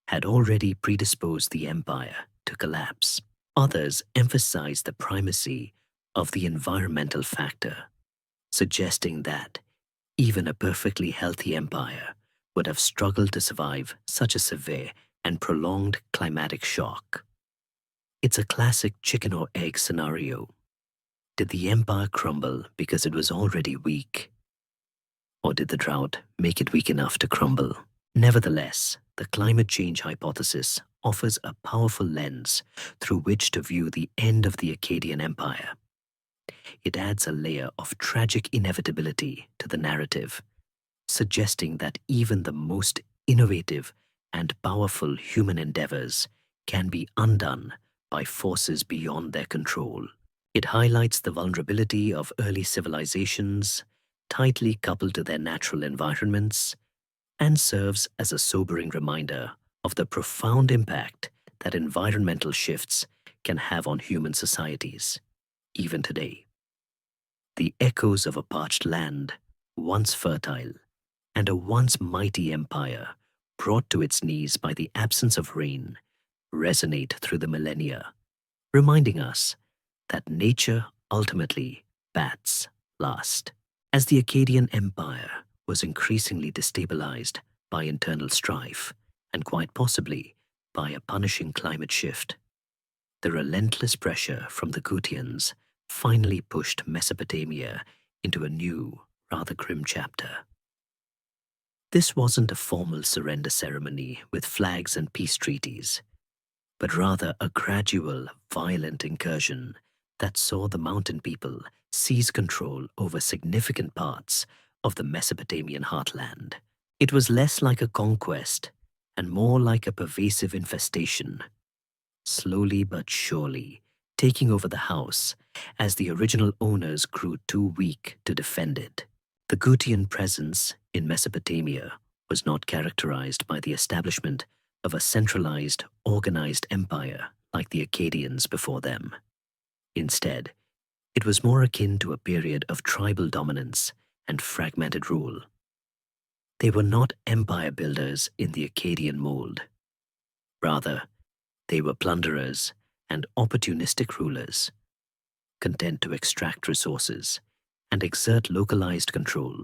had already predisposed the empire to collapse. Others emphasize the primacy of the environmental factor, suggesting that even a perfectly healthy empire would have struggled to survive such a severe and prolonged climatic shock. It's a classic chicken or egg scenario. Did the empire crumble because it was already weak? Or did the drought make it weak enough to crumble? Nevertheless, the climate change hypothesis offers a powerful lens through which to view the end of the Akkadian Empire. It adds a layer of tragic inevitability to the narrative, suggesting that even the most innovative and powerful human endeavors can be undone by forces beyond their control. It highlights the vulnerability of early civilizations, tightly coupled to their natural environments, and serves as a sobering reminder of the profound impact that environmental shifts can have on human societies, even today. The echoes of a parched land, once fertile, and a once mighty empire brought to its knees by the absence of rain, resonate through the millennia, reminding us that nature ultimately bats last. As the Akkadian Empire was increasingly destabilized by internal strife, and quite possibly by a punishing climate shift, the relentless pressure from the Gutians finally pushed Mesopotamia into a new, rather grim chapter. This wasn't a formal surrender ceremony with flags and peace treaties, but rather a gradual, violent incursion that saw the mountain people seize control over significant parts of the Mesopotamian heartland. It was less like a conquest and more like a pervasive infestation, slowly but surely taking over the house as the original owners grew too weak to defend it. The Gutian presence in Mesopotamia was not characterized by the establishment of a centralized, organized empire like the Akkadians before them. Instead, it was more akin to a period of tribal dominance and fragmented rule. They were not empire builders in the Akkadian mold. Rather, they were plunderers and opportunistic rulers, content to extract resources and exert localized control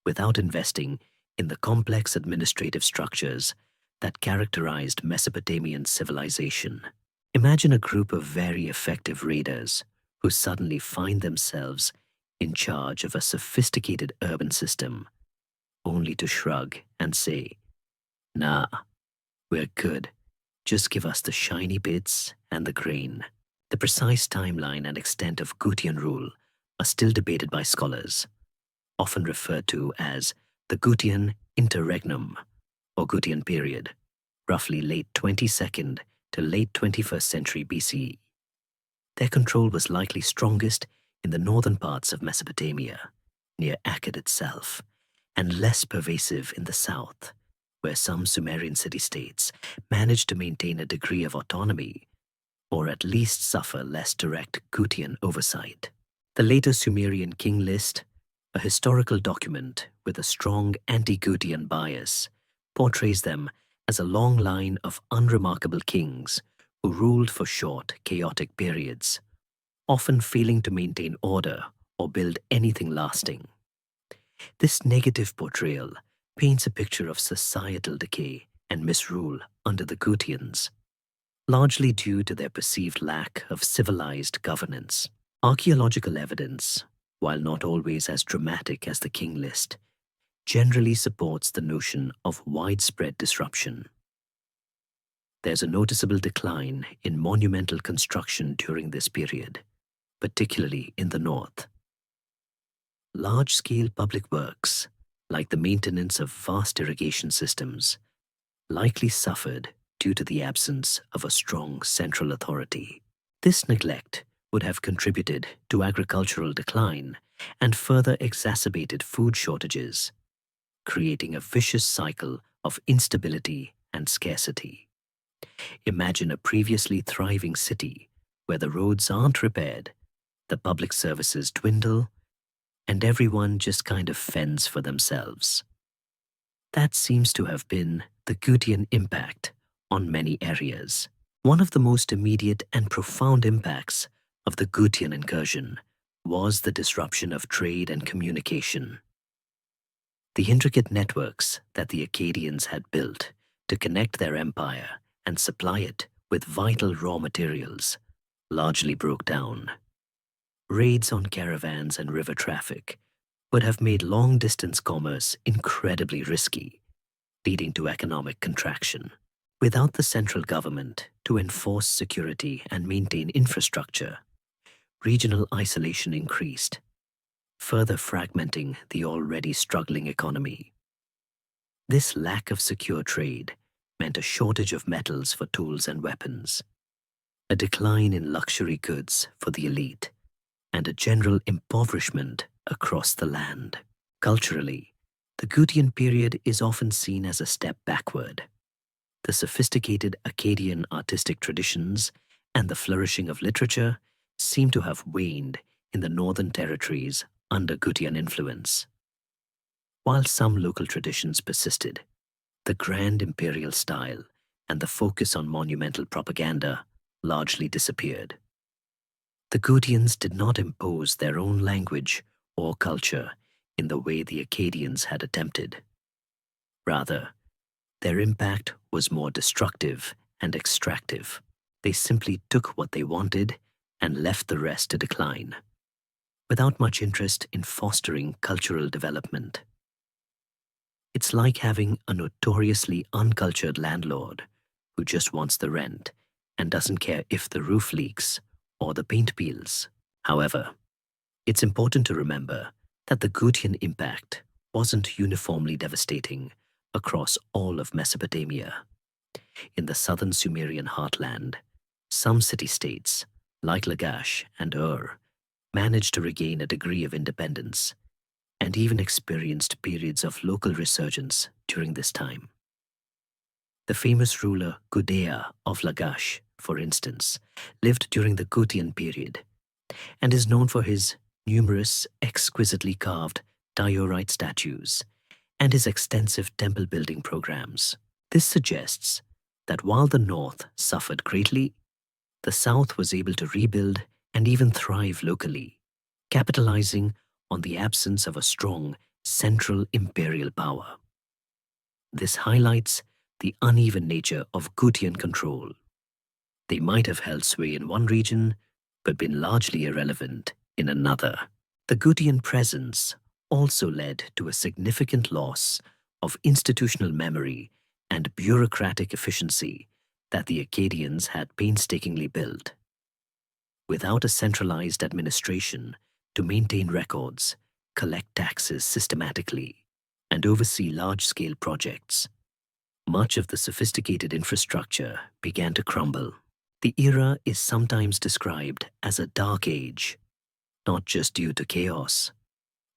without investing in the complex administrative structures that characterized Mesopotamian civilization. Imagine a group of very effective raiders who suddenly find themselves in charge of a sophisticated urban system, only to shrug and say, "Nah, we're good. Just give us the shiny bits and the grain." The precise timeline and extent of Gutian rule are still debated by scholars, often referred to as the Gutian interregnum or Gutian period, roughly late 22nd to late 21st century BCE. Their control was likely strongest in the northern parts of Mesopotamia, near Akkad itself, and less pervasive in the south, where some Sumerian city-states managed to maintain a degree of autonomy, or at least suffer less direct Gutian oversight. The later Sumerian king list, a historical document with a strong anti-Gutian bias, portrays them as a long line of unremarkable kings who ruled for short, chaotic periods, often failing to maintain order or build anything lasting. This negative portrayal paints a picture of societal decay and misrule under the Gutians, largely due to their perceived lack of civilized governance. Archaeological evidence, while not always as dramatic as the king list, generally supports the notion of widespread disruption. There's a noticeable decline in monumental construction during this period, particularly in the north. Large-scale public works, like the maintenance of vast irrigation systems, likely suffered due to the absence of a strong central authority. This neglect would have contributed to agricultural decline and further exacerbated food shortages, creating a vicious cycle of instability and scarcity. Imagine a previously thriving city where the roads aren't repaired, the public services dwindle, and everyone just kind of fends for themselves. That seems to have been the Gutian impact on many areas. One of the most immediate and profound impacts of the Gutian incursion was the disruption of trade and communication. The intricate networks that the Akkadians had built to connect their empire and supply it with vital raw materials largely broke down. Raids on caravans and river traffic would have made long-distance commerce incredibly risky, leading to economic contraction. Without the central government to enforce security and maintain infrastructure, regional isolation increased, further fragmenting the already struggling economy. This lack of secure trade meant a shortage of metals for tools and weapons, a decline in luxury goods for the elite, and a general impoverishment across the land. Culturally, the Gutian period is often seen as a step backward. The sophisticated Akkadian artistic traditions and the flourishing of literature seem to have waned in the northern territories under Gutian influence. While some local traditions persisted, the grand imperial style and the focus on monumental propaganda largely disappeared. The Gutians did not impose their own language or culture in the way the Akkadians had attempted. Rather, their impact was more destructive and extractive. They simply took what they wanted and left the rest to decline, without much interest in fostering cultural development. It's like having a notoriously uncultured landlord who just wants the rent and doesn't care if the roof leaks or the paint peels. However, it's important to remember that the Gutian impact wasn't uniformly devastating across all of Mesopotamia. In the southern Sumerian heartland, some city-states, like Lagash and Ur, managed to regain a degree of independence and even experienced periods of local resurgence during this time. The famous ruler Gudea of Lagash, for instance, lived during the Gutian period and is known for his numerous exquisitely carved diorite statues and his extensive temple-building programs. This suggests that while the north suffered greatly, the south was able to rebuild and even thrive locally, capitalizing on the absence of a strong central imperial power. This highlights the uneven nature of Gutian control. They might have held sway in one region, but been largely irrelevant in another. The Gutian presence also led to a significant loss of institutional memory and bureaucratic efficiency that the Akkadians had painstakingly built. Without a centralized administration to maintain records, collect taxes systematically, and oversee large-scale projects, much of the sophisticated infrastructure began to crumble. The era is sometimes described as a dark age, not just due to chaos,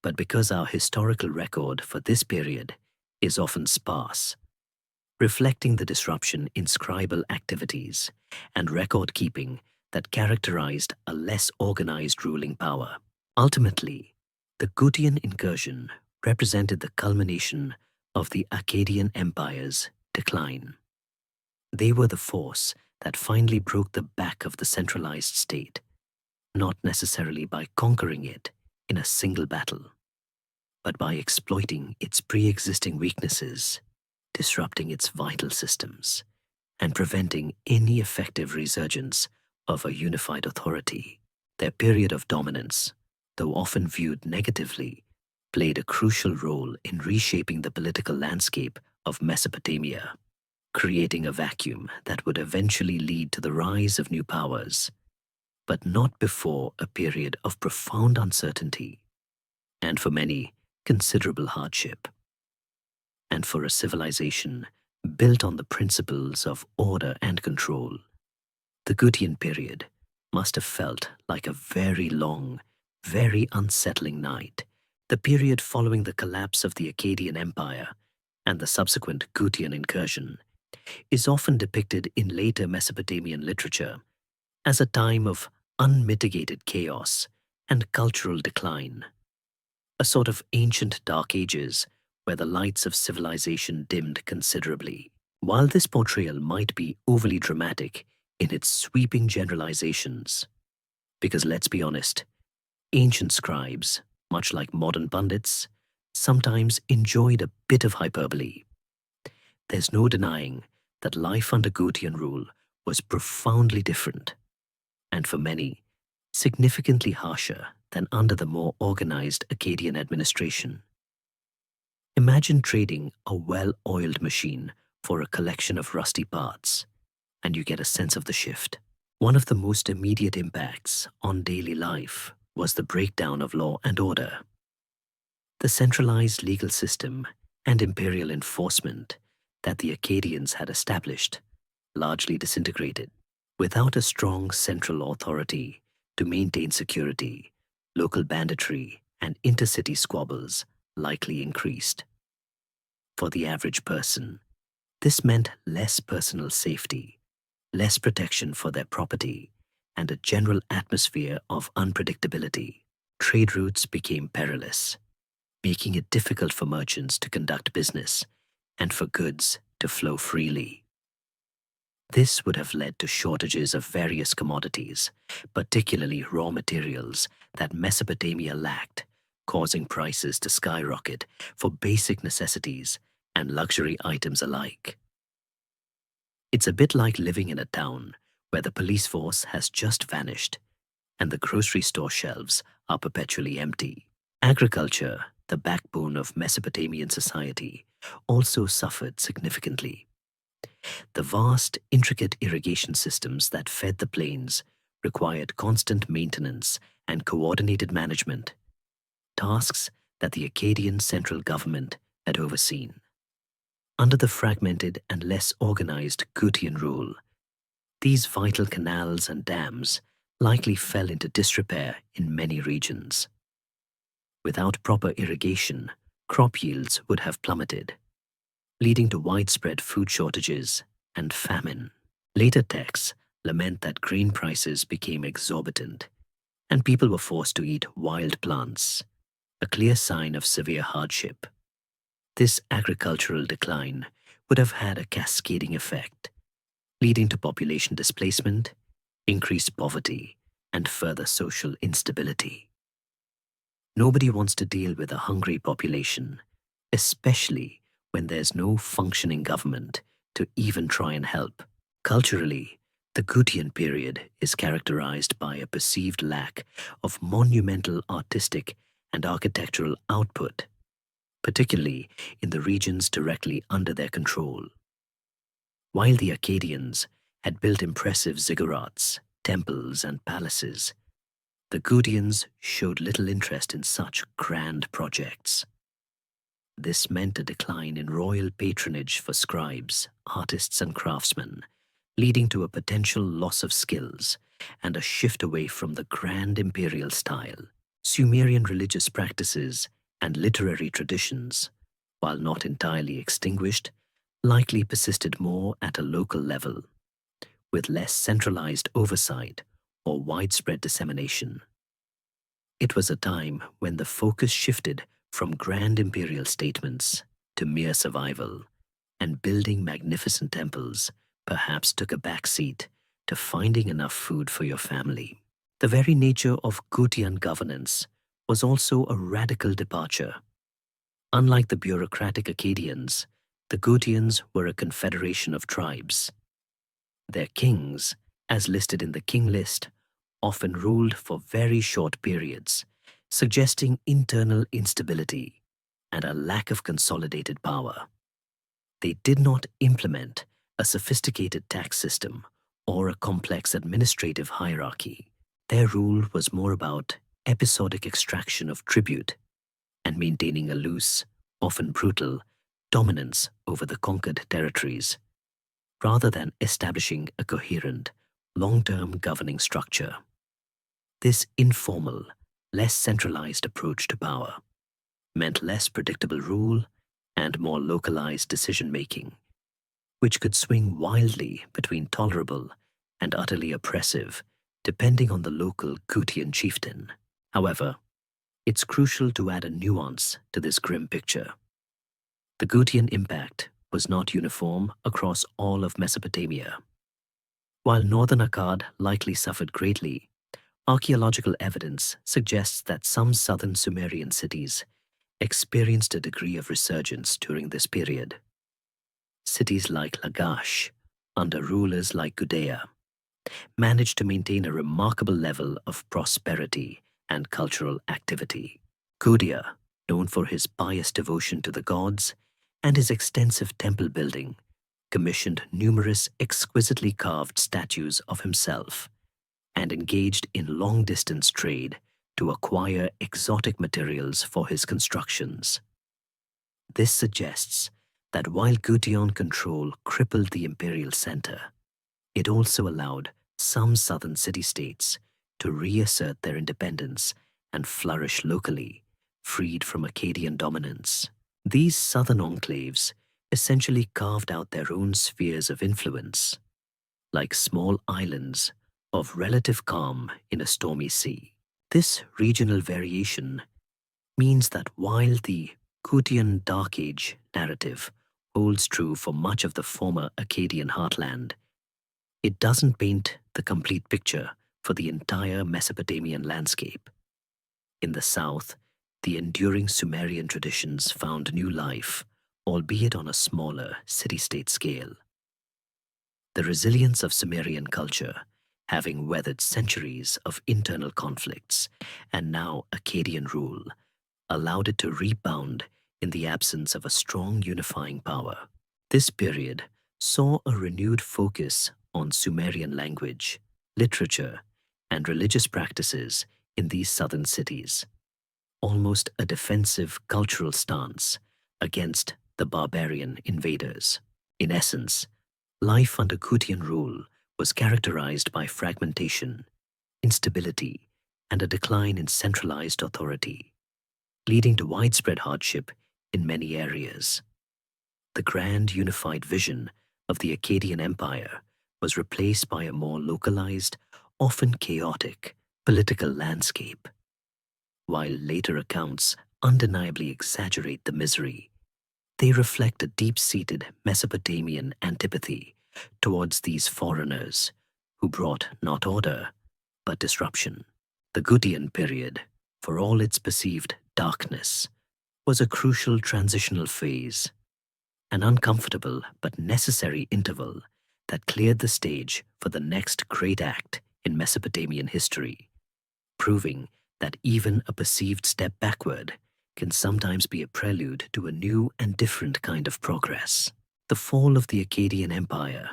but because our historical record for this period is often sparse, reflecting the disruption in scribal activities and record-keeping that characterized a less organized ruling power. Ultimately, the Gutian incursion represented the culmination of the Akkadian Empire's decline. They were the force that finally broke the back of the centralized state, not necessarily by conquering it in a single battle, but by exploiting its pre-existing weaknesses, disrupting its vital systems, and preventing any effective resurgence of a unified authority. Their period of dominance, though often viewed negatively, played a crucial role in reshaping the political landscape of Mesopotamia, creating a vacuum that would eventually lead to the rise of new powers, but not before a period of profound uncertainty, and for many, considerable hardship. And for a civilization built on the principles of order and control, the Gutian period must have felt like a very long, very unsettling night. The period following the collapse of the Akkadian Empire and the subsequent Gutian incursion, is often depicted in later Mesopotamian literature as a time of unmitigated chaos and cultural decline, a sort of ancient dark ages where the lights of civilization dimmed considerably. While this portrayal might be overly dramatic in its sweeping generalizations, because let's be honest, ancient scribes, much like modern pundits, sometimes enjoyed a bit of hyperbole. There's no denying that life under Gutian rule was profoundly different, and for many, significantly harsher than under the more organized Akkadian administration. Imagine trading a well-oiled machine for a collection of rusty parts, and you get a sense of the shift. One of the most immediate impacts on daily life was the breakdown of law and order. The centralized legal system and imperial enforcement that the Akkadians had established largely disintegrated. Without a strong central authority to maintain security, local banditry and intercity squabbles likely increased. For the average person, this meant less personal safety, less protection for their property, and a general atmosphere of unpredictability. Trade routes became perilous, making it difficult for merchants to conduct business and for goods to flow freely. This would have led to shortages of various commodities, particularly raw materials that Mesopotamia lacked, causing prices to skyrocket for basic necessities and luxury items alike. It's a bit like living in a town where the police force has just vanished and the grocery store shelves are perpetually empty. Agriculture, the backbone of Mesopotamian society, also suffered significantly. The vast, intricate irrigation systems that fed the plains required constant maintenance and coordinated management, tasks that the Akkadian central government had overseen. Under the fragmented and less organized Gutian rule, these vital canals and dams likely fell into disrepair in many regions. Without proper irrigation, crop yields would have plummeted, leading to widespread food shortages and famine. Later texts lament that grain prices became exorbitant, and people were forced to eat wild plants, a clear sign of severe hardship. This agricultural decline would have had a cascading effect, leading to population displacement, increased poverty, and further social instability. Nobody wants to deal with a hungry population, especially when there's no functioning government to even try and help. Culturally, the Gutian period is characterized by a perceived lack of monumental artistic and architectural output, particularly in the regions directly under their control. While the Akkadians had built impressive ziggurats, temples, and palaces, the Gutians showed little interest in such grand projects. This meant a decline in royal patronage for scribes, artists, and craftsmen, leading to a potential loss of skills and a shift away from the grand imperial style. Sumerian religious practices and literary traditions, while not entirely extinguished, likely persisted more at a local level, with less centralized oversight or widespread dissemination. It was a time when the focus shifted from grand imperial statements to mere survival, and building magnificent temples perhaps took a backseat to finding enough food for your family. The very nature of Gutian governance was also a radical departure. Unlike the bureaucratic Akkadians, the Gutians were a confederation of tribes. Their kings, as listed in the king list, often ruled for very short periods, suggesting internal instability and a lack of consolidated power. They did not implement a sophisticated tax system or a complex administrative hierarchy. Their rule was more about episodic extraction of tribute and maintaining a loose, often brutal, dominance over the conquered territories, rather than establishing a coherent, long-term governing structure. This informal, less centralized approach to power meant less predictable rule and more localized decision-making, which could swing wildly between tolerable and utterly oppressive, depending on the local Gutian chieftain. However, it's crucial to add a nuance to this grim picture. The Gutian impact was not uniform across all of Mesopotamia. While northern Akkad likely suffered greatly, archaeological evidence suggests that some southern Sumerian cities experienced a degree of resurgence during this period. Cities like Lagash, under rulers like Gudea, managed to maintain a remarkable level of prosperity and cultural activity. Gudea, known for his pious devotion to the gods and his extensive temple building, commissioned numerous exquisitely carved statues of himself and engaged in long-distance trade to acquire exotic materials for his constructions. This suggests that while Gutian control crippled the imperial center, it also allowed some southern city-states to reassert their independence and flourish locally, freed from Akkadian dominance. These southern enclaves essentially carved out their own spheres of influence, like small islands of relative calm in a stormy sea. This regional variation means that while the Gutian Dark Age narrative holds true for much of the former Akkadian heartland, it doesn't paint the complete picture for the entire Mesopotamian landscape. In the south, the enduring Sumerian traditions found new life, albeit on a smaller city-state scale. The resilience of Sumerian culture, having weathered centuries of internal conflicts and now Akkadian rule, allowed it to rebound in the absence of a strong unifying power. This period saw a renewed focus on Sumerian language, literature, and religious practices in these southern cities, almost a defensive cultural stance against the barbarian invaders. In essence, life under Gutian rule was characterized by fragmentation, instability, and a decline in centralized authority, leading to widespread hardship in many areas. The grand unified vision of the Akkadian Empire was replaced by a more localized, often chaotic, political landscape. While later accounts undeniably exaggerate the misery, they reflect a deep-seated Mesopotamian antipathy towards these foreigners who brought not order, but disruption. The Gutian period, for all its perceived darkness, was a crucial transitional phase, an uncomfortable but necessary interval that cleared the stage for the next great act in Mesopotamian history, proving that even a perceived step backward can sometimes be a prelude to a new and different kind of progress. The fall of the Akkadian Empire,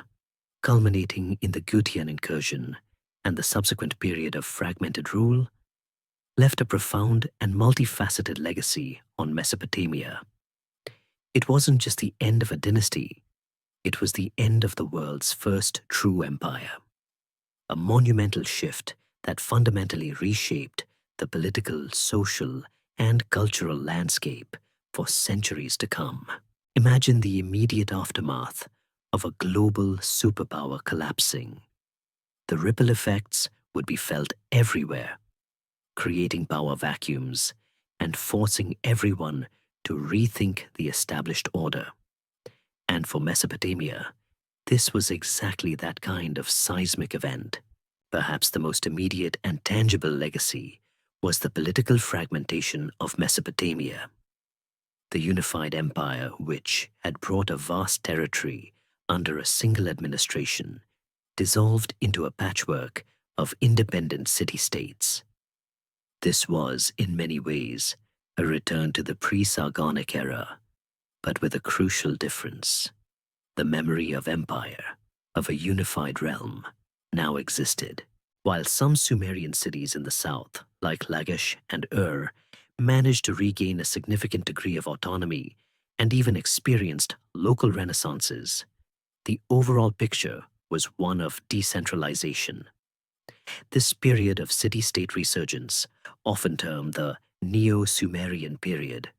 culminating in the Gutian incursion and the subsequent period of fragmented rule, left a profound and multifaceted legacy on Mesopotamia. It wasn't just the end of a dynasty, it was the end of the world's first true empire, a monumental shift that fundamentally reshaped the political, social, and cultural landscape for centuries to come. Imagine the immediate aftermath of a global superpower collapsing. The ripple effects would be felt everywhere, creating power vacuums and forcing everyone to rethink the established order. And for Mesopotamia, this was exactly that kind of seismic event. Perhaps the most immediate and tangible legacy was the political fragmentation of Mesopotamia. The unified empire, which had brought a vast territory under a single administration, dissolved into a patchwork of independent city-states. This was, in many ways, a return to the pre-Sargonic era, but with a crucial difference. The memory of empire, of a unified realm, now existed, while some Sumerian cities in the south, like Lagash and managed to regain a significant degree of autonomy and even experienced local renaissances. The overall picture was one of decentralization. This period of city-state resurgence, often termed the Neo-Sumerian period,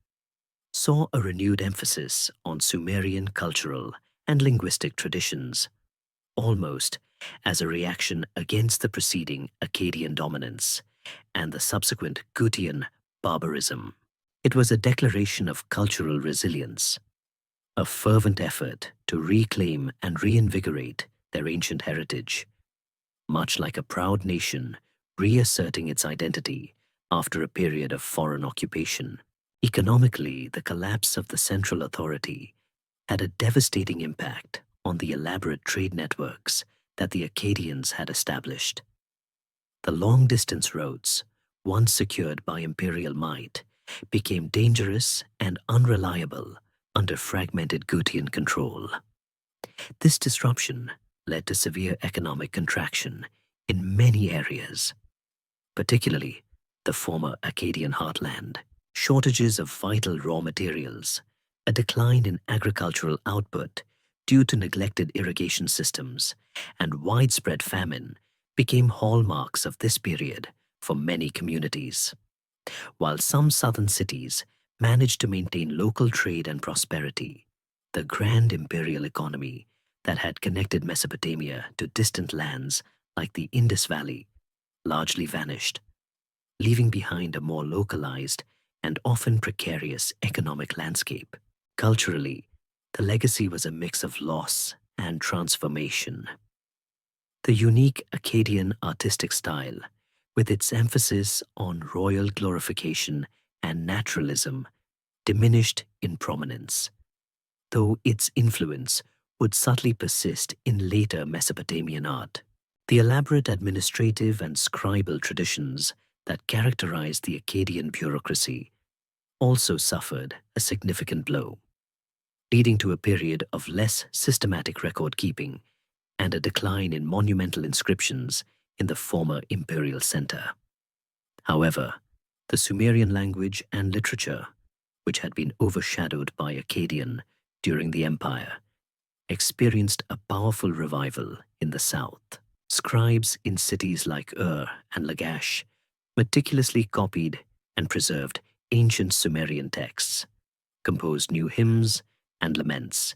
saw a renewed emphasis on Sumerian cultural and linguistic traditions, almost as a reaction against the preceding Akkadian dominance and the subsequent Gutian barbarism. It was a declaration of cultural resilience, a fervent effort to reclaim and reinvigorate their ancient heritage, much like a proud nation reasserting its identity after a period of foreign occupation. Economically, the collapse of the central authority had a devastating impact on the elaborate trade networks that the Akkadians had established. The long-distance roads, once secured by imperial might, became dangerous and unreliable under fragmented Gutian control. This disruption led to severe economic contraction in many areas, particularly the former Akkadian heartland. Shortages of vital raw materials, a decline in agricultural output due to neglected irrigation systems, and widespread famine became hallmarks of this period for many communities. While some southern cities managed to maintain local trade and prosperity, the grand imperial economy that had connected Mesopotamia to distant lands like the Indus Valley largely vanished, leaving behind a more localized and often precarious economic landscape. Culturally, the legacy was a mix of loss and transformation. The unique Akkadian artistic style, with its emphasis on royal glorification and naturalism, diminished in prominence, though its influence would subtly persist in later Mesopotamian art. The elaborate administrative and scribal traditions that characterized the Akkadian bureaucracy also suffered a significant blow, leading to a period of less systematic record-keeping and a decline in monumental inscriptions in the former imperial center. However, the Sumerian language and literature, which had been overshadowed by Akkadian during the empire, experienced a powerful revival in the south. Scribes in cities like and Lagash meticulously copied and preserved ancient Sumerian texts, composed new hymns and laments,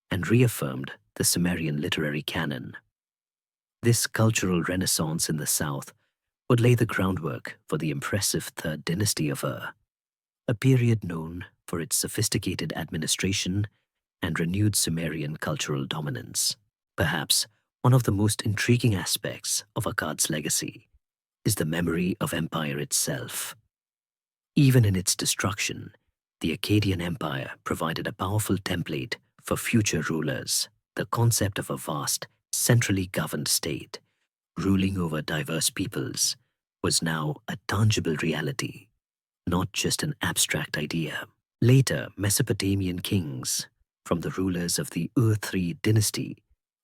and reaffirmed the Sumerian literary canon. This cultural renaissance in the south would lay the groundwork for the impressive Third Dynasty of a period known for its sophisticated administration and renewed Sumerian cultural dominance. Perhaps one of the most intriguing aspects of Akkad's legacy is the memory of empire itself. Even in its destruction, the Akkadian Empire provided a powerful template for future rulers. The concept of a vast, centrally governed state, ruling over diverse peoples, was now a tangible reality, not just an abstract idea. Later, Mesopotamian kings, from the rulers of the Ur-III dynasty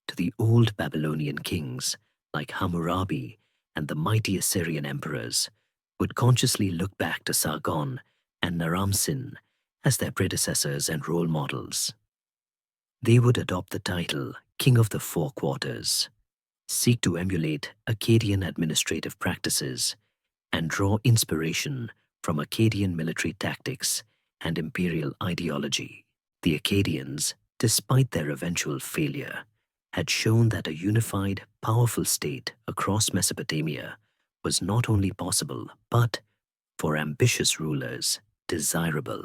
to the old Babylonian kings like Hammurabi and the mighty Assyrian emperors, would consciously look back to Sargon and Naram-Sin as their predecessors and role models. They would adopt the title King of the Four Quarters, seek to emulate Akkadian administrative practices, and draw inspiration from Akkadian military tactics and imperial ideology. The Akkadians, despite their eventual failure, had shown that a unified, powerful state across Mesopotamia was not only possible, but, for ambitious rulers, desirable.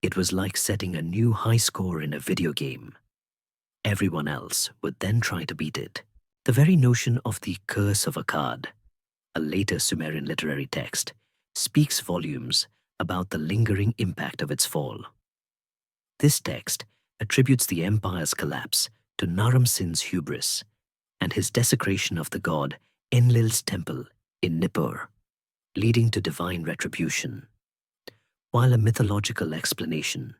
It was like setting a new high score in a video game. Everyone else would then try to beat it. The very notion of the Curse of Akkad, a later Sumerian literary text, speaks volumes about the lingering impact of its fall. This text attributes the empire's collapse to Naram-Sin's hubris and his desecration of the god Enlil's temple in Nippur, leading to divine retribution. While a mythological explanation,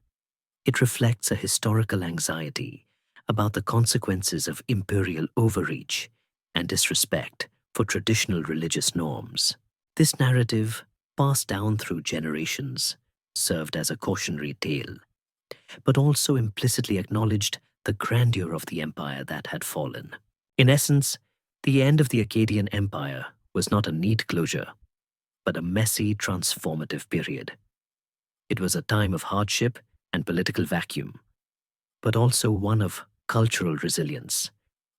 it reflects a historical anxiety about the consequences of imperial overreach and disrespect for traditional religious norms. This narrative, passed down through generations, served as a cautionary tale, but also implicitly acknowledged the grandeur of the empire that had fallen. In essence, the end of the Akkadian Empire was not a neat closure, but a messy, transformative period. It was a time of hardship and political vacuum, but also one of cultural resilience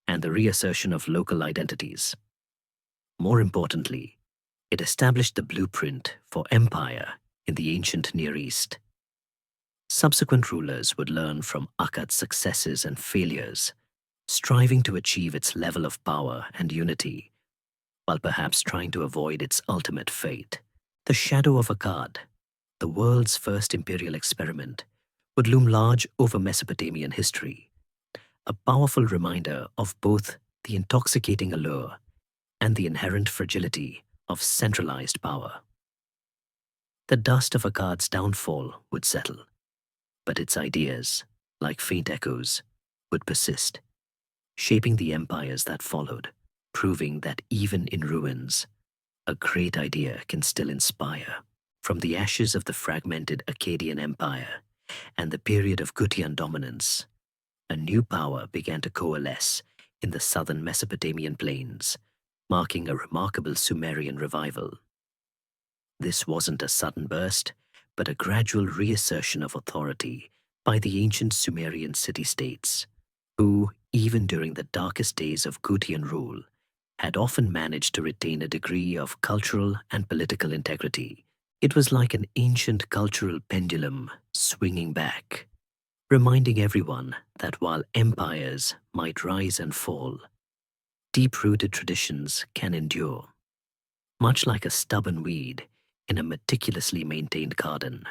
and the reassertion of local identities. More importantly, it established the blueprint for empire in the ancient Near East. Subsequent rulers would learn from Akkad's successes and failures, striving to achieve its level of power and unity, while perhaps trying to avoid its ultimate fate. The shadow of Akkad, the world's first imperial experiment, would loom large over Mesopotamian history, a powerful reminder of both the intoxicating allure and the inherent fragility of centralized power. The dust of Akkad's downfall would settle, but its ideas, like faint echoes, would persist, shaping the empires that followed, proving that even in ruins, a great idea can still inspire. From the ashes of the fragmented Akkadian Empire and the period of Gutian dominance, a new power began to coalesce in the southern Mesopotamian plains, marking a remarkable Sumerian revival. This wasn't a sudden burst, but a gradual reassertion of authority by the ancient Sumerian city-states, who, even during the darkest days of Gutian rule, had often managed to retain a degree of cultural and political integrity. It was like an ancient cultural pendulum swinging back, reminding everyone that while empires might rise and fall, deep-rooted traditions can endure. Much like a stubborn weed in a meticulously maintained garden,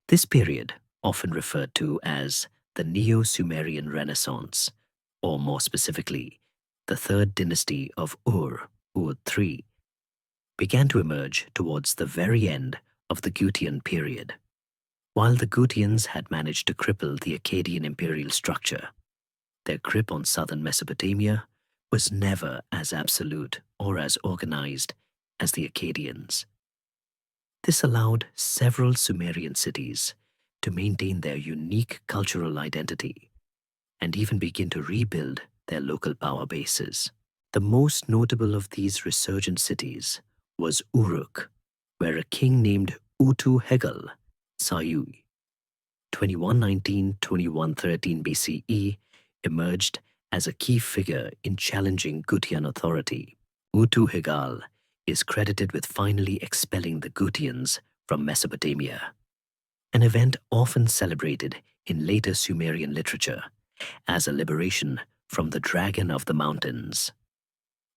this period, often referred to as the Neo-Sumerian Renaissance, or more specifically, the third dynasty of Ur III, began to emerge towards the very end of the Gutian period. While the Gutians had managed to cripple the Akkadian imperial structure, their grip on southern Mesopotamia was never as absolute or as organized as the Akkadians. This allowed several Sumerian cities to maintain their unique cultural identity and even begin to rebuild their local power bases. The most notable of these resurgent cities was Uruk, where a king named Utu-Hegal Sayui, 2119-2113 BCE, emerged as a key figure in challenging Gutian authority. Utu-Hegal is credited with finally expelling the Gutians from Mesopotamia, an event often celebrated in later Sumerian literature as a liberation from the Dragon of the Mountains.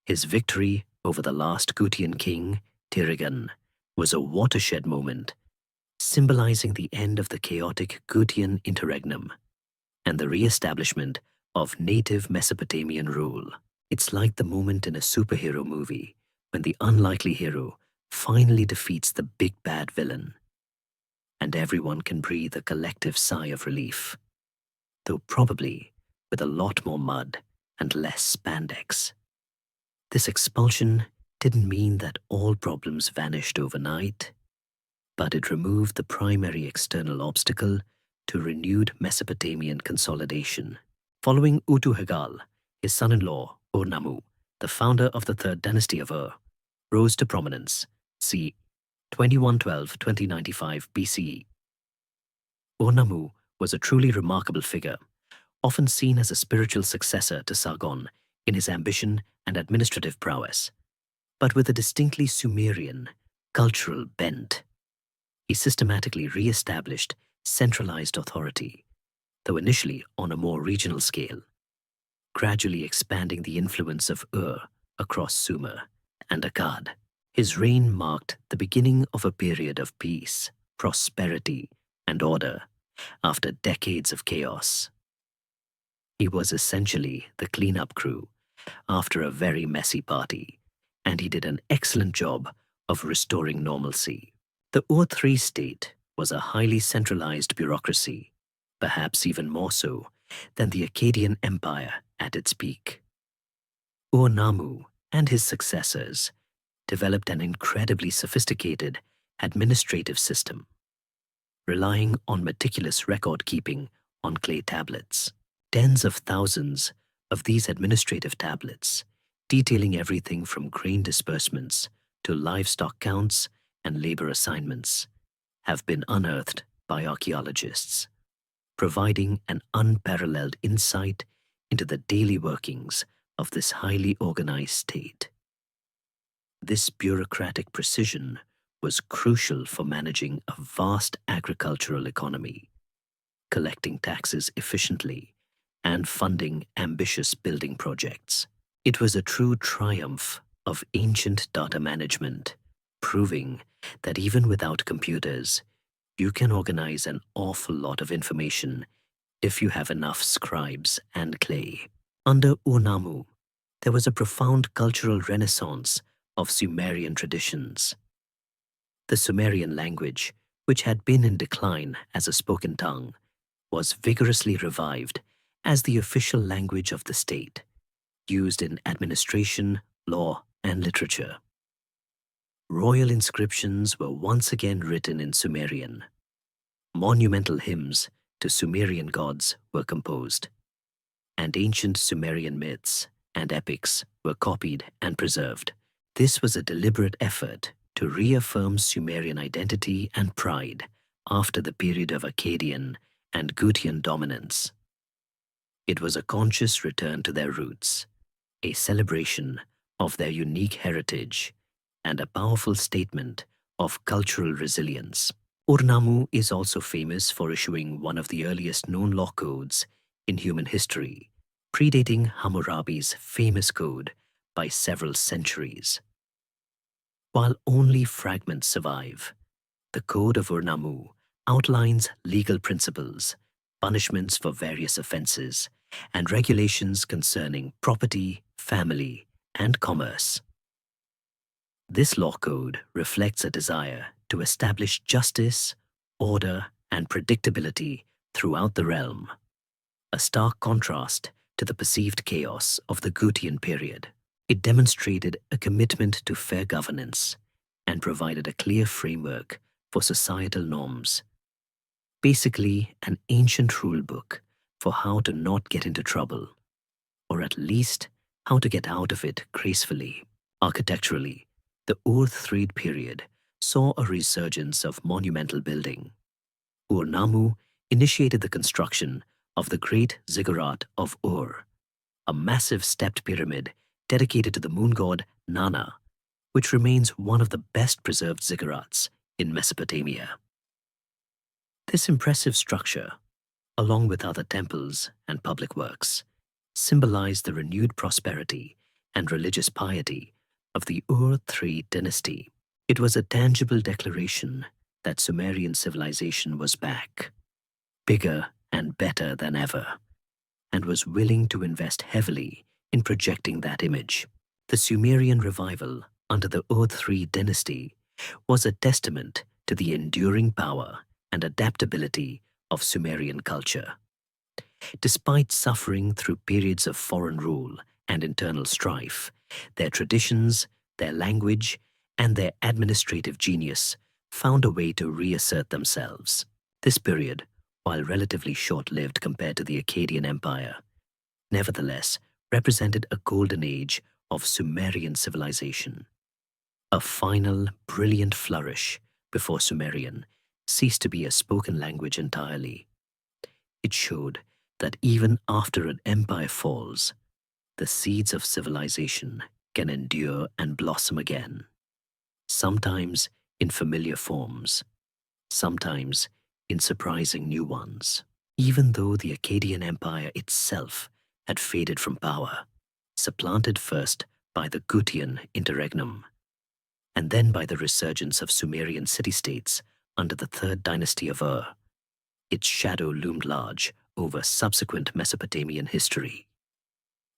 His victory over the last Gutian king, Tirigan, was a watershed moment, symbolizing the end of the chaotic Gutian interregnum and the re-establishment of native Mesopotamian rule. It's like the moment in a superhero movie when the unlikely hero finally defeats the big bad villain, and everyone can breathe a collective sigh of relief, though probably with a lot more mud and less spandex. This expulsion didn't mean that all problems vanished overnight, but it removed the primary external obstacle to renewed Mesopotamian consolidation. Following Utu-Hegal, his son-in-law, Ur-Nammu, the founder of the third dynasty of Ur, rose to prominence, c. 2112-2095 BCE. Ur-Nammu was a truly remarkable figure, often seen as a spiritual successor to Sargon in his ambition and administrative prowess, but with a distinctly Sumerian, cultural bent. He systematically re-established centralized authority, though initially on a more regional scale, gradually expanding the influence of Ur across Sumer and Akkad. His reign marked the beginning of a period of peace, prosperity, and order after decades of chaos. He was essentially the cleanup crew after a very messy party, and he did an excellent job of restoring normalcy. The Ur III state was a highly centralized bureaucracy, perhaps even more so than the Akkadian Empire at its peak. Ur-Nammu and his successors developed an incredibly sophisticated administrative system, relying on meticulous record-keeping on clay tablets. Tens of thousands of these administrative tablets, detailing everything from grain disbursements to livestock counts and labor assignments, have been unearthed by archaeologists, providing an unparalleled insight into the daily workings of this highly organized state. This bureaucratic precision was crucial for managing a vast agricultural economy, collecting taxes efficiently, and funding ambitious building projects. It was a true triumph of ancient data management, proving that even without computers, you can organize an awful lot of information if you have enough scribes and clay. Under Urnamu, there was a profound cultural renaissance of Sumerian traditions. The Sumerian language, which had been in decline as a spoken tongue, was vigorously revived as the official language of the state, used in administration, law, and literature. Royal inscriptions were once again written in Sumerian. Monumental hymns to Sumerian gods were composed, and ancient Sumerian myths and epics were copied and preserved. This was a deliberate effort to reaffirm Sumerian identity and pride after the period of Akkadian and Gutian dominance. It was a conscious return to their roots, a celebration of their unique heritage, and a powerful statement of cultural resilience. Urnamu is also famous for issuing one of the earliest known law codes in human history, predating Hammurabi's famous code by several centuries. While only fragments survive, the Code of Urnamu outlines legal principles, punishments for various offenses, and regulations concerning property, family, and commerce. This law code reflects a desire to establish justice, order, and predictability throughout the realm, a stark contrast to the perceived chaos of the Gutian period. It demonstrated a commitment to fair governance and provided a clear framework for societal norms. Basically, an ancient rulebook for how to not get into trouble, or at least how to get out of it gracefully. Architecturally, the Ur-Threed period saw a resurgence of monumental building. Urnamu initiated the construction of the Great Ziggurat of Ur, a massive stepped pyramid dedicated to the moon god Nana, which remains one of the best preserved ziggurats in Mesopotamia. This impressive structure, along with other temples and public works, symbolized the renewed prosperity and religious piety of the Ur-Threed dynasty. It was a tangible declaration that Sumerian civilization was back, bigger and better than ever, and was willing to invest heavily in projecting that image. The Sumerian revival under the Ur-Threed dynasty was a testament to the enduring power and adaptability of Sumerian culture. Despite suffering through periods of foreign rule and internal strife, their traditions, their language, and their administrative genius found a way to reassert themselves. This period, while relatively short-lived compared to the Akkadian Empire, nevertheless represented a golden age of Sumerian civilization. A final, brilliant flourish before Sumerian ceased to be a spoken language entirely. It showed that even after an empire falls, the seeds of civilization can endure and blossom again, sometimes in familiar forms, sometimes in surprising new ones. Even though the Akkadian Empire itself had faded from power, supplanted first by the Gutian interregnum, and then by the resurgence of Sumerian city-states under the Third Dynasty of Ur, its shadow loomed large over subsequent Mesopotamian history.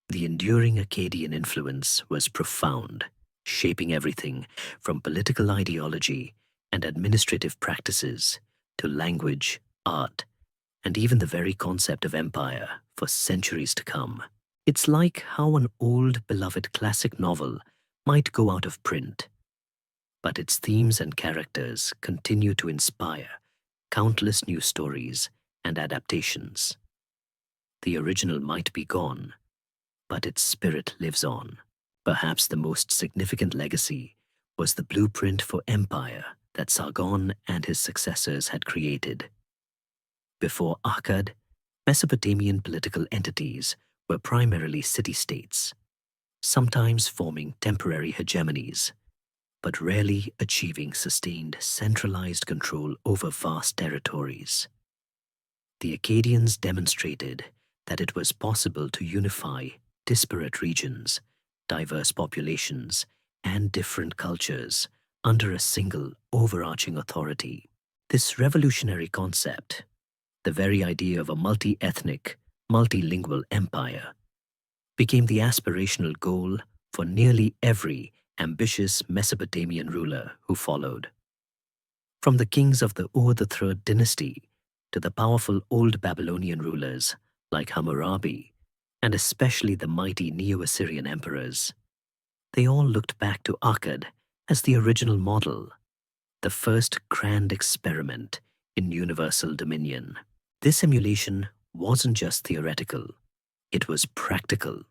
The enduring Akkadian influence was profound, shaping everything from political ideology and administrative practices to language, art, and even the very concept of empire for centuries to come. It's like how an old, beloved classic novel might go out of print, but its themes and characters continue to inspire countless new stories and adaptations. The original might be gone, but its spirit lives on. Perhaps the most significant legacy was the blueprint for empire that Sargon and his successors had created. Before Akkad, Mesopotamian political entities were primarily city-states, sometimes forming temporary hegemonies, but rarely achieving sustained centralized control over vast territories. The Akkadians demonstrated that it was possible to unify disparate regions, diverse populations, and different cultures under a single overarching authority. This revolutionary concept, the very idea of a multi-ethnic, multilingual empire, became the aspirational goal for nearly every ambitious Mesopotamian ruler who followed. From the kings of the Ur III dynasty to the powerful old Babylonian rulers like Hammurabi, and especially the mighty Neo-Assyrian emperors, they all looked back to Akkad as the original model, the first grand experiment in universal dominion. This emulation wasn't just theoretical, it was practical.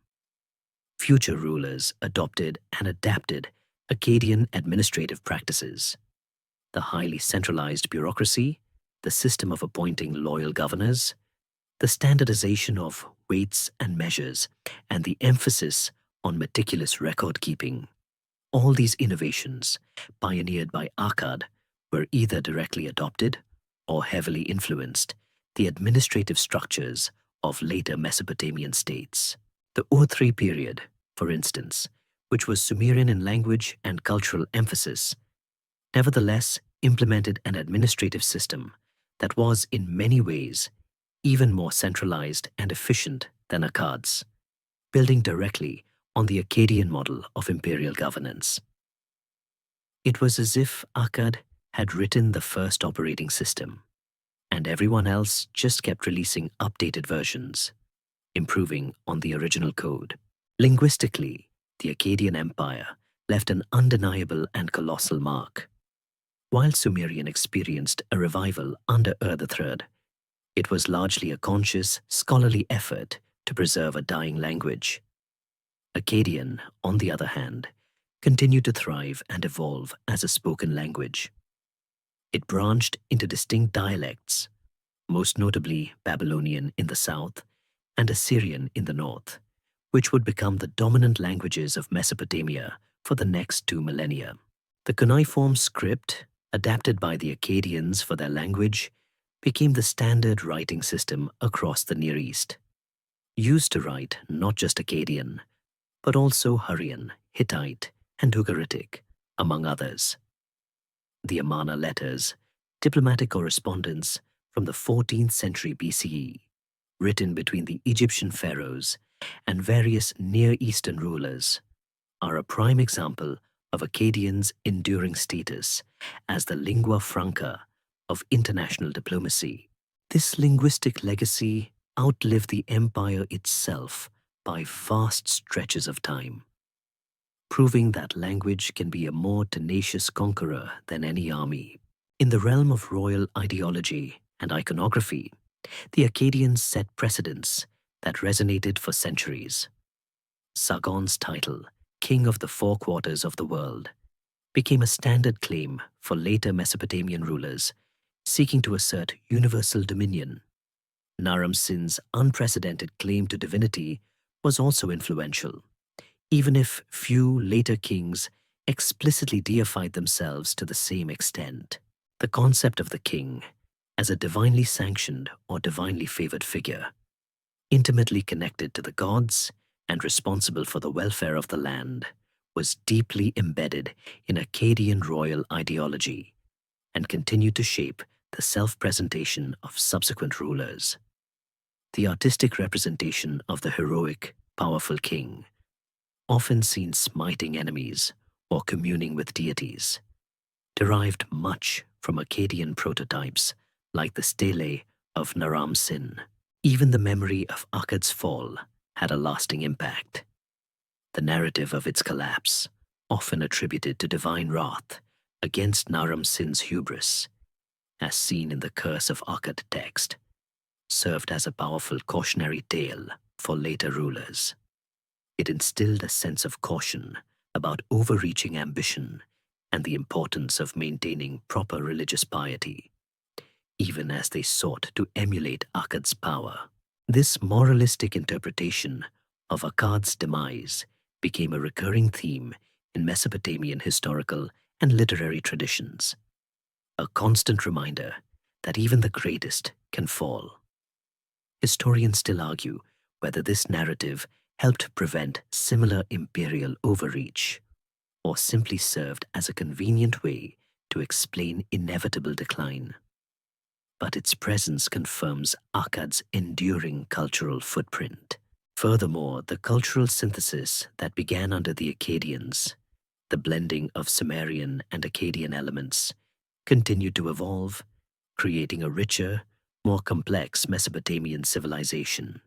Future rulers adopted and adapted Akkadian administrative practices. The highly centralized bureaucracy, the system of appointing loyal governors, the standardization of weights and measures, and the emphasis on meticulous record-keeping. All these innovations, pioneered by Akkad, were either directly adopted or heavily influenced the administrative structures of later Mesopotamian states. The Ur III period, for instance, which was Sumerian in language and cultural emphasis, nevertheless implemented an administrative system that was in many ways even more centralized and efficient than Akkad's, building directly on the Akkadian model of imperial governance. It was as if Akkad had written the first operating system, and everyone else just kept releasing updated versions, improving on the original code. Linguistically, the Akkadian Empire left an undeniable and colossal mark. While Sumerian experienced a revival under Ur III, it was largely a conscious, scholarly effort to preserve a dying language. Akkadian, on the other hand, continued to thrive and evolve as a spoken language. It branched into distinct dialects, most notably Babylonian in the south and Assyrian in the north, which would become the dominant languages of Mesopotamia for the next 2 millennia. The cuneiform script, adapted by the Akkadians for their language, became the standard writing system across the Near East, used to write not just Akkadian, but also Hurrian, Hittite, and Ugaritic, among others. The Amarna letters, diplomatic correspondence from the 14th century BCE, written between the Egyptian pharaohs and various Near Eastern rulers, are a prime example of Akkadian's enduring status as the lingua franca of international diplomacy. This linguistic legacy outlived the empire itself by vast stretches of time, proving that language can be a more tenacious conqueror than any army. In the realm of royal ideology and iconography, the Akkadians set precedents that resonated for centuries. Sargon's title, King of the Four Quarters of the World, became a standard claim for later Mesopotamian rulers seeking to assert universal dominion. Naram-Sin's unprecedented claim to divinity was also influential, even if few later kings explicitly deified themselves to the same extent. The concept of the king as a divinely sanctioned or divinely favored figure, intimately connected to the gods and responsible for the welfare of the land, was deeply embedded in Akkadian royal ideology and continued to shape the self-presentation of subsequent rulers. The artistic representation of the heroic, powerful king, often seen smiting enemies or communing with deities, derived much from Akkadian prototypes like the stele of Naram-Sin. Even the memory of Akkad's fall had a lasting impact. The narrative of its collapse, often attributed to divine wrath against Naram-Sin's hubris, as seen in the Curse of Akkad text, served as a powerful cautionary tale for later rulers. It instilled a sense of caution about overreaching ambition and the importance of maintaining proper religious piety. even as they sought to emulate Akkad's power. This moralistic interpretation of Akkad's demise became a recurring theme in Mesopotamian historical and literary traditions, a constant reminder that even the greatest can fall. Historians still argue whether this narrative helped prevent similar imperial overreach or simply served as a convenient way to explain inevitable decline. But its presence confirms Akkad's enduring cultural footprint. Furthermore, the cultural synthesis that began under the Akkadians, the blending of Sumerian and Akkadian elements, continued to evolve, creating a richer, more complex Mesopotamian civilization.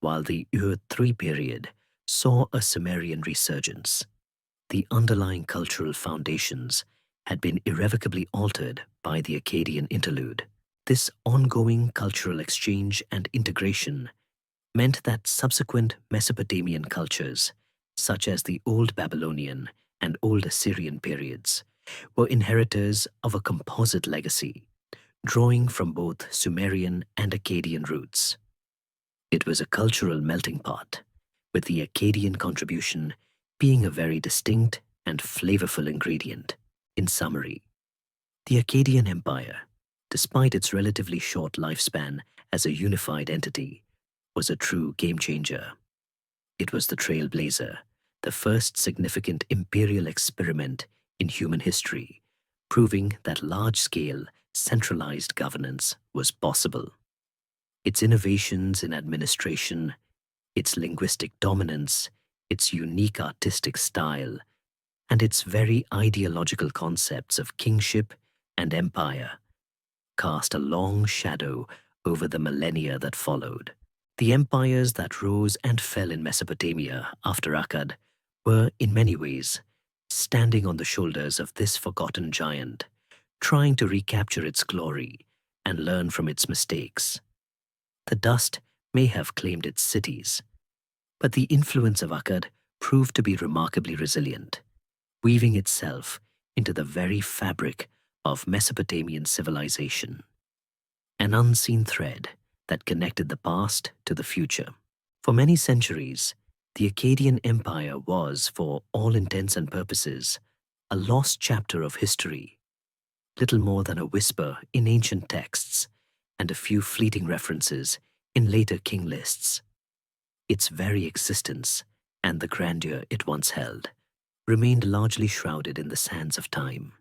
While the Ur-3 period saw a Sumerian resurgence, the underlying cultural foundations had been irrevocably altered by the Akkadian interlude. This ongoing cultural exchange and integration meant that subsequent Mesopotamian cultures, such as the Old Babylonian and Old Assyrian periods, were inheritors of a composite legacy, drawing from both Sumerian and Akkadian roots. It was a cultural melting pot, with the Akkadian contribution being a very distinct and flavorful ingredient. In summary, the Akkadian Empire, despite its relatively short lifespan as a unified entity, was a true game-changer. It was the trailblazer, the first significant imperial experiment in human history, proving that large-scale, centralized governance was possible. Its innovations in administration, its linguistic dominance, its unique artistic style, and its very ideological concepts of kingship and empire cast a long shadow over the millennia that followed. The empires that rose and fell in Mesopotamia after Akkad were, in many ways, standing on the shoulders of this forgotten giant, trying to recapture its glory and learn from its mistakes. The dust may have claimed its cities, but the influence of Akkad proved to be remarkably resilient, weaving itself into the very fabric of Mesopotamian civilization, an unseen thread that connected the past to the future. For many centuries, the Akkadian Empire was, for all intents and purposes, a lost chapter of history, little more than a whisper in ancient texts and a few fleeting references in later king lists. Its very existence and the grandeur it once held remained largely shrouded in the sands of time,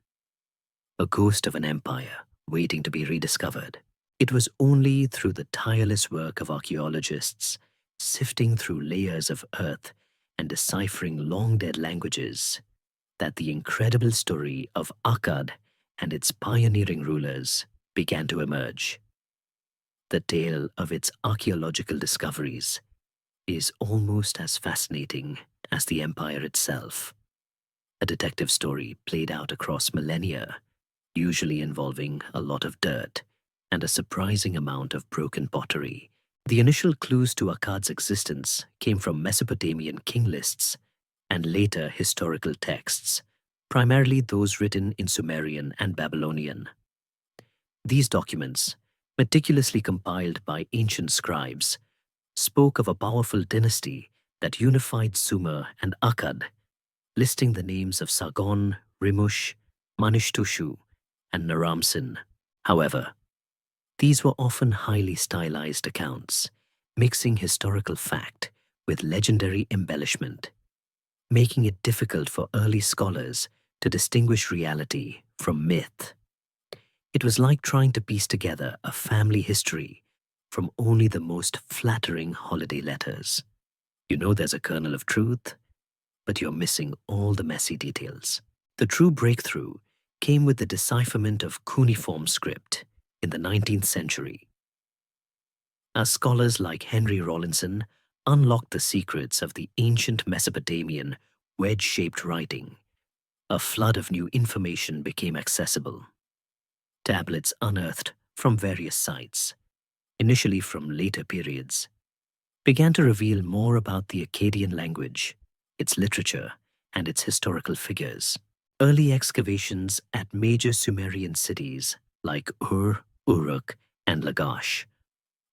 a ghost of an empire waiting to be rediscovered. It was only through the tireless work of archaeologists, sifting through layers of earth and deciphering long-dead languages, that the incredible story of Akkad and its pioneering rulers began to emerge. The tale of its archaeological discoveries is almost as fascinating as the empire itself. A detective story played out across millennia, usually involving a lot of dirt and a surprising amount of broken pottery. The initial clues to Akkad's existence came from Mesopotamian king lists and later historical texts, primarily those written in Sumerian and Babylonian. These documents, meticulously compiled by ancient scribes, spoke of a powerful dynasty that unified Sumer and Akkad, listing the names of Sargon, Rimush, Manishtushu, and Naram-Sin. However, these were often highly stylized accounts, mixing historical fact with legendary embellishment, making it difficult for early scholars to distinguish reality from myth. It was like trying to piece together a family history from only the most flattering holiday letters. You know there's a kernel of truth, but you're missing all the messy details. The true breakthrough came with the decipherment of cuneiform script in the 19th century. As scholars like Henry Rawlinson unlocked the secrets of the ancient Mesopotamian wedge-shaped writing, a flood of new information became accessible. Tablets unearthed from various sites, initially from later periods, began to reveal more about the Akkadian language, its literature, and its historical figures. Early excavations at major Sumerian cities like Ur, Uruk, and Lagash,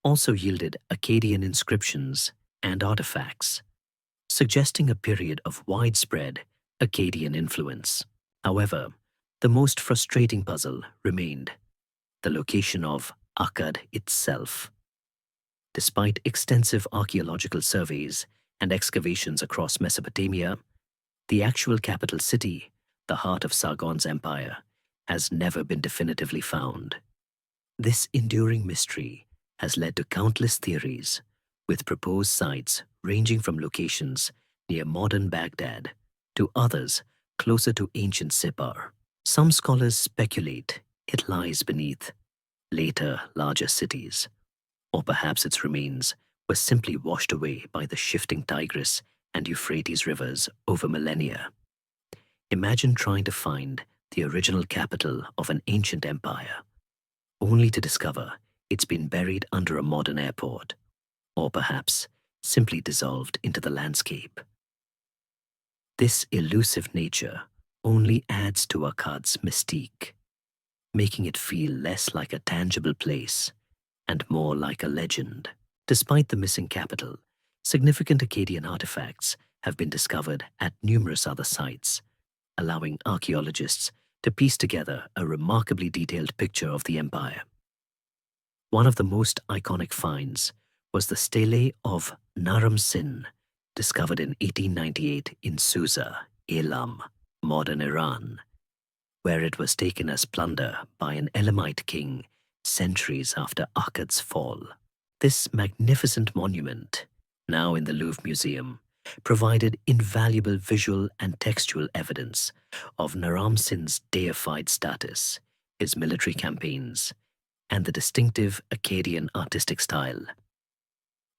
also yielded Akkadian inscriptions and artifacts, suggesting a period of widespread Akkadian influence. However, the most frustrating puzzle remained the location of Akkad itself. Despite extensive archaeological surveys and excavations across Mesopotamia, the actual capital city, the heart of Sargon's empire, has never been definitively found. This enduring mystery has led to countless theories, with proposed sites ranging from locations near modern Baghdad to others closer to ancient Sippar. Some scholars speculate it lies beneath later larger cities, or perhaps its remains were simply washed away by the shifting Tigris and Euphrates rivers over millennia. Imagine trying to find the original capital of an ancient empire, only to discover it's been buried under a modern airport, or perhaps simply dissolved into the landscape. This elusive nature only adds to Akkad's mystique, making it feel less like a tangible place and more like a legend. Despite the missing capital, significant Akkadian artifacts have been discovered at numerous other sites, allowing archaeologists to piece together a remarkably detailed picture of the empire. One of the most iconic finds was the stele of Naram Sin, discovered in 1898 in Susa, Elam, modern Iran, where it was taken as plunder by an Elamite king centuries after Akkad's fall. This magnificent monument, now in the Louvre Museum, provided invaluable visual and textual evidence of Naram Sin's deified status, his military campaigns, and the distinctive Akkadian artistic style.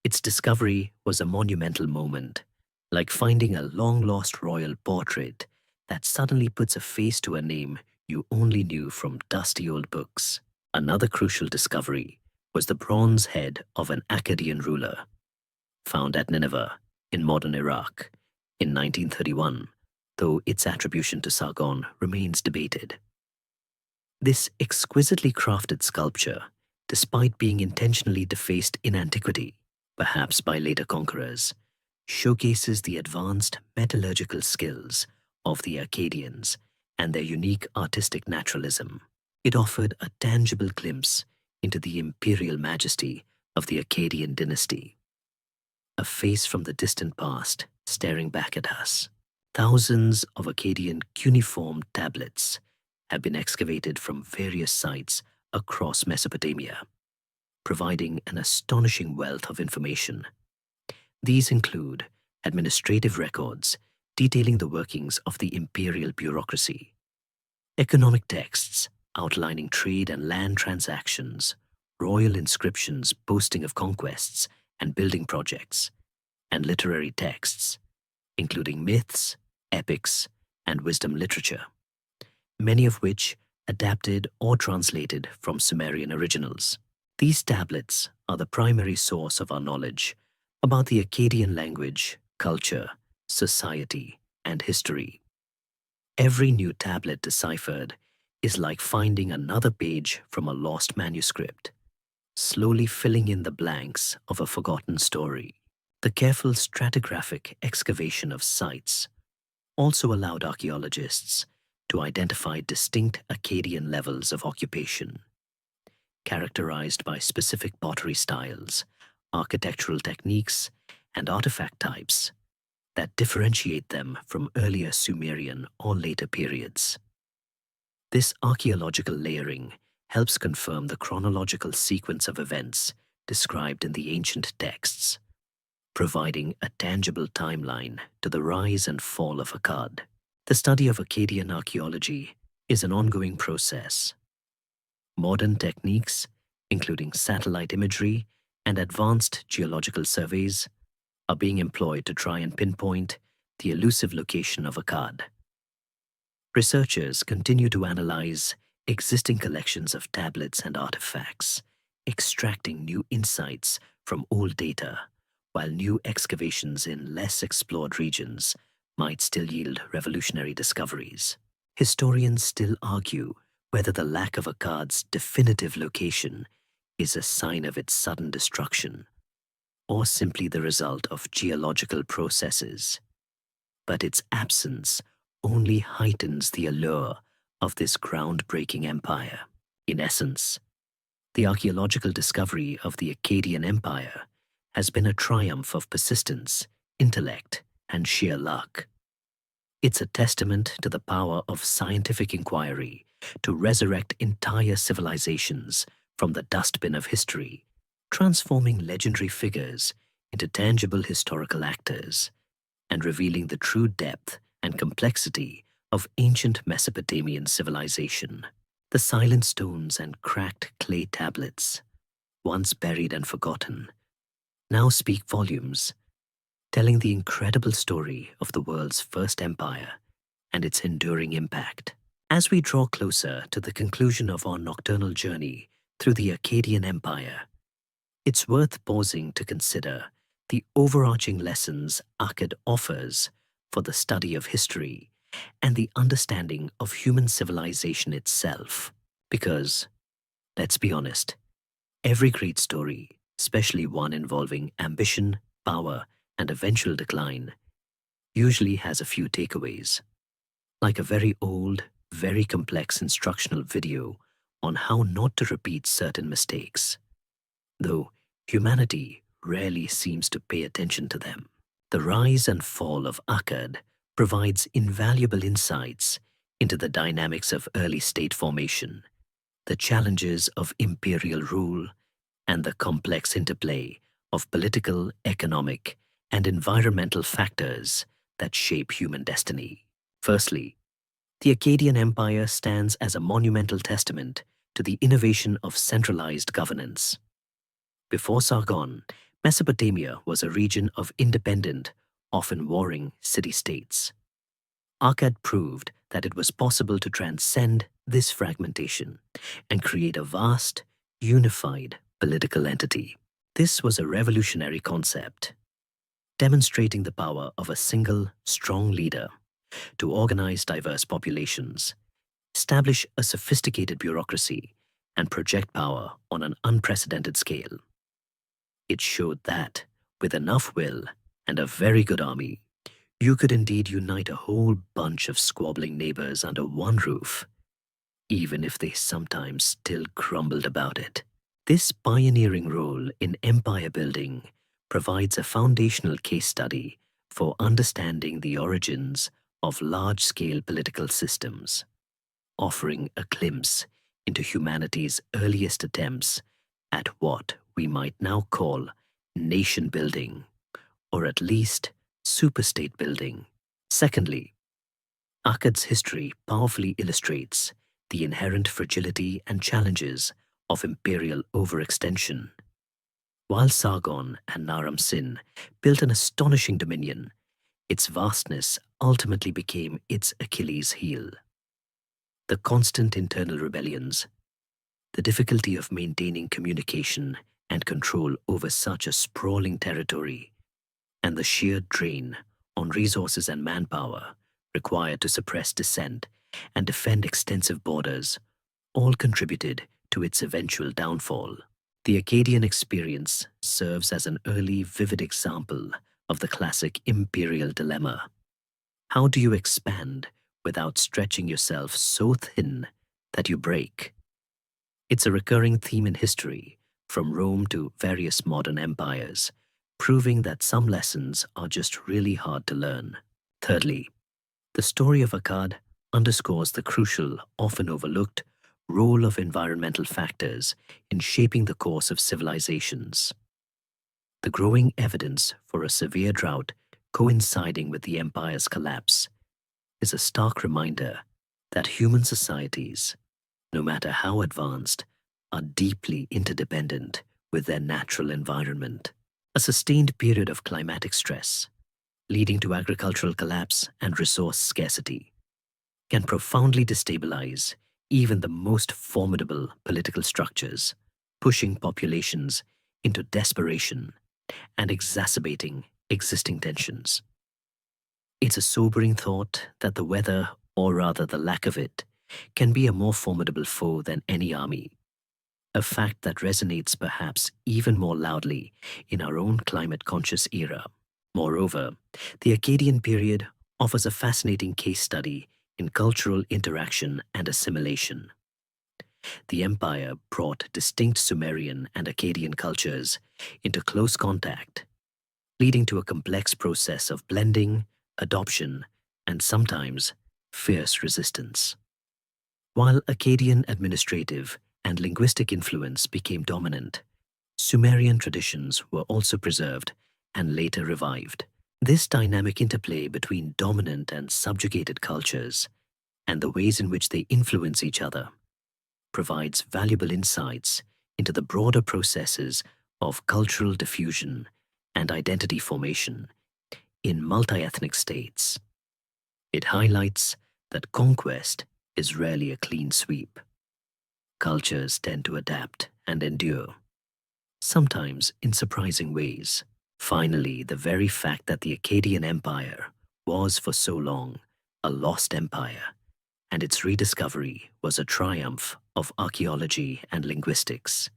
Its discovery was a monumental moment, like finding a long-lost royal portrait that suddenly puts a face to a name you only knew from dusty old books. Another crucial discovery was the bronze head of an Akkadian ruler, found at Nineveh in modern Iraq in 1931, though its attribution to Sargon remains debated. This exquisitely crafted sculpture, despite being intentionally defaced in antiquity, perhaps by later conquerors, showcases the advanced metallurgical skills of the Akkadians and their unique artistic naturalism. It offered a tangible glimpse into the imperial majesty of the Akkadian dynasty, a face from the distant past staring back at us. Thousands of Akkadian cuneiform tablets have been excavated from various sites across Mesopotamia, providing an astonishing wealth of information. These include administrative records detailing the workings of the imperial bureaucracy, economic texts outlining trade and land transactions, royal inscriptions boasting of conquests and building projects, and literary texts, including myths, epics, and wisdom literature, many of which adapted or translated from Sumerian originals. These tablets are the primary source of our knowledge about the Akkadian language, culture, society, and history. Every new tablet deciphered is like finding another page from a lost manuscript, slowly filling in the blanks of a forgotten story. The careful stratigraphic excavation of sites also allowed archaeologists to identify distinct Akkadian levels of occupation, characterized by specific pottery styles, architectural techniques, and artifact types that differentiate them from earlier Sumerian or later periods. This archaeological layering helps confirm the chronological sequence of events described in the ancient texts, providing a tangible timeline to the rise and fall of Akkad. The study of Akkadian archaeology is an ongoing process. Modern techniques, including satellite imagery and advanced geological surveys, are being employed to try and pinpoint the elusive location of Akkad. Researchers continue to analyze existing collections of tablets and artifacts, extracting new insights from old data, while new excavations in less explored regions might still yield revolutionary discoveries. Historians still argue whether the lack of Akkad's definitive location is a sign of its sudden destruction or simply the result of geological processes. But its absence only heightens the allure of this groundbreaking empire. In essence, the archaeological discovery of the Akkadian Empire has been a triumph of persistence, intellect, and sheer luck. It's a testament to the power of scientific inquiry to resurrect entire civilizations from the dustbin of history, transforming legendary figures into tangible historical actors, and revealing the true depth and complexity of ancient Mesopotamian civilization. The silent stones and cracked clay tablets, once buried and forgotten, now speak volumes, telling the incredible story of the world's first empire and its enduring impact. As we draw closer to the conclusion of our nocturnal journey through the Akkadian Empire, it's worth pausing to consider the overarching lessons Akkad offers for the study of history and the understanding of human civilization itself. Because, let's be honest, every great story, especially one involving ambition, power, and eventual decline, usually has a few takeaways, like a very old, very complex instructional video on how not to repeat certain mistakes, though humanity rarely seems to pay attention to them. The rise and fall of Akkad provides invaluable insights into the dynamics of early state formation, the challenges of imperial rule, and the complex interplay of political, economic, and environmental factors that shape human destiny. Firstly, the Akkadian Empire stands as a monumental testament to the innovation of centralized governance. Before Sargon, Mesopotamia was a region of independent, often warring city-states. Akkad proved that it was possible to transcend this fragmentation and create a vast, unified political entity. This was a revolutionary concept, demonstrating the power of a single, strong leader to organize diverse populations, establish a sophisticated bureaucracy, and project power on an unprecedented scale. It showed that, with enough will and a very good army, you could indeed unite a whole bunch of squabbling neighbors under one roof, even if they sometimes still grumbled about it. This pioneering role in empire building provides a foundational case study for understanding the origins of large-scale political systems, offering a glimpse into humanity's earliest attempts at what we might now call nation building, or at least superstate building. Secondly, Akkad's history powerfully illustrates the inherent fragility and challenges of imperial overextension. While Sargon and Naram-Sin built an astonishing dominion, its vastness ultimately became its Achilles heel. The constant internal rebellions, the difficulty of maintaining communication and control over such a sprawling territory, and the sheer drain on resources and manpower required to suppress dissent and defend extensive borders all contributed to its eventual downfall. The Akkadian experience serves as an early, vivid example of the classic imperial dilemma. How do you expand without stretching yourself so thin that you break? It's a recurring theme in history, from Rome to various modern empires, proving that some lessons are just really hard to learn. Thirdly, the story of Akkad underscores the crucial, often overlooked, role of environmental factors in shaping the course of civilizations. The growing evidence for a severe drought coinciding with the empire's collapse is a stark reminder that human societies, no matter how advanced, are deeply interdependent with their natural environment. A sustained period of climatic stress, leading to agricultural collapse and resource scarcity, can profoundly destabilize even the most formidable political structures, pushing populations into desperation and exacerbating existing tensions. It's a sobering thought that the weather, or rather the lack of it, can be a more formidable foe than any army, a fact that resonates perhaps even more loudly in our own climate-conscious era. Moreover, the Akkadian period offers a fascinating case study in cultural interaction and assimilation. The empire brought distinct Sumerian and Akkadian cultures into close contact, leading to a complex process of blending, adoption, and sometimes fierce resistance. While Akkadian administrative and linguistic influence became dominant, Sumerian traditions were also preserved and later revived. This dynamic interplay between dominant and subjugated cultures and the ways in which they influence each other provides valuable insights into the broader processes of cultural diffusion and identity formation in multi-ethnic states. It highlights that conquest is rarely a clean sweep. Cultures tend to adapt and endure, sometimes in surprising ways. Finally, the very fact that the Akkadian Empire was for so long a lost empire, and its rediscovery was a triumph of archaeology and linguistics,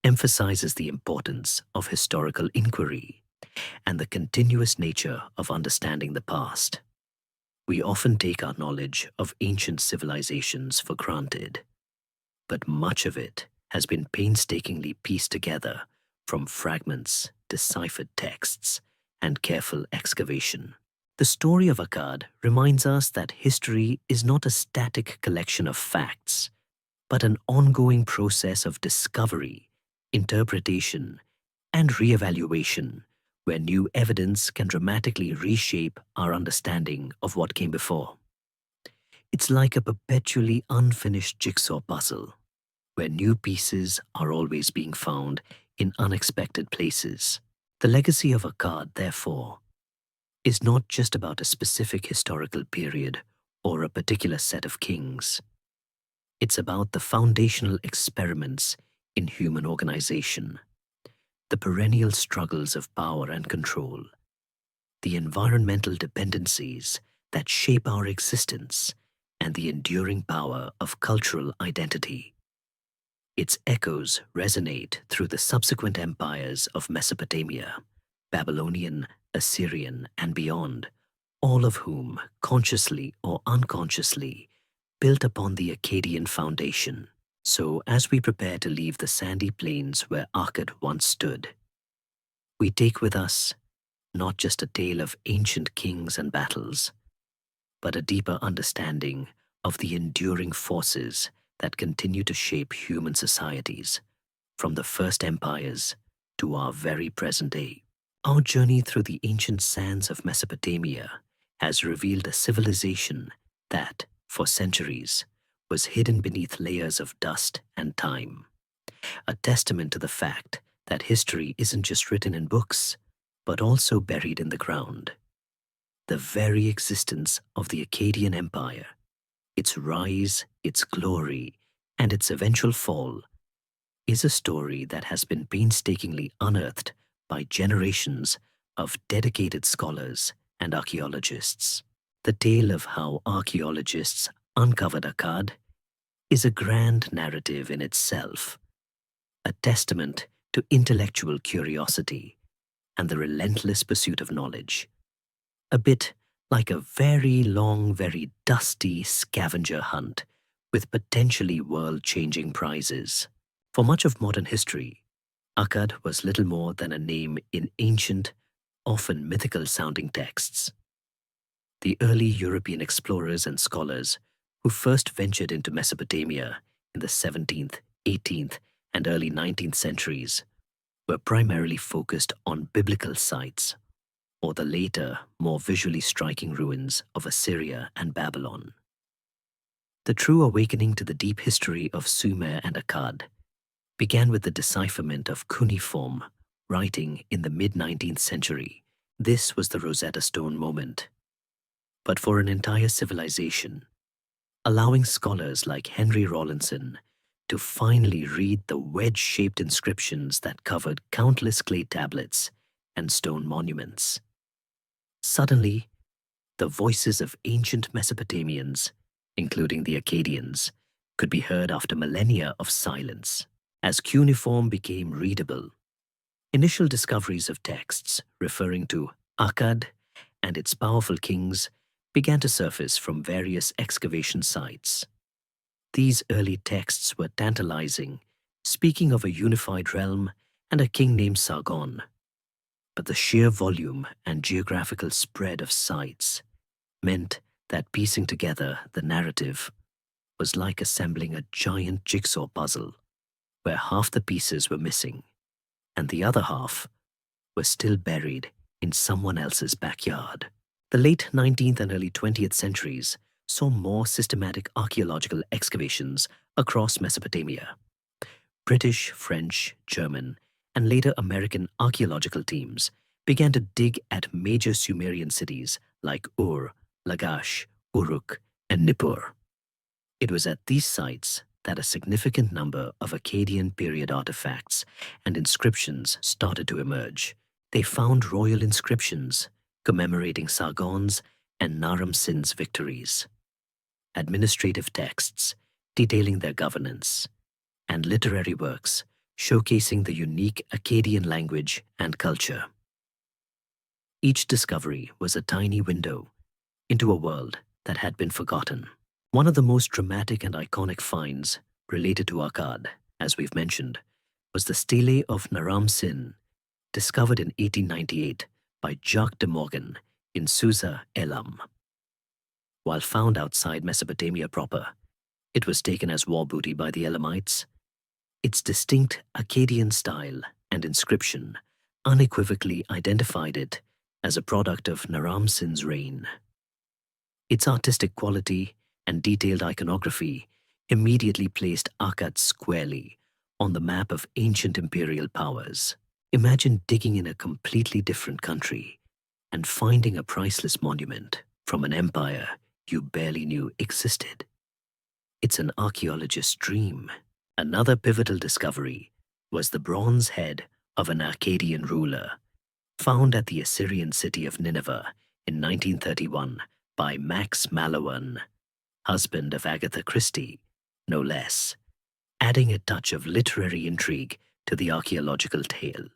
emphasizes the importance of historical inquiry and the continuous nature of understanding the past. We often take our knowledge of ancient civilizations for granted, but much of it has been painstakingly pieced together from fragments, deciphered texts, and careful excavation. The story of Akkad reminds us that history is not a static collection of facts, but an ongoing process of discovery, interpretation, and reevaluation, where new evidence can dramatically reshape our understanding of what came before. It's like a perpetually unfinished jigsaw puzzle, where new pieces are always being found in unexpected places. The legacy of Akkad, therefore, is not just about a specific historical period or a particular set of kings. It's about the foundational experiments in human organization, the perennial struggles of power and control, the environmental dependencies that shape our existence, and the enduring power of cultural identity. Its echoes resonate through the subsequent empires of Mesopotamia, Babylonian, Assyrian, and beyond, all of whom, consciously or unconsciously, built upon the Akkadian foundation. So, as we prepare to leave the sandy plains where Akkad once stood, we take with us not just a tale of ancient kings and battles, but a deeper understanding of the enduring forces that continue to shape human societies, from the first empires to our very present day. Our journey through the ancient sands of Mesopotamia has revealed a civilization that, for centuries, was hidden beneath layers of dust and time, a testament to the fact that history isn't just written in books, but also buried in the ground. The very existence of the Akkadian Empire, its rise, its glory, and its eventual fall, is a story that has been painstakingly unearthed by generations of dedicated scholars and archaeologists. The tale of how archaeologists uncovered Akkad is a grand narrative in itself, a testament to intellectual curiosity and the relentless pursuit of knowledge, a bit like a very long, very dusty scavenger hunt with potentially world-changing prizes. For much of modern history, Akkad was little more than a name in ancient, often mythical-sounding texts. The early European explorers and scholars who first ventured into Mesopotamia in the 17th, 18th, and early 19th centuries were primarily focused on biblical sites or the later, more visually striking ruins of Assyria and Babylon. The true awakening to the deep history of Sumer and Akkad began with the decipherment of cuneiform writing in the mid-19th century. This was the Rosetta Stone moment. But for an entire civilization, allowing scholars like Henry Rawlinson to finally read the wedge-shaped inscriptions that covered countless clay tablets and stone monuments. Suddenly, the voices of ancient Mesopotamians including the Akkadians, could be heard after millennia of silence. As cuneiform became readable, initial discoveries of texts referring to Akkad and its powerful kings began to surface from various excavation sites. These early texts were tantalizing, speaking of a unified realm and a king named Sargon. But the sheer volume and geographical spread of sites meant that piecing together the narrative was like assembling a giant jigsaw puzzle, where half the pieces were missing and the other half were still buried in someone else's backyard. The late 19th and early 20th centuries saw more systematic archaeological excavations across Mesopotamia. British, French, German, and later American archaeological teams began to dig at major Sumerian cities like Ur, Lagash, Uruk, and Nippur. It was at these sites that a significant number of Akkadian period artifacts and inscriptions started to emerge. They found royal inscriptions commemorating Sargon's and Naram-Sin's victories, administrative texts detailing their governance, and literary works showcasing the unique Akkadian language and culture. Each discovery was a tiny window into a world that had been forgotten. One of the most dramatic and iconic finds related to Akkad, as we've mentioned, was the stele of Naram-Sin, discovered in 1898 by Jacques de Morgan in Susa, Elam. While found outside Mesopotamia proper, it was taken as war booty by the Elamites. Its distinct Akkadian style and inscription unequivocally identified it as a product of Naram-Sin's reign. Its artistic quality and detailed iconography immediately placed Akkad squarely on the map of ancient imperial powers. Imagine digging in a completely different country and finding a priceless monument from an empire you barely knew existed. It's an archaeologist's dream. Another pivotal discovery was the bronze head of an Akkadian ruler, found at the Assyrian city of Nineveh in 1931 by Max Mallowan, husband of Agatha Christie, no less, adding a touch of literary intrigue to the archaeological tale.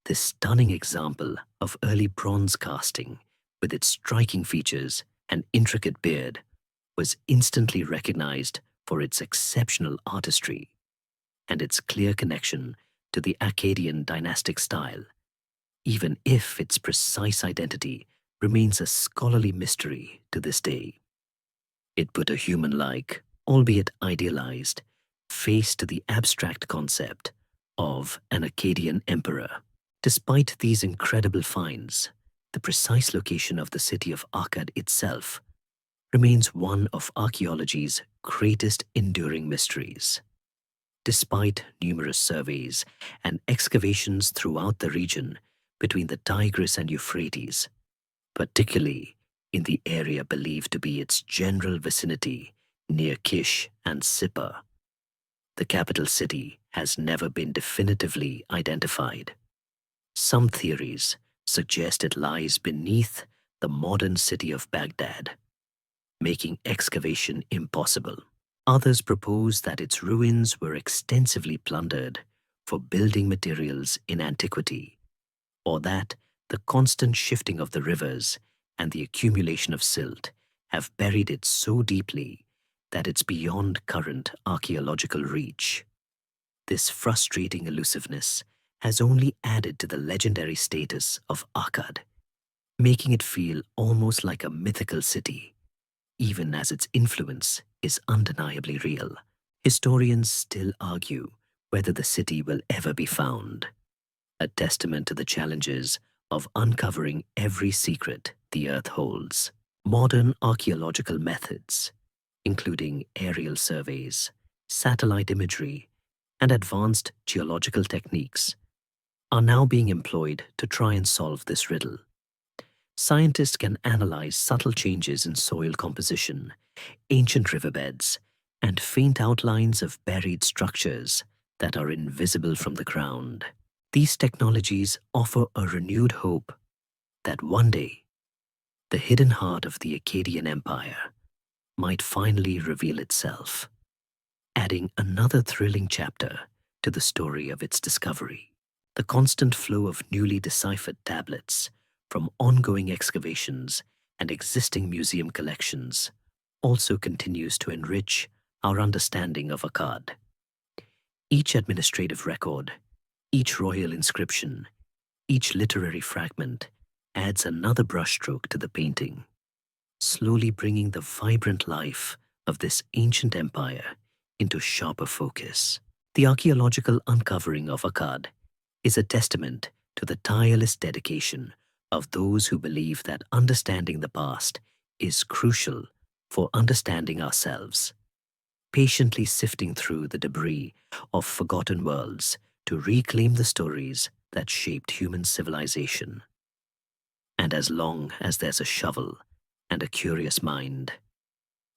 This stunning example of early bronze casting, with its striking features and intricate beard, was instantly recognized for its exceptional artistry and its clear connection to the Akkadian dynastic style, even if its precise identity remains a scholarly mystery to this day. It put a human-like, albeit idealized, face to the abstract concept of an Akkadian emperor. Despite these incredible finds, the precise location of the city of Akkad itself remains one of archaeology's greatest enduring mysteries. Despite numerous surveys and excavations throughout the region between the Tigris and Euphrates, particularly in the area believed to be its general vicinity near Kish and Sippar, the capital city has never been definitively identified. Some theories suggest it lies beneath the modern city of Baghdad, making excavation impossible. Others propose that its ruins were extensively plundered for building materials in antiquity, or that the constant shifting of the rivers and the accumulation of silt have buried it so deeply that it's beyond current archaeological reach. This frustrating elusiveness has only added to the legendary status of Akkad, making it feel almost like a mythical city, even as its influence is undeniably real. Historians still argue whether the city will ever be found, a testament to the challenges of uncovering every secret the Earth holds. Modern archaeological methods, including aerial surveys, satellite imagery, and advanced geological techniques, are now being employed to try and solve this riddle. Scientists can analyze subtle changes in soil composition, ancient riverbeds, and faint outlines of buried structures that are invisible from the ground. These technologies offer a renewed hope that one day, the hidden heart of the Akkadian Empire might finally reveal itself, adding another thrilling chapter to the story of its discovery. The constant flow of newly deciphered tablets from ongoing excavations and existing museum collections also continues to enrich our understanding of Akkad. Each administrative record, each royal inscription, each literary fragment adds another brushstroke to the painting, slowly bringing the vibrant life of this ancient empire into sharper focus. The archaeological uncovering of Akkad is a testament to the tireless dedication of those who believe that understanding the past is crucial for understanding ourselves, patiently sifting through the debris of forgotten worlds to reclaim the stories that shaped human civilization. And as long as there's a shovel and a curious mind,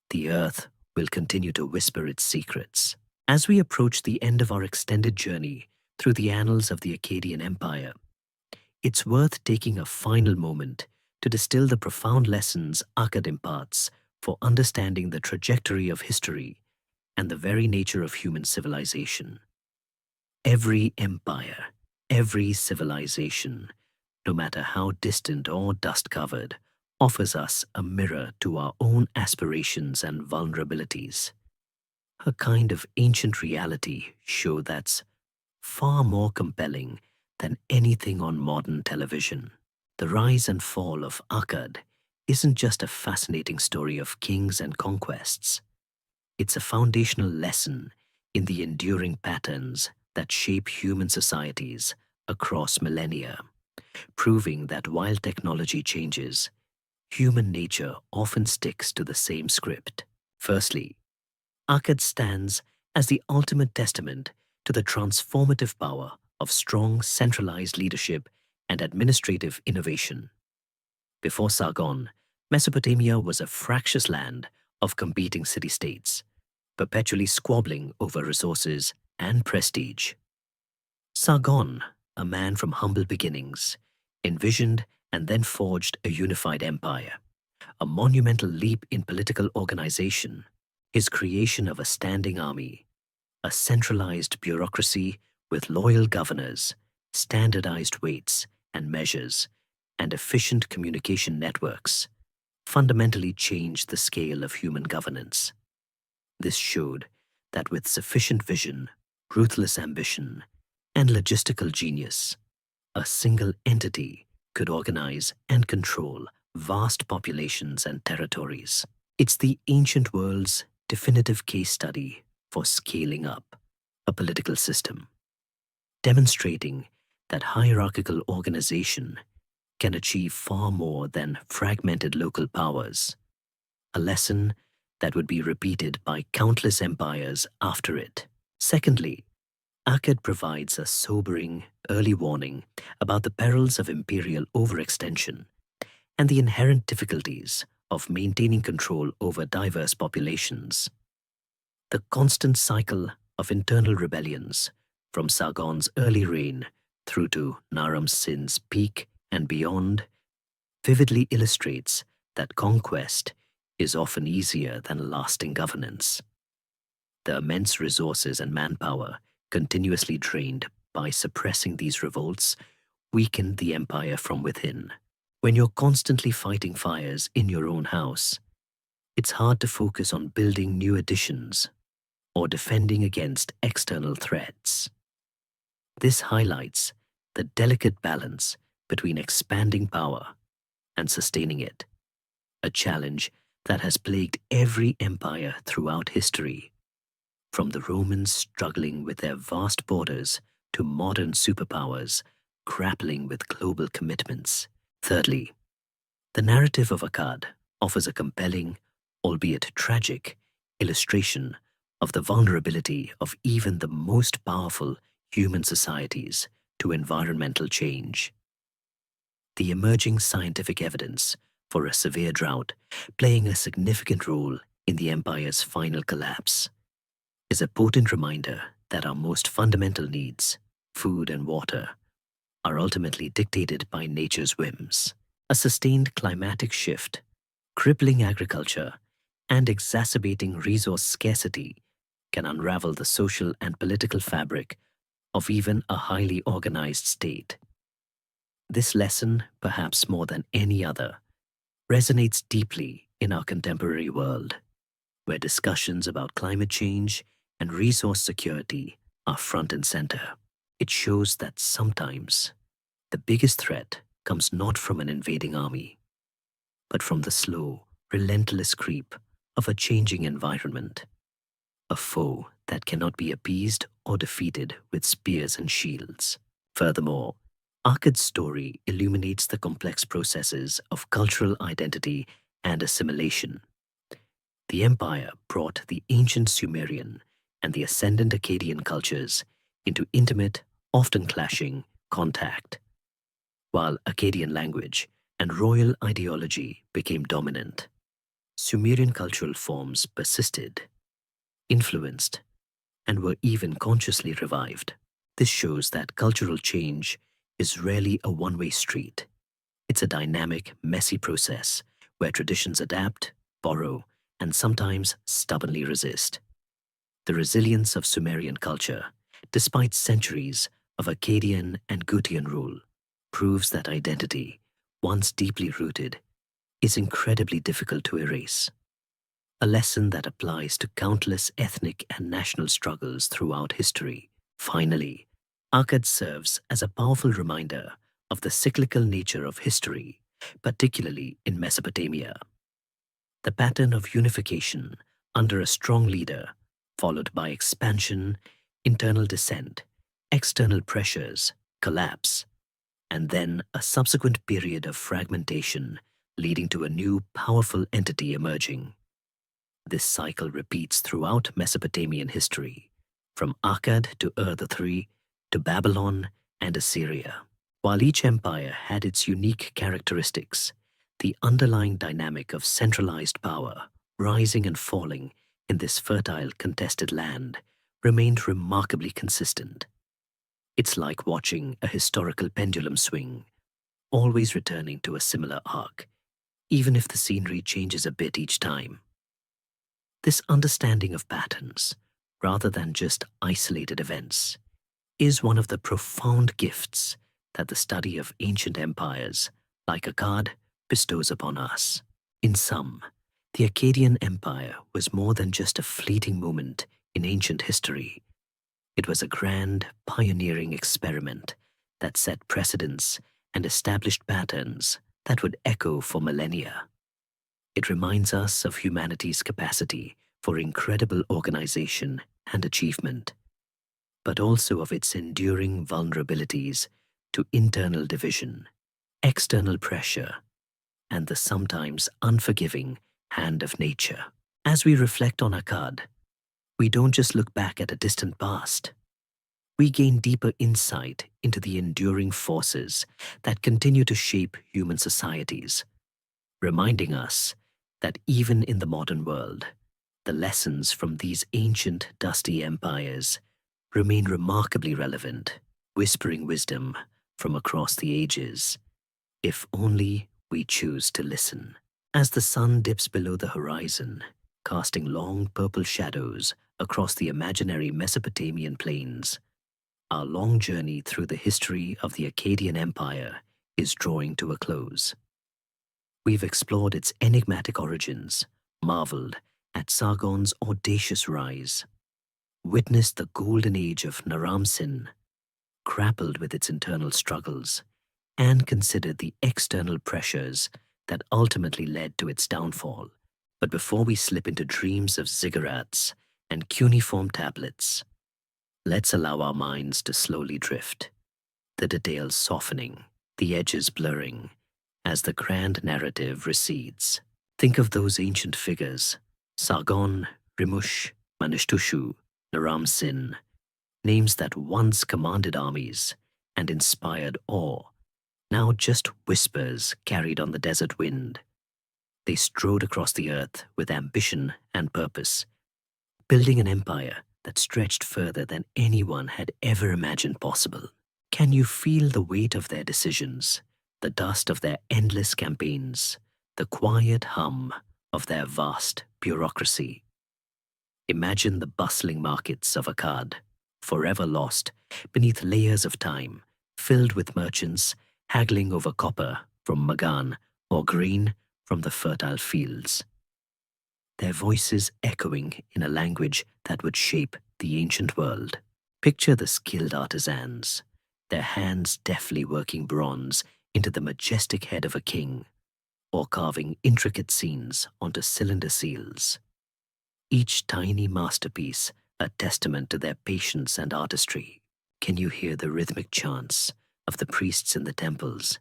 the earth will continue to whisper its secrets. As we approach the end of our extended journey through the annals of the Akkadian Empire, it's worth taking a final moment to distill the profound lessons Akkad imparts for understanding the trajectory of history and the very nature of human civilization. Every empire, every civilization, no matter how distant or dust-covered, offers us a mirror to our own aspirations and vulnerabilities. A kind of ancient reality show that's far more compelling than anything on modern television. The rise and fall of Akkad isn't just a fascinating story of kings and conquests. It's a foundational lesson in the enduring patterns that shape human societies across millennia, proving that while technology changes, human nature often sticks to the same script. Firstly, Akkad stands as the ultimate testament to the transformative power of strong centralized leadership and administrative innovation. Before Sargon, Mesopotamia was a fractious land of competing city-states, perpetually squabbling over resources and prestige. Sargon, a man from humble beginnings, envisioned and then forged a unified empire, a monumental leap in political organization, his creation of a standing army, a centralized bureaucracy with loyal governors, standardized weights and measures, and efficient communication networks, fundamentally changed the scale of human governance. This showed that with sufficient vision, ruthless ambition, and logistical genius, a single entity could organize and control vast populations and territories. It's the ancient world's definitive case study for scaling up a political system, demonstrating that hierarchical organization can achieve far more than fragmented local powers, a lesson that would be repeated by countless empires after it. Secondly, Akkad provides a sobering early warning about the perils of imperial overextension and the inherent difficulties of maintaining control over diverse populations. The constant cycle of internal rebellions, from Sargon's early reign through to Naram Sin's peak and beyond, vividly illustrates that conquest is often easier than lasting governance. The immense resources and manpower continuously drained by suppressing these revolts weakened the empire from within. When you're constantly fighting fires in your own house, it's hard to focus on building new additions or defending against external threats. This highlights the delicate balance between expanding power and sustaining it, a challenge that has plagued every empire throughout history, from the Romans struggling with their vast borders to modern superpowers grappling with global commitments. Thirdly, the narrative of Akkad offers a compelling, albeit tragic, illustration of the vulnerability of even the most powerful human societies to environmental change. The emerging scientific evidence for a severe drought playing a significant role in the empire's final collapse is a potent reminder that our most fundamental needs, food and water, are ultimately dictated by nature's whims. A sustained climatic shift, crippling agriculture, and exacerbating resource scarcity can unravel the social and political fabric of even a highly organized state. This lesson, perhaps more than any other, resonates deeply in our contemporary world, where discussions about climate change and resource security are front and center. It shows that sometimes the biggest threat comes not from an invading army, but from the slow, relentless creep of a changing environment, a foe that cannot be appeased or defeated with spears and shields. Furthermore, Akkad's story illuminates the complex processes of cultural identity and assimilation. The empire brought the ancient Sumerian and the ascendant Akkadian cultures into intimate, often clashing, contact, while Akkadian language and royal ideology became dominant. Sumerian cultural forms persisted, influenced, and were even consciously revived. This shows that cultural change is rarely a one-way street. It's a dynamic, messy process where traditions adapt, borrow, and sometimes stubbornly resist. The resilience of Sumerian culture, despite centuries of Akkadian and Gutian rule, proves that identity, once deeply rooted, is incredibly difficult to erase. A lesson that applies to countless ethnic and national struggles throughout history. Finally, Akkad serves as a powerful reminder of the cyclical nature of history, particularly in Mesopotamia. The pattern of unification under a strong leader, followed by expansion, internal dissent, external pressures, collapse, and then a subsequent period of fragmentation leading to a new powerful entity emerging. This cycle repeats throughout Mesopotamian history, from Akkad to Ur III to Babylon and Assyria. While each empire had its unique characteristics, the underlying dynamic of centralized power, rising and falling in this fertile, contested land, remained remarkably consistent. It's like watching a historical pendulum swing, always returning to a similar arc, even if the scenery changes a bit each time. This understanding of patterns, rather than just isolated events, is one of the profound gifts that the study of ancient empires, like Akkad, bestows upon us. In sum, the Akkadian Empire was more than just a fleeting moment in ancient history. It was a grand, pioneering experiment that set precedents and established patterns that would echo for millennia. It reminds us of humanity's capacity for incredible organization and achievement, but also of its enduring vulnerabilities to internal division, external pressure, and the sometimes unforgiving hand of nature. As we reflect on Akkad, we don't just look back at a distant past. We gain deeper insight into the enduring forces that continue to shape human societies, reminding us that even in the modern world, the lessons from these ancient, dusty empires remain remarkably relevant, whispering wisdom from across the ages, if only we choose to listen. As the sun dips below the horizon, casting long purple shadows across the imaginary Mesopotamian plains, our long journey through the history of the Akkadian Empire is drawing to a close. We've explored its enigmatic origins, marveled at Sargon's audacious rise, witnessed the golden age of Naram-Sin, grappled with its internal struggles, and considered the external pressures that ultimately led to its downfall. But before we slip into dreams of ziggurats and cuneiform tablets, let's allow our minds to slowly drift, the details softening, the edges blurring, as the grand narrative recedes. Think of those ancient figures, Sargon, Rimush, Manishtushu, Naram-Sin, names that once commanded armies and inspired awe, now just whispers carried on the desert wind. They strode across the earth with ambition and purpose, building an empire that stretched further than anyone had ever imagined possible. Can you feel the weight of their decisions, the dust of their endless campaigns, the quiet hum of their vast bureaucracy. Imagine the bustling markets of Akkad, forever lost beneath layers of time, filled with merchants haggling over copper from Magan or grain from the fertile fields. Their voices echoing in a language that would shape the ancient world. Picture the skilled artisans, their hands deftly working bronze into the majestic head of a king, or carving intricate scenes onto cylinder seals. Each tiny masterpiece a testament to their patience and artistry. Can you hear the rhythmic chants of the priests in the temples,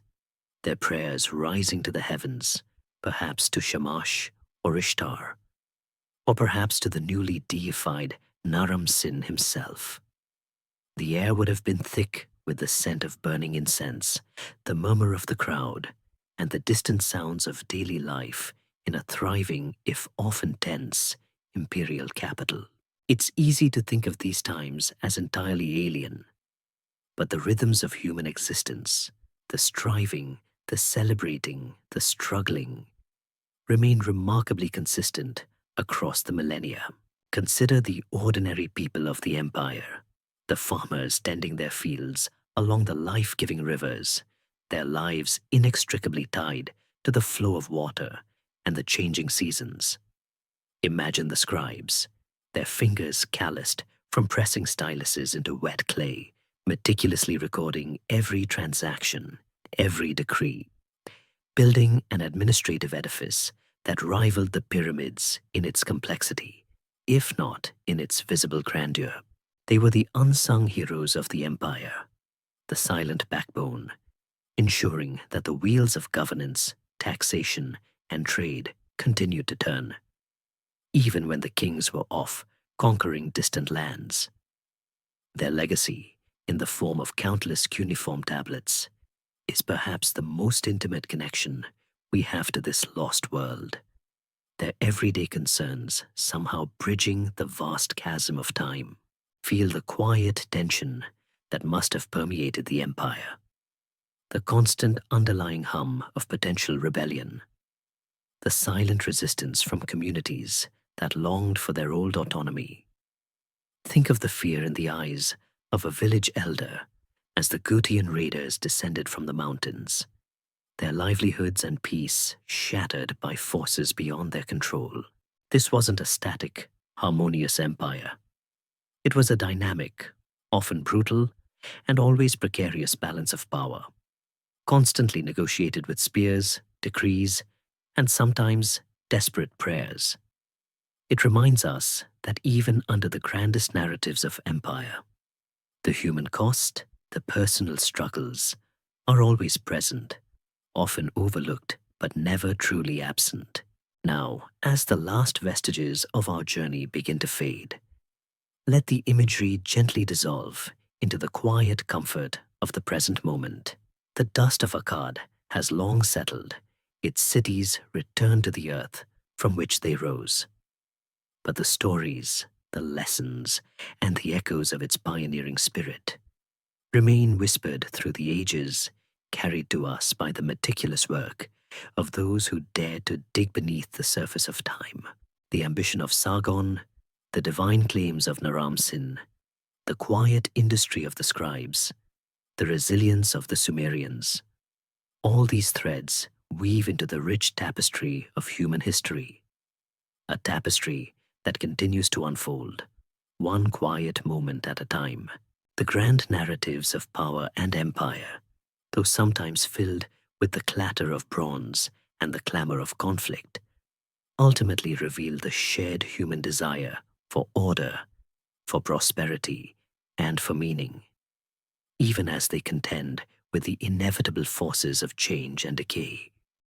their prayers rising to the heavens, perhaps to Shamash or Ishtar, or perhaps to the newly deified Naram-Sin himself? The air would have been thick with the scent of burning incense, the murmur of the crowd, and the distant sounds of daily life in a thriving, if often tense, imperial capital. It's easy to think of these times as entirely alien, but the rhythms of human existence, the striving, the celebrating, the struggling, remain remarkably consistent across the millennia. Consider the ordinary people of the empire, the farmers tending their fields along the life-giving rivers, their lives inextricably tied to the flow of water and the changing seasons. Imagine the scribes, their fingers calloused from pressing styluses into wet clay, meticulously recording every transaction, every decree, building an administrative edifice that rivaled the pyramids in its complexity, if not in its visible grandeur. They were the unsung heroes of the empire, the silent backbone, ensuring that the wheels of governance, taxation, and trade continued to turn, even when the kings were off conquering distant lands. Their legacy, in the form of countless cuneiform tablets, is perhaps the most intimate connection we have to this lost world, their everyday concerns somehow bridging the vast chasm of time. Feel the quiet tension that must have permeated the empire, the constant underlying hum of potential rebellion, the silent resistance from communities that longed for their old autonomy. Think of the fear in the eyes of a village elder as the Gutian raiders descended from the mountains, their livelihoods and peace shattered by forces beyond their control. This wasn't a static, harmonious empire. It was a dynamic, often brutal, and always precarious balance of power, constantly negotiated with spears, decrees, and sometimes desperate prayers. It reminds us that even under the grandest narratives of empire, the human cost, the personal struggles, are always present, often overlooked but never truly absent. Now, as the last vestiges of our journey begin to fade, let the imagery gently dissolve into the quiet comfort of the present moment. The dust of Akkad has long settled, its cities returned to the earth from which they rose. But the stories, the lessons, and the echoes of its pioneering spirit remain whispered through the ages, carried to us by the meticulous work of those who dared to dig beneath the surface of time. The ambition of Sargon, the divine claims of Naram-Sin, the quiet industry of the scribes, the resilience of the Sumerians. All these threads weave into the rich tapestry of human history, a tapestry that continues to unfold, one quiet moment at a time. The grand narratives of power and empire, though sometimes filled with the clatter of bronze and the clamor of conflict, ultimately reveal the shared human desire for order, for prosperity, and for meaning, even as they contend with the inevitable forces of change and decay.